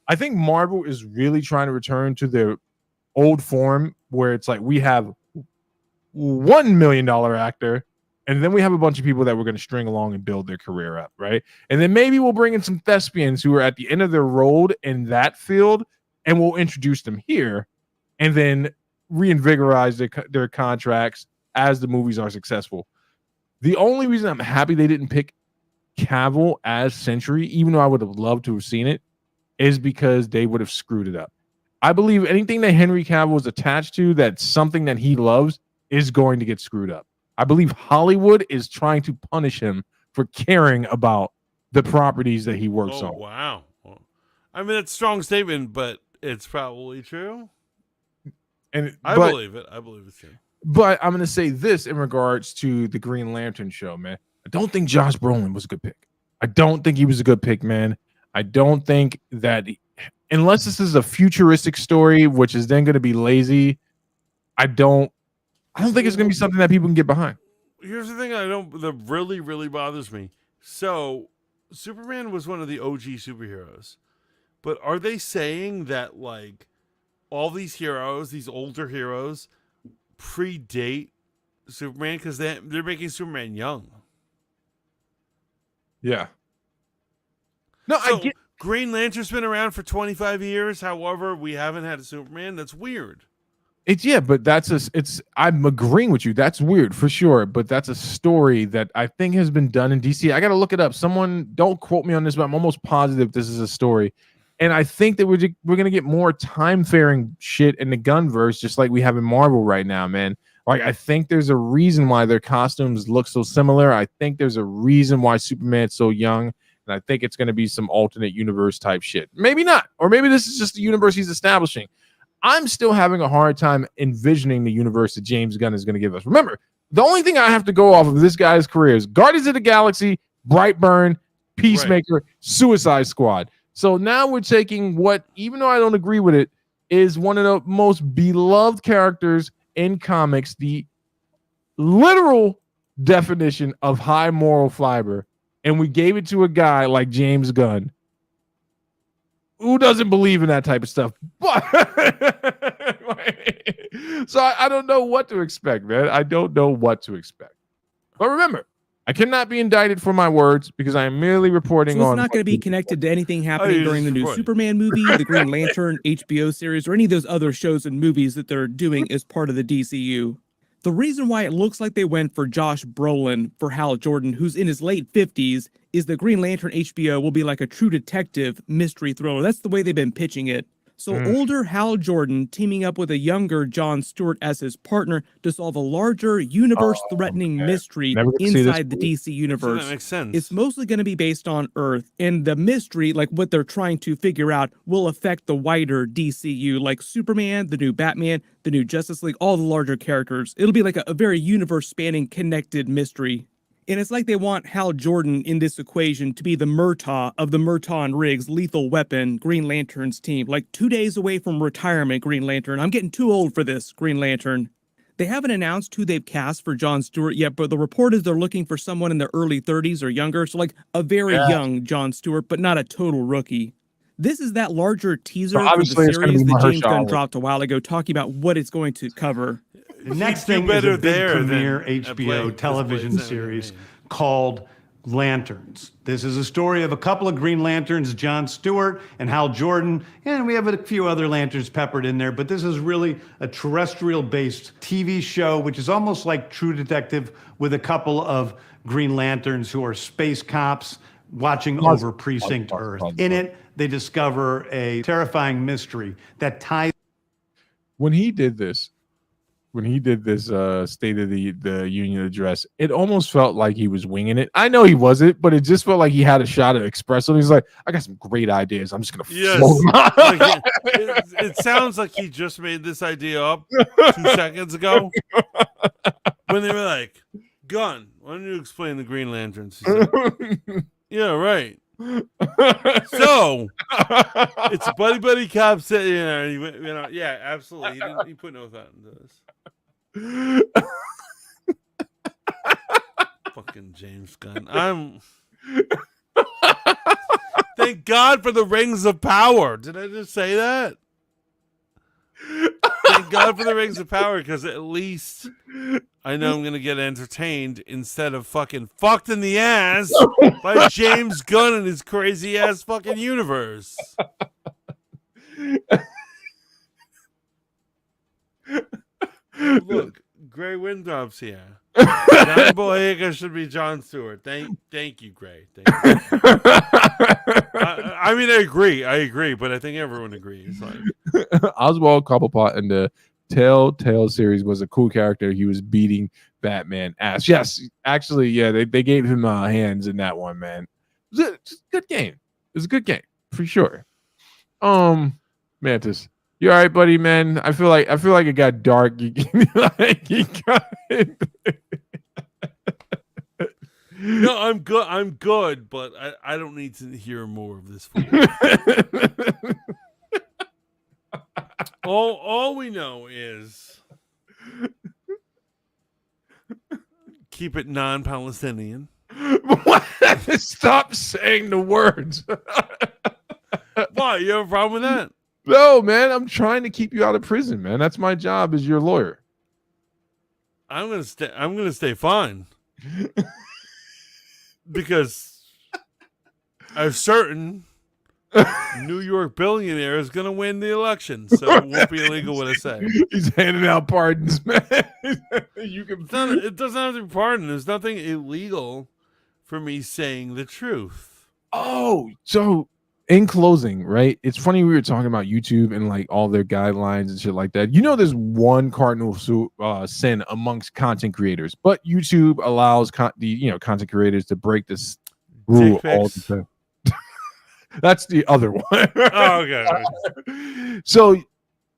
I think Marvel is really trying to return to their old form where it's like we have $1 million actor. And then we have a bunch of people that we're going to string along and build their career up, right? And then maybe we'll bring in some thespians who are at the end of their road in that field, and we'll introduce them here, and then reinvigorize their contracts as the movies are successful. The only reason I'm happy they didn't pick Cavill as Sentry, even though I would have loved to have seen it, is because they would have screwed it up. I believe anything that Henry Cavill is attached to, that's something that he loves, is going to get screwed up. I believe Hollywood is trying to punish him for caring about the properties that he works Oh on. wow! Well, I mean, that's a strong statement, but it's probably true. And I but, believe it. I believe it's true. but I'm gonna say this in regards to the Green Lantern show, man. I don't think Josh Brolin was a good pick. I don't think he was a good pick, man. I don't think that unless this is a futuristic story, which is then going to be lazy, I don't think it's going to be something that people can get behind. Here's the thing that really bothers me. So, Superman was one of the OG superheroes. But are they saying that like all these heroes, these older heroes, predate Superman because they're making Superman young? Yeah. No, So, I get Green Lantern's been around for 25 years. However, we haven't had a Superman. That's weird. it's but I'm agreeing with you. That's weird for sure, but that's a story that I think has been done in DC. I got to look it up. Someone don't quote me on this, but I'm almost positive this is a story. And I think that we're going to get more time-faring shit in the Gunverse, just like we have in Marvel right now, man. Like, I think there's a reason why their costumes look so similar. I think there's a reason why Superman's so young. And I think it's going to be some alternate universe type shit. Maybe not. Or maybe this is just the universe he's establishing. I'm still having a hard time envisioning the universe that James Gunn is going to give us. Remember, the only thing I have to go off of this guy's career is Guardians of the Galaxy, Brightburn, Peacemaker, right. Suicide Squad. So now we're taking what, even though I don't agree with it, is one of the most beloved characters in comics, the literal definition of high moral fiber, and we gave it to a guy like James Gunn, who doesn't believe in that type of stuff. But so I don't know what to expect, man. I don't know what to expect. But remember, I cannot be indicted for my words because I am merely reporting on. So it's not going to be connected to anything happening during the new Superman movie, the Green Lantern HBO series, or any of those other shows and movies that they're doing as part of the DCU. The reason why it looks like they went for Josh Brolin for Hal Jordan, who's in his late 50s, is the Green Lantern HBO will be like a true detective mystery thriller. That's the way they've been pitching it. So older Hal Jordan teaming up with a younger John Stewart as his partner to solve a larger universe-threatening mystery inside the DC universe. So that makes sense. It's mostly going to be based on Earth, and the mystery, like what they're trying to figure out, will affect the wider DCU, like Superman, the new Batman, the new Justice League, all the larger characters. It'll be like a very universe-spanning connected mystery. And it's like they want Hal Jordan in this equation to be the Murtaugh of the Murtaugh and Riggs Lethal Weapon Green Lantern's team. Like 2 days away from retirement, Green Lantern. I'm getting too old for this, Green Lantern. They haven't announced who they've cast for John Stewart yet, but the report is they're looking for someone in their early 30s or younger. So like a very young John Stewart, but not a total rookie. This is that larger teaser for the series that James Gunn dropped a while ago, talking about what it's going to cover. The next thing is a big premiere HBO television series called Lanterns. This is a story of a couple of Green Lanterns, John Stewart and Hal Jordan, and we have a few other Lanterns peppered in there, but this is really a terrestrial-based TV show, which is almost like True Detective with a couple of Green Lanterns who are space cops watching over Precinct Earth. In it, they discover a terrifying mystery that ties. When he did this State of the Union address, it almost felt like he was winging it. I know he wasn't, but it just felt like he had a shot of espresso. He's like, I got some great ideas. I'm just gonna float them out. Like it sounds like he just made this idea up 2 seconds ago when they were like, "Gunn, why don't you explain the Green Lanterns?" He's like, yeah, right. So it's a buddy cop set, yeah, absolutely. He put no thought into this. Fucking James Gunn. Thank God for the Rings of Power. Did I just say that? Thank God for the Rings of Power, because at least I know I'm going to get entertained instead of fucking fucked in the ass by James Gunn and his crazy ass fucking universe. Look, Gray Windrop's here. John Boyega should be John Stewart. Thank you, Gray. Thank you. I mean, I agree, but I think everyone agrees. Like Oswald Cobblepot and the Telltale series was a cool character. He was beating Batman ass. Yes, actually, yeah, they gave him hands in that one, man. It was a good game. It was a good game for sure. Mantis, you all right, buddy, man? I feel like it got dark. You got it. No, I'm good. I'm good, but I don't need to hear more of this. All we know is keep it non-Palestinian. Stop saying the words. Why? You have a problem with that? No, man. I'm trying to keep you out of prison, man. That's my job as your lawyer. I'm gonna stay fine. Because a certain New York billionaire is going to win the election, so it won't be illegal what I say. He's handing out pardons, man. It doesn't have to be pardoned. There's nothing illegal for me saying the truth. Oh, so in closing, right? It's funny we were talking about YouTube and like all their guidelines and shit like that. You know, there's one cardinal sin amongst content creators, but YouTube allows content creators to break this rule all the time. That's the other one. Oh, okay. So,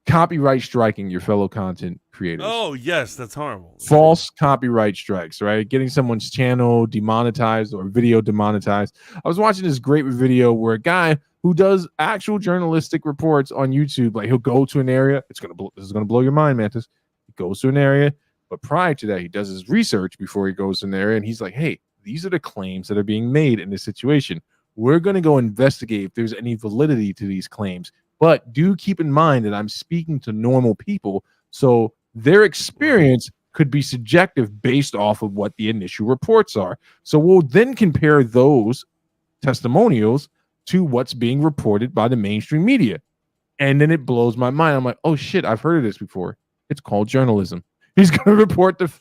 copyright striking your fellow content creators. Oh, yes, that's horrible. False copyright strikes, right? Getting someone's channel demonetized or video demonetized. I was watching this great video where a guy who does actual journalistic reports on YouTube, like he'll go to an area. This is gonna blow your mind, Mantis. He goes to an area, but prior to that, he does his research before he goes to an area, and he's like, "Hey, these are the claims that are being made in this situation. We're going to go investigate if there's any validity to these claims. But do keep in mind that I'm speaking to normal people, so their experience could be subjective based off of what the initial reports are. So we'll then compare those testimonials to what's being reported by the mainstream media." And then it blows my mind. I'm like, oh, shit, I've heard of this before. It's called journalism. He's going to report the...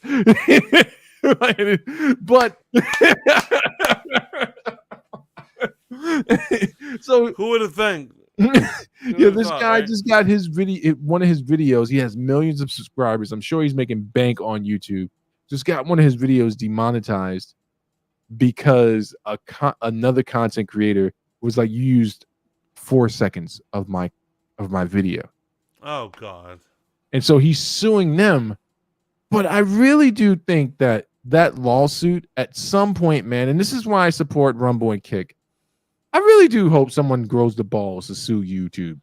but... So who would have think? Yeah, this guy just got his video. One of his videos, he has millions of subscribers. I'm sure he's making bank on YouTube. Just got one of his videos demonetized because another content creator was like, "You used 4 seconds of my video." Oh God! And so he's suing them. But I really do think that lawsuit at some point, man, and this is why I support Rumble and Kick. I really do hope someone grows the balls to sue YouTube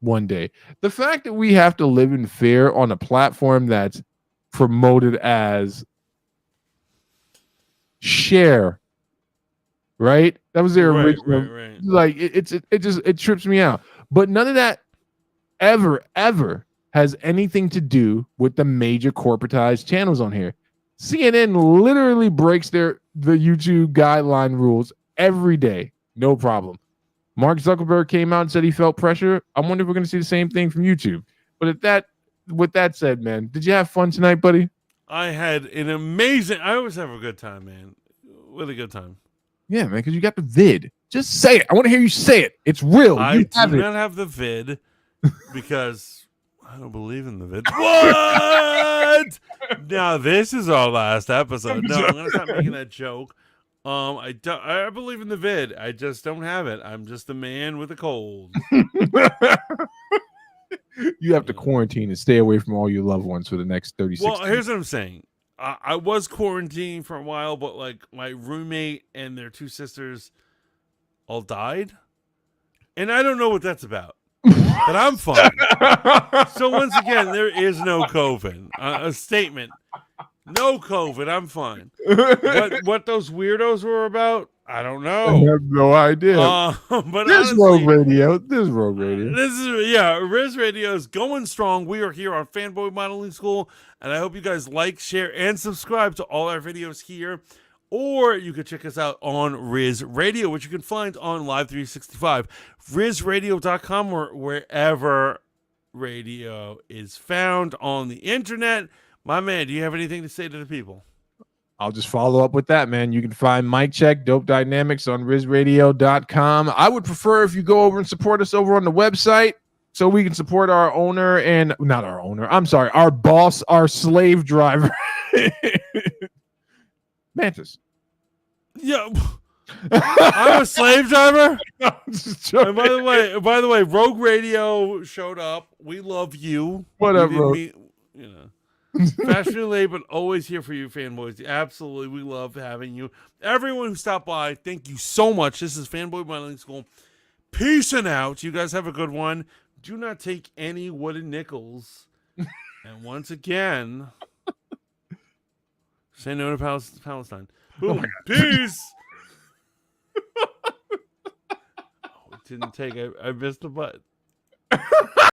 one day. The fact that we have to live in fear on a platform that's promoted as share, right? That was their original. Right. Like it trips me out. But none of that ever has anything to do with the major corporatized channels on here. CNN literally breaks the YouTube guideline rules every day. No problem. Mark Zuckerberg came out and said he felt pressure. I wonder if we're going to see the same thing from YouTube. But with that said, man, did you have fun tonight, buddy? I had an amazing... I always have a good time, man. What a good time. Yeah, man, because you got the vid. Just say it. I want to hear you say it. It's real. I do not have the vid because I don't believe in the vid. What? Now, this is our last episode. No, I'm going to stop making that joke. I believe in the vid. I just don't have it. I'm just a man with a cold. You have to quarantine and stay away from all your loved ones for the next 36 Well, here's what I'm saying. I was quarantining for a while, but like my roommate and their two sisters all died. And I don't know what that's about. But I'm fine. So once again, there is no COVID. A statement. No COVID, I'm fine. What those weirdos were about, I don't know. I have no idea. But this Rogue Radio. This Rogue Radio. Riz Radio is going strong. We are here on Fanboy Modeling School, and I hope you guys like, share, and subscribe to all our videos here. Or you can check us out on Riz Radio, which you can find on Live 365, RizRadio.com, or wherever radio is found on the internet. My man, do you have anything to say to the people? I'll just follow up with that, man. You can find Mike Check, Dope Dynamics on RizRadio.com. I would prefer if you go over and support us over on the website. so we can support our owner and not our owner. I'm sorry, our boss, our slave driver, Mantis. Yeah. I'm a slave driver. Just And joking. by the way, Rogue Radio showed up. We love you. What We up, didn't Rogue? you know, fashionably late, but always here for you, fanboys. Absolutely, we love having you. Everyone who stopped by, thank you so much. This is Fanboy Modeling School. Peace and out. You guys have a good one. Do not take any wooden nickels. And once again, say no to Palestine. Boom. Peace. Oh, it didn't take. I missed a button.